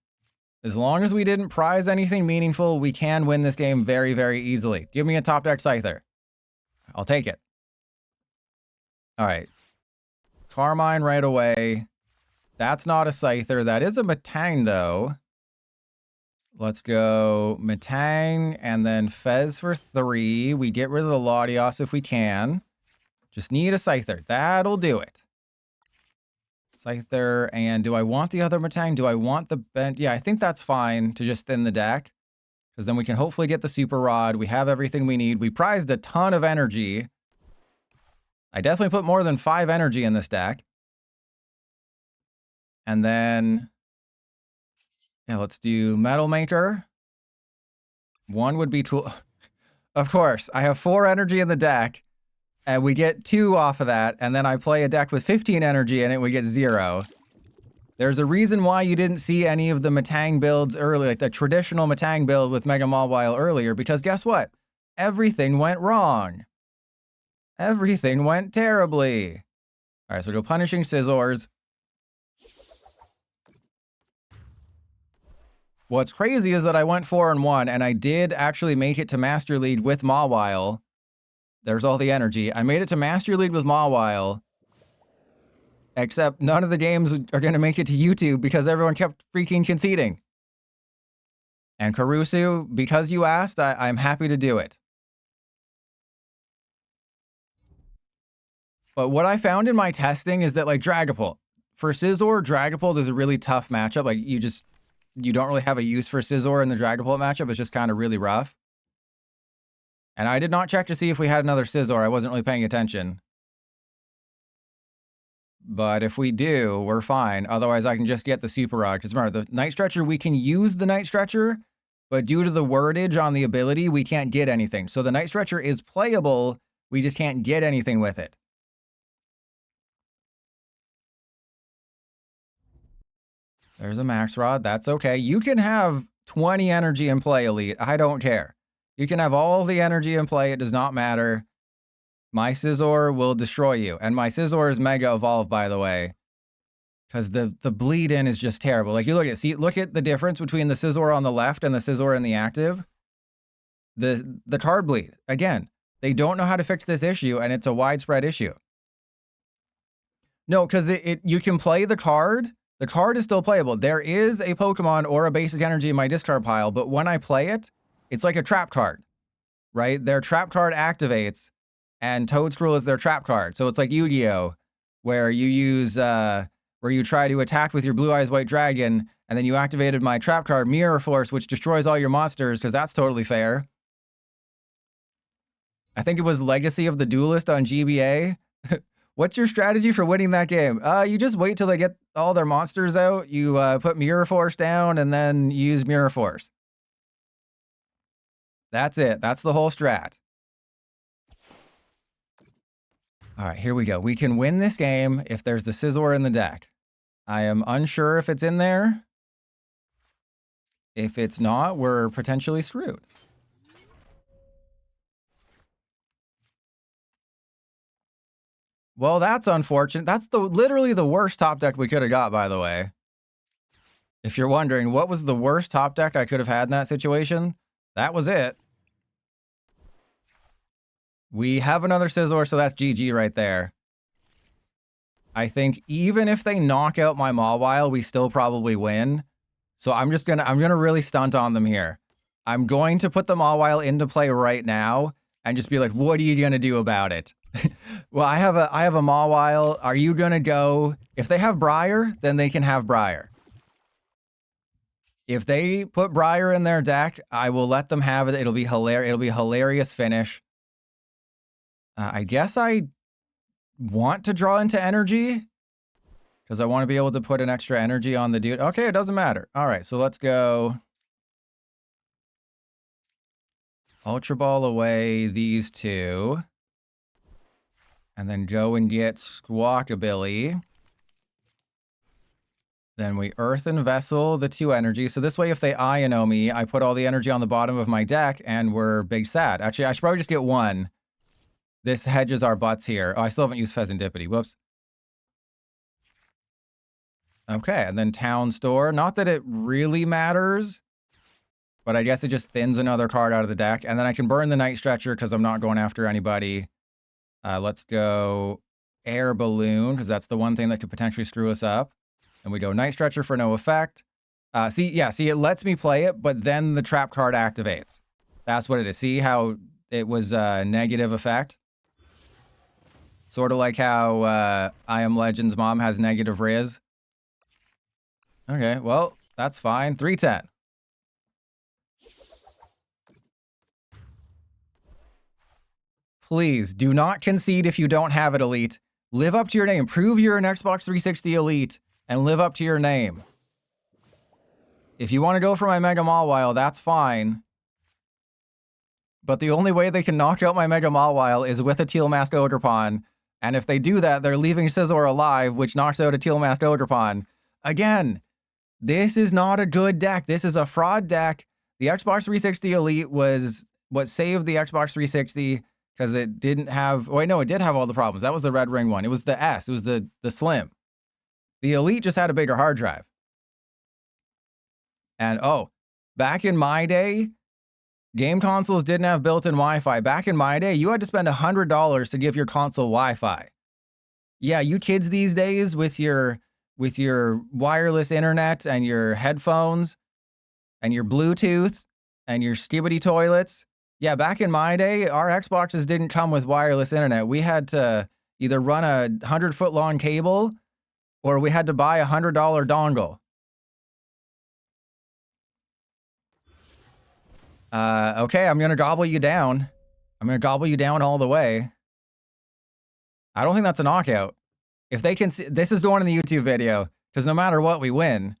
As long as we didn't prize anything meaningful, we can win this game very, very easily. Give me a top deck Scyther. I'll take it. All right. Carmine right away. That's not a Scyther. That is a Metang, though. Let's go Metang and then Fez for 3. We get rid of the Latios if we can. Just need a Scyther. That'll do it. Scyther, and do I want the other Metang? Do I want the bent? Yeah, I think that's fine to just thin the deck. Because then we can hopefully get the Super Rod. We have everything we need. We prized a ton of energy. I definitely put more than 5 energy in this deck. And then, yeah, let's do Metal Maker. 1 would be cool. Of course, I have 4 energy in the deck. And we get 2 off of that, and then I play a deck with 15 energy in it, we get 0. There's a reason why you didn't see any of the Metang builds earlier, like the traditional Metang build with Mega Mawile earlier, because guess what? Everything went wrong. Everything went terribly. All right, so go Punishing Scizors. What's crazy is that I went 4-1, and I did actually make it to Master League with Mawile. There's all the energy. I made it to Master League with Mawile. Except none of the games are going to make it to YouTube because everyone kept freaking conceding. And Karusu, because you asked, I'm happy to do it. But what I found in my testing is that, like, Dragapult. For Scizor, Dragapult is a really tough matchup. Like, you don't really have a use for Scizor in the Dragapult matchup. It's just kind of really rough. And I did not check to see if we had another Scizor. I wasn't really paying attention. But if we do, we're fine. Otherwise, I can just get the Super Rod. Because remember, the Night Stretcher, we can use the Night Stretcher, but due to the wordage on the ability, we can't get anything. So the Night Stretcher is playable, we just can't get anything with it. There's a Max Rod. That's okay. You can have 20 energy in play, Elite. I don't care. You can have all the energy in play. It does not matter. My Scizor will destroy you. And my Scizor is Mega Evolved, by the way. Because the bleed in is just terrible. Like, you look at the difference between the Scizor on the left and the Scizor in the active. The card bleed. Again, they don't know how to fix this issue, and it's a widespread issue. No, because you can play the card. The card is still playable. There is a Pokemon or a basic energy in my discard pile, but when I play it, it's like a trap card, right? Their trap card activates, and Toedscruel is their trap card. So it's like Yu-Gi-Oh, where you use, where you try to attack with your Blue Eyes White Dragon, and then you activated my trap card, Mirror Force, which destroys all your monsters, because that's totally fair. I think it was Legacy of the Duelist on GBA. What's your strategy for winning that game? You just wait till they get all their monsters out, you put Mirror Force down, and then use Mirror Force. That's it. That's the whole strat. All right, here we go. We can win this game if there's the Scizor in the deck. I am unsure if it's in there. If it's not, we're potentially screwed. Well, that's unfortunate. That's literally the worst top deck we could have got, by the way. If you're wondering, what was the worst top deck I could have had in that situation? That was it. We have another Scizor, so that's GG right there. I think even if they knock out my Mawile, we still probably win. So I'm gonna really stunt on them here. I'm going to put the Mawile into play right now and just be like, what are you gonna do about it? Well, I have a Mawile. Are you gonna go? If they have Briar, then they can have Briar. If they put Briar in their deck, I will let them have it. It'll be hilarious. It'll be a hilarious finish. I guess I want to draw into energy because I want to be able to put an extra energy on the dude. Okay, it doesn't matter. All right, so let's go. Ultra Ball away these two. And then go and get Squawkabilly. Then we Earth and Vessel the 2 energy. So this way, if they Iono me, I put all the energy on the bottom of my deck, and we're big sad. Actually, I should probably just get 1. This hedges our butts here. Oh, I still haven't used Pheasantipity. Whoops. Okay, and then Town Store. Not that it really matters, but I guess it just thins another card out of the deck. And then I can burn the Night Stretcher because I'm not going after anybody. Let's go Air Balloon, because that's the one thing that could potentially screw us up. And we go Night Stretcher for no effect. See, it lets me play it, but then the trap card activates. That's what it is. See how it was a negative effect? Sort of like how I Am Legend's mom has negative Riz. Okay, well, that's fine. 310. Please, do not concede if you don't have it, Elite. Live up to your name. Prove you're an Xbox 360 Elite and live up to your name. If you want to go for my Mega Mawile, that's fine. But the only way they can knock out my Mega Mawile is with a Teal Mask Ogerpon. And if they do that, they're leaving Scizor alive, which knocks out a Teal Mask Ogerpon. Again, this is not a good deck. This is a fraud deck. The Xbox 360 Elite was what saved the Xbox 360 because it didn't have... Wait, no, it did have all the problems. That was the Red Ring one. It was the S. It was the Slim. The Elite just had a bigger hard drive. And, oh, back in my day, game consoles didn't have built-in Wi-Fi. Back in my day, you had to spend $100 to give your console Wi-Fi. Yeah, you kids these days with your wireless internet and your headphones and your Bluetooth and your skibbity toilets. Yeah, back in my day, our Xboxes didn't come with wireless internet. We had to either run a 100-foot-long cable or we had to buy a $100 dongle. Okay, I'm going to gobble you down. I'm going to gobble you down all the way. I don't think that's a knockout. If they can see, this is the one in the YouTube video, because no matter what, we win.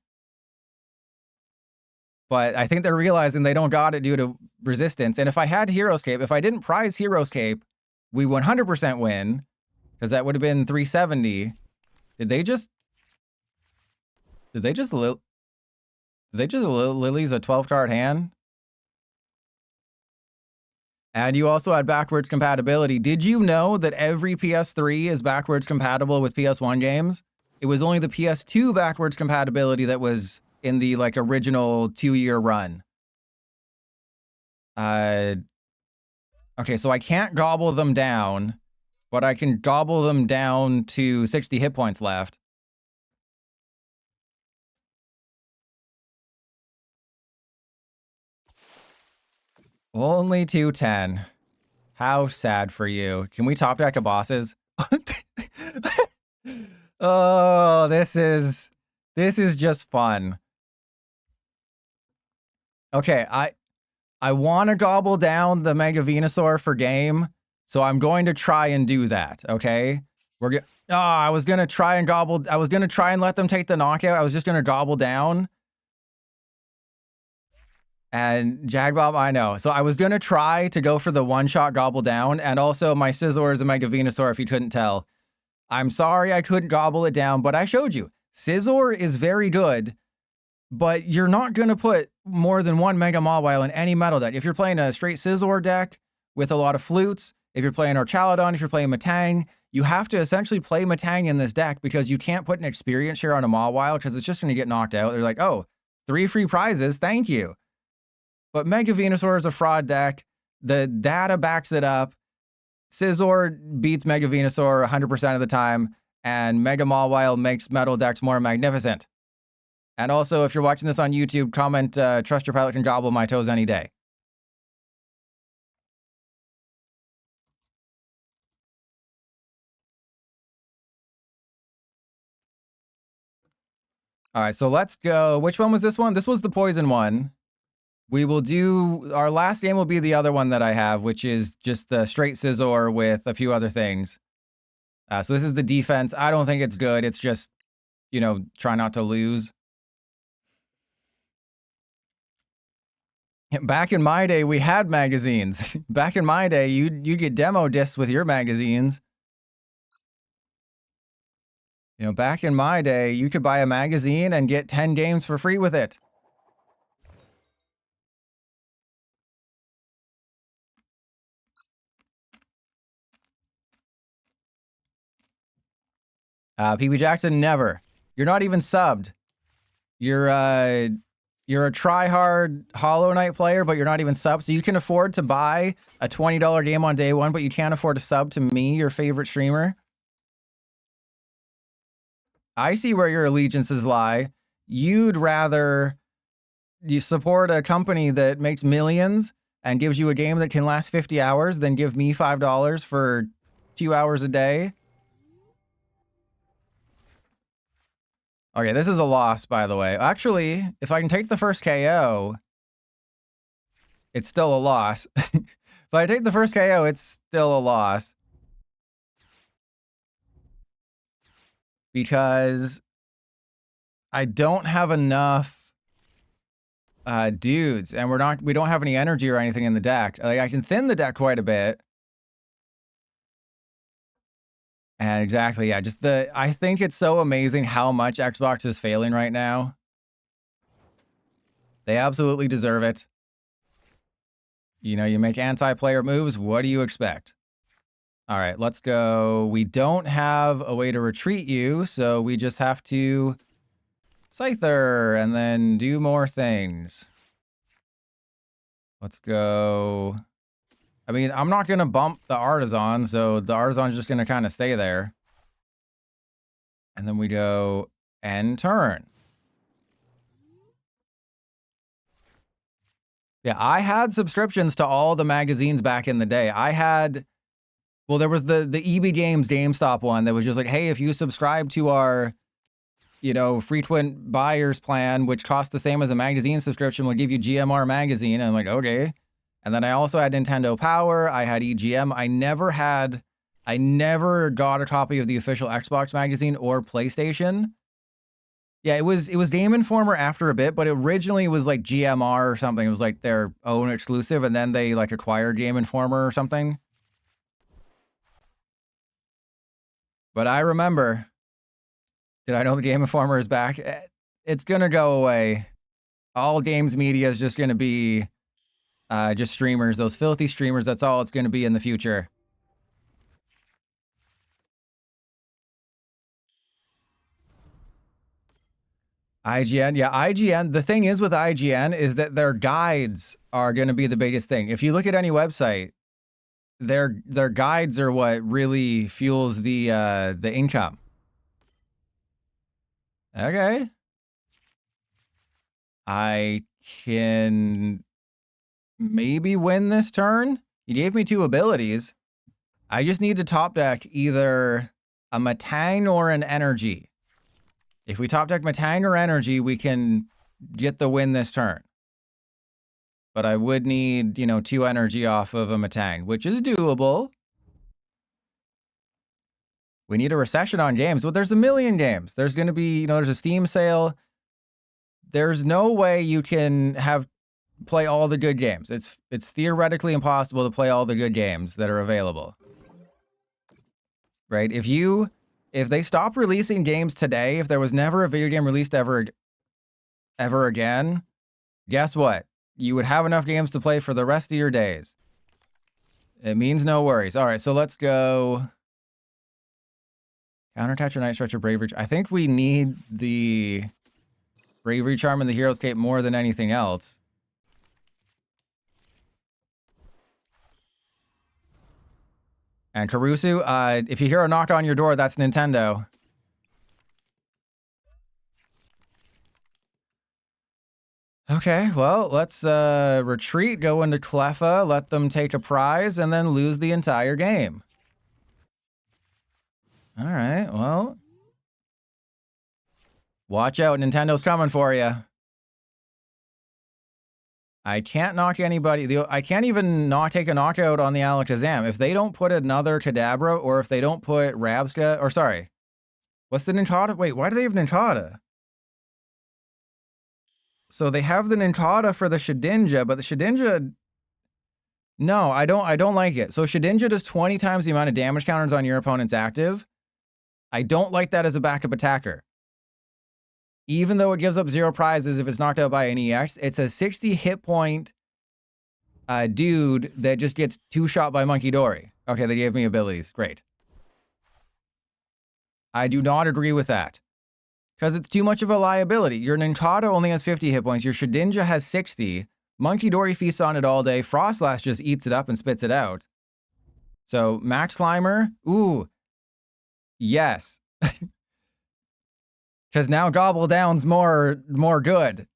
But I think they're realizing they don't got it due to resistance. And if I had Hero's Cape, if I didn't prize Hero's Cape, we 100% win, because that would have been 370. Did they just Lily's a 12-card hand? And you also had backwards compatibility. Did you know that every PS3 is backwards compatible with PS1 games? It was only the PS2 backwards compatibility that was in the like original 2-year run. Okay, so I can't gobble them down, but I can gobble them down to 60 hit points left. Only 210. How sad for you. Can we top deck a bosses? Oh, this is just fun. Okay, I want to gobble down the Mega Venusaur for game, so I'm going to try and do that, okay? I was going to try and let them take the knockout. I was just going to gobble down. And Jagbob, I know. So I was going to try to go for the one-shot gobble down, and also my Scizor is a Mega Venusaur, if you couldn't tell. I'm sorry I couldn't gobble it down, but I showed you. Scizor is very good, but you're not going to put more than one Mega Mawile in any metal deck. If you're playing a straight Scizor deck with a lot of flutes, if you're playing Archaludon, if you're playing Matang, you have to essentially play Matang in this deck because you can't put an experience share on a Mawile because it's just going to get knocked out. They're like, oh, 3 free prizes, thank you. But Mega Venusaur is a fraud deck. The data backs it up. Scizor beats Mega Venusaur 100% of the time, and Mega Mawile makes metal decks more magnificent. And also, if you're watching this on YouTube, comment, trust your pilot can gobble my toes any day. All right, so let's go. Which one was this one? This was the poison one. We will do, our last game will be the other one that I have, which is just the straight scissor with a few other things. So this is the defense. I don't think it's good. It's just, you know, try not to lose. Back in my day, we had magazines. Back in my day, you'd get demo discs with your magazines. You know, back in my day, you could buy a magazine and get 10 games for free with it. PB Jackson, never. You're not even subbed. You're a try-hard Hollow Knight player, but you're not even subbed. So you can afford to buy a $20 game on day one, but you can't afford to sub to me, your favorite streamer. I see where your allegiances lie. You'd rather you support a company that makes millions and gives you a game that can last 50 hours than give me $5 for 2 hours a day. Okay, this is a loss, by the way. Actually, if I can take the first KO, it's still a loss. If I take the first KO, it's still a loss. Because I don't have enough dudes, and we don't have any energy or anything in the deck. Like, I can thin the deck quite a bit. And exactly, yeah, just I think it's so amazing how much Xbox is failing right now. They absolutely deserve it. You know, you make anti-player moves, what do you expect? All right, let's go. We don't have a way to retreat you, so we just have to Scyther and then do more things. Let's go. I mean, I'm not going to bump the Artisan, so the Artisan's just going to kind of stay there. And then we go end turn. Yeah, I had subscriptions to all the magazines back in the day. I had, well, there was the EB Games GameStop one that was just like, hey, if you subscribe to our, you know, frequent buyers plan, which costs the same as a magazine subscription, we'll give you GMR magazine. And I'm like, okay. And then I also had Nintendo Power. I had EGM. I never got a copy of the official Xbox magazine or PlayStation. Yeah, it was Game Informer after a bit, but originally it was like GMR or something. It was like their own exclusive, and then they like acquired Game Informer or something. But I remember, did I know the Game Informer is back? It's gonna go away. All games media is just gonna be just streamers, those filthy streamers. That's all it's gonna be in the future. IGN, yeah, IGN. The thing is with IGN is that their guides are going to be the biggest thing. If you look at any website, their guides are what really fuels the income. Okay, I can maybe win this turn. He gave me 2 abilities. I just need to top deck either a Matang or an Energy. If we top deck Matang or Energy, we can get the win this turn. But I would need, you know, 2 energy off of a Matang, which is doable. We need a recession on games. Well, there's a million games. There's going to be, you know, there's a Steam sale. There's no way you can play all the good games. It's theoretically impossible to play all the good games that are available. Right? If they stop releasing games today, if there was never a video game released ever again, guess what? You would have enough games to play for the rest of your days. It means no worries. All right, so let's go. Countercatcher, Night Stretcher, Bravery. I think we need the Bravery Charm and the Hero's Cape more than anything else. And Karusu, if you hear a knock on your door, that's Nintendo. Okay, well, let's retreat, go into Cleffa, let them take a prize, and then lose the entire game. All right, well, Watch out, Nintendo's coming for you. I can't knock anybody. I can't even not take a knockout on the Alakazam. If they don't put another Kadabra, or if they don't put Rabska, or sorry. What's the Nincada? Wait, why do they have Nincada? So they have the Nincada for the Shedinja, but the Shedinja... No, I don't like it. So Shedinja does 20 times the amount of damage counters on your opponent's active. I don't like that as a backup attacker. Even though it gives up 0 prizes if it's knocked out by an EX, it's a 60 hit point dude that just gets 2-shot by Monkey Dory. Okay, they gave me abilities. Great. I do not agree with that. Because it's too much of a liability. Your Nincada only has 50 hit points. Your Shedinja has 60. Monkey Dory feasts on it all day. Frostlash just eats it up and spits it out. So, Max Slimer, ooh. Yes. Because now Gobble Down's more good.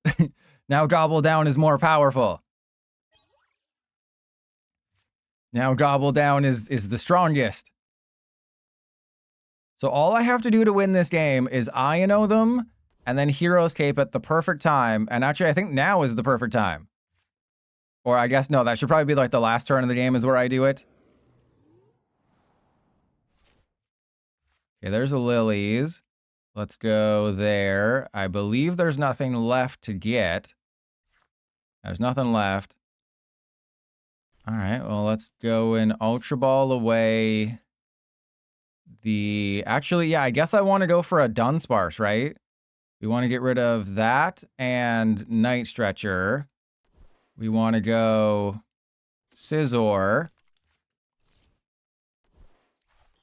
Now Gobble Down is more powerful. Now Gobble Down is the strongest. So all I have to do to win this game is Ino them, and then Hero's Cape at the perfect time. And actually, I think now is the perfect time. Or I guess, no, that should probably be like the last turn of the game is where I do it. Okay, there's a Lilies. Let's go there. I believe there's nothing left to get. There's nothing left. All right, well, let's go and Ultra Ball away actually, yeah, I guess I want to go for a Dunsparce, right? We want to get rid of that and Night Stretcher. We want to go Scizor.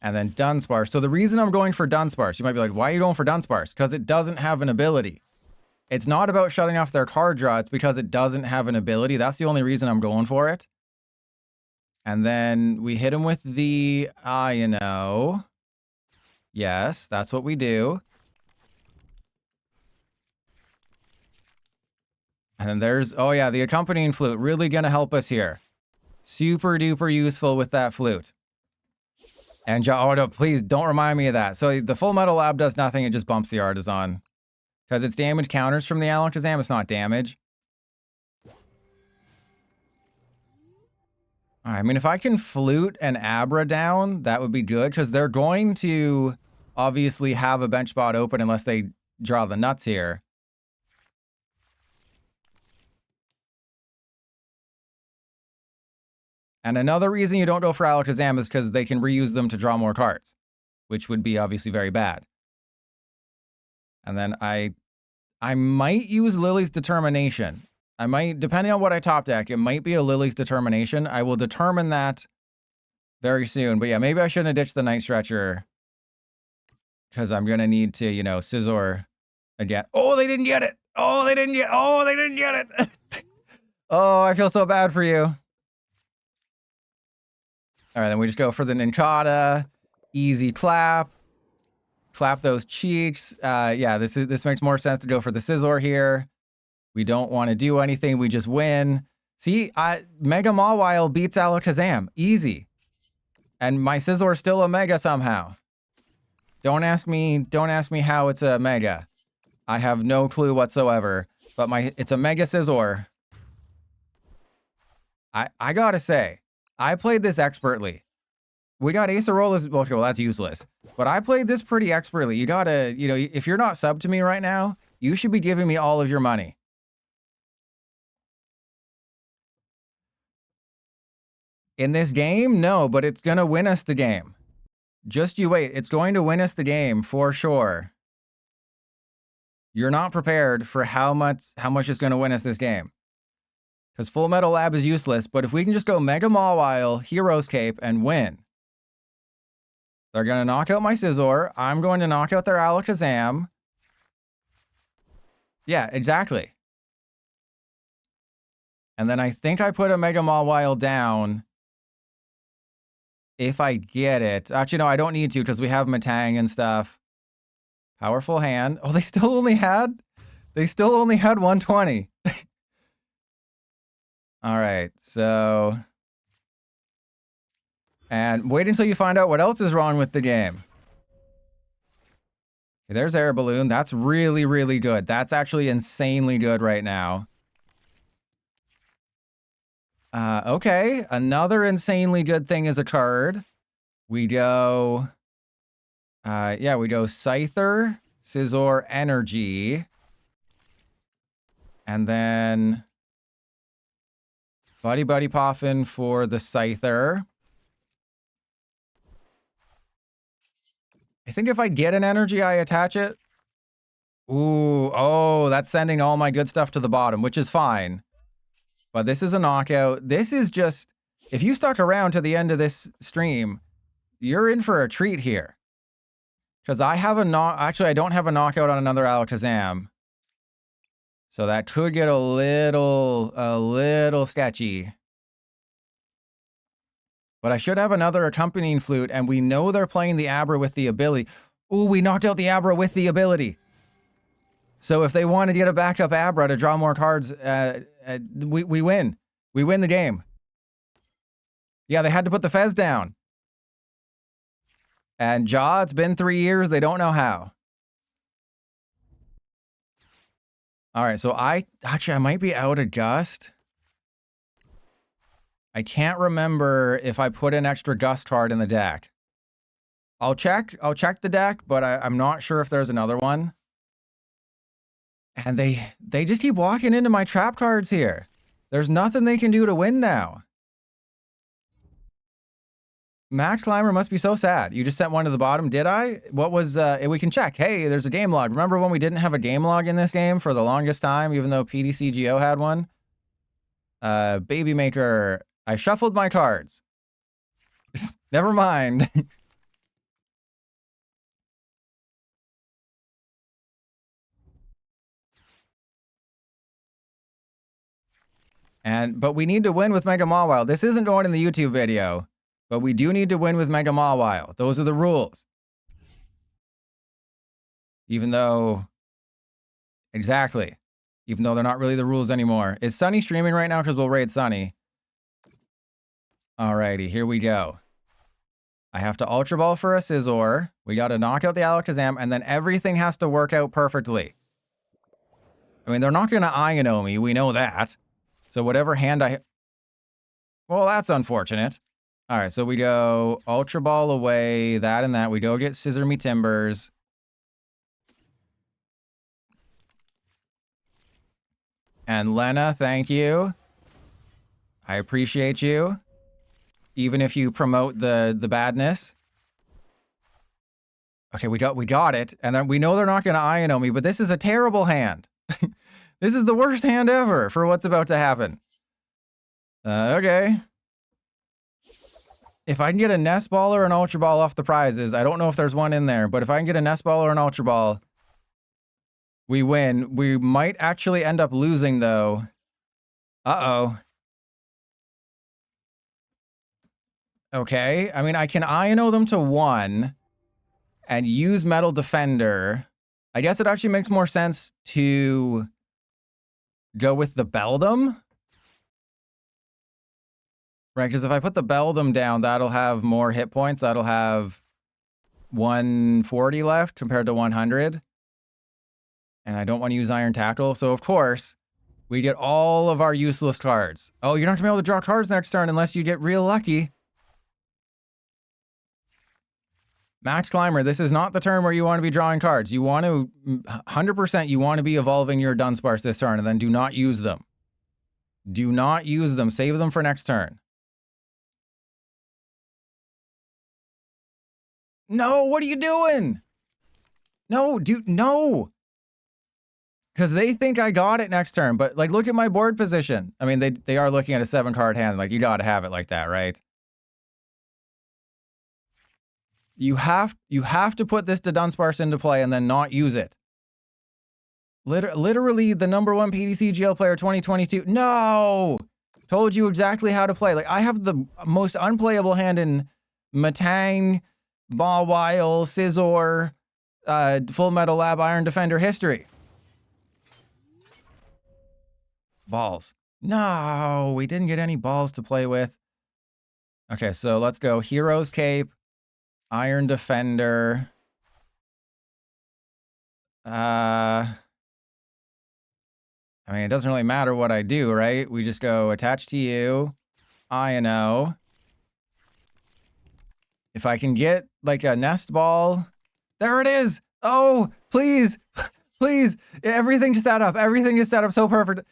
And then Dunsparce. So the reason I'm going for Dunsparce, you might be like, why are you going for Dunsparce? Because it doesn't have an ability. It's not about shutting off their card draw. It's because it doesn't have an ability. That's the only reason I'm going for it. And then we hit him with the Ino. Yes, that's what we do. And then there's, oh yeah, the accompanying flute. Really going to help us here. Super duper useful with that flute. And, oh no, please don't remind me of that. So the Full Metal Lab does nothing. It just bumps the Artisan. Because it's damage counters from the Alakazam. It's not damage. All right, I mean, if I can flute an Abra down, that would be good. Because they're going to obviously have a bench spot open unless they draw the nuts here. And another reason you don't go for Alakazam is because they can reuse them to draw more cards, which would be obviously very bad. And then I might use Lily's Determination. I might, depending on what I top deck, it might be a Lily's Determination. I will determine that very soon. But yeah, maybe I shouldn't have ditched the Night Stretcher because I'm going to need to, you know, Scizor again. Oh, they didn't get it. Oh, they didn't get it. Oh, I feel so bad for you. All right, then we just go for the Nincada. Easy clap. Clap those cheeks. Yeah, this makes more sense to go for the Scizor here. We don't want to do anything. We just win. See, Mega Mawile beats Alakazam. Easy. And my Scizor is still a Mega somehow. Don't ask me how it's a Mega. I have no clue whatsoever. But it's a Mega Scizor. I gotta say, I played this expertly. We got Acerolas. Okay, well, that's useless. But I played this pretty expertly. You gotta, you know, if you're not subbed to me right now, you should be giving me all of your money. In this game? No, but it's gonna win us the game. Just you wait. It's going to win us the game for sure. You're not prepared for how much it's gonna win us this game. Because Full Metal Lab is useless, but if we can just go Mega Mawile, Hero's Cape, and win. They're going to knock out my Scizor. I'm going to knock out their Alakazam. Yeah, exactly. And then I think I put a Mega Mawile down if I get it. Actually, no, I don't need to because we have Matang and stuff. Powerful hand. Oh, they still only had 120. All right, so... And wait until you find out what else is wrong with the game. There's Air Balloon. That's really, really good. That's actually insanely good right now. Okay, another insanely good thing has occurred. We go... yeah, we go Scyther, Scizor, Energy. And then... Buddy Buddy Poffin for the Scyther. I think if I get an energy, I attach it. Ooh, oh, that's sending all my good stuff to the bottom, which is fine. But this is a knockout. This is just... If you stuck around to the end of this stream, you're in for a treat here. Because I have a Actually, I don't have a knockout on another Alakazam. So that could get a little sketchy. But I should have another accompanying flute, and we know they're playing the Abra with the ability. Ooh, we knocked out the Abra with the ability. So if they want to get a backup Abra to draw more cards, we win. We win the game. Yeah, they had to put the Fez down. And Jaw, it's been 3 years. They don't know how. All right, so I might be out of Gust. I can't remember if I put an extra Gust card in the deck. I'll check the deck, but I'm not sure if there's another one. And they just keep walking into my trap cards here. There's nothing they can do to win now. Max Climber must be so sad. You just sent one to the bottom, did I? What was, we can check. Hey, there's a game log. Remember when we didn't have a game log in this game for the longest time, even though PDCGO had one? Baby Maker, I shuffled my cards. Never mind. But we need to win with Mega Mawile. This isn't going in the YouTube video, but we do need to win with Mega Mawile. Those are the rules. Even though... Exactly. Even though they're not really the rules anymore. Is Sunny streaming right now? Because we'll raid Sunny. Alrighty, here we go. I have to Ultra Ball for a Scizor. We got to knock out the Alakazam, and then everything has to work out perfectly. I mean, they're not going to Iono me. We know that. So whatever hand I... Well, that's unfortunate. All right, so we go Ultra Ball away, that and that. We go get Scissor Me Timbers. And Lena, thank you. I appreciate you. Even if you promote the badness. Okay, we got it. And then we know they're not going to Iono me, but this is a terrible hand. This is the worst hand ever for what's about to happen. Okay. If I can get a Nest Ball or an Ultra Ball off the prizes, I don't know if there's one in there, but if I can get a Nest Ball or an Ultra Ball, we win. We might actually end up losing, though. Uh-oh. Okay. I mean, I can Iono them to 1 and use Metal Defender. I guess it actually makes more sense to go with the Beldum. Right, because if I put the Beldum down, that'll have more hit points. That'll have 140 left compared to 100. And I don't want to use Iron Tackle. So, of course, we get all of our useless cards. Oh, you're not going to be able to draw cards next turn unless you get real lucky. Max Climber, this is not the turn where you want to be drawing cards. You want to, 100%, you want to be evolving your Dunsparce this turn, and then do not use them. Do not use them. Save them for next turn. No, what are you doing? No, dude, no. Because they think I got it next turn, but, like, look at my board position. I mean, they are looking at a 7-card hand. Like, you got to have it like that, right? You have to put this to Dunsparce into play and then not use it. Literally the #1 PDCGL player 2022. No! Told you exactly how to play. Like, I have the most unplayable hand in Matang, Mawile, Scizor, Full Metal Lab, Iron Defender history. Balls. No, we didn't get any balls to play with. Okay, so let's go Hero's Cape, Iron Defender. I mean, it doesn't really matter what I do, right? We just go attach to you, I-N-O. If I can get like a nest ball. There it is. Oh, please. Please. Everything just set up. Everything just set up so perfect.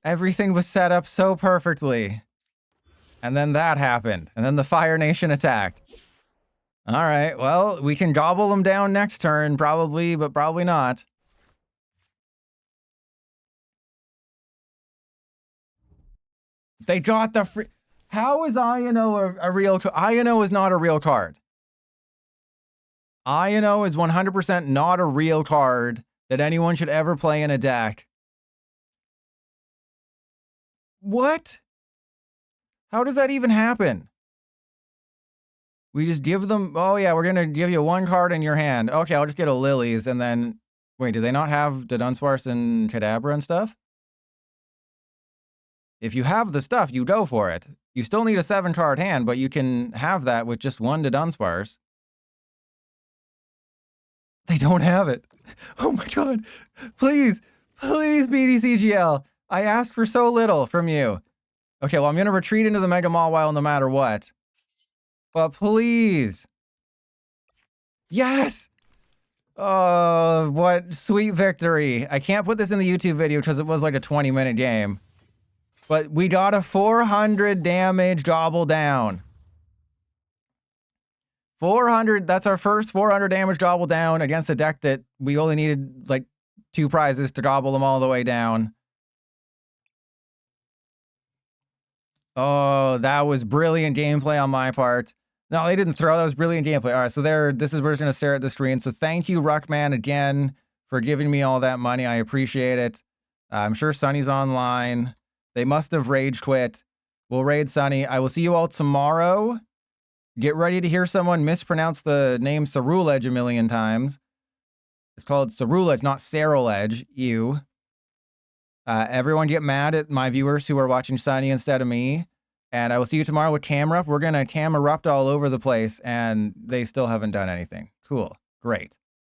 Everything was set up so perfectly. And then that happened. And then the Fire Nation attacked. All right. Well, we can gobble them down next turn, probably, but probably not. They got the free. How is I-N-O a real? I-N-O is not a real card. I-N-O is 100% not a real card that anyone should ever play in a deck. What? How does that even happen? We just give them. Oh yeah, we're gonna give you one card in your hand. Okay, I'll just get a Lilies and then. Wait, do they not have the Dunsparce and Kadabra and stuff? If you have the stuff, you go for it. You still need a 7-card hand, but you can have that with just one to Dunsparce. They don't have it. Oh my god. Please, please, BDCGL. I asked for so little from you. Okay, well, I'm going to retreat into the Mega Mawile no matter what. But please. Yes! Oh, what sweet victory. I can't put this in the YouTube video because it was like a 20-minute game. But we got a 400 damage gobble down. 400, that's our first 400 damage gobble down against a deck that we only needed like 2 prizes to gobble them all the way down. Oh, that was brilliant gameplay on my part. No, they didn't throw. That was brilliant gameplay. All right, so this is where it's going to stare at the screen. So thank you, Ruckman, again, for giving me all that money. I appreciate it. I'm sure Sunny's online. They must have rage quit. We'll raid Sunny. I will see you all tomorrow. Get ready to hear someone mispronounce the name Ceruledge a million times. It's called Ceruledge, not Ceruledge. Ew. Everyone get mad at my viewers who are watching Sunny instead of me. And I will see you tomorrow with Cam-Erupt. We're going to Cam-Erupt all over the place, and they still haven't done anything. Cool. Great.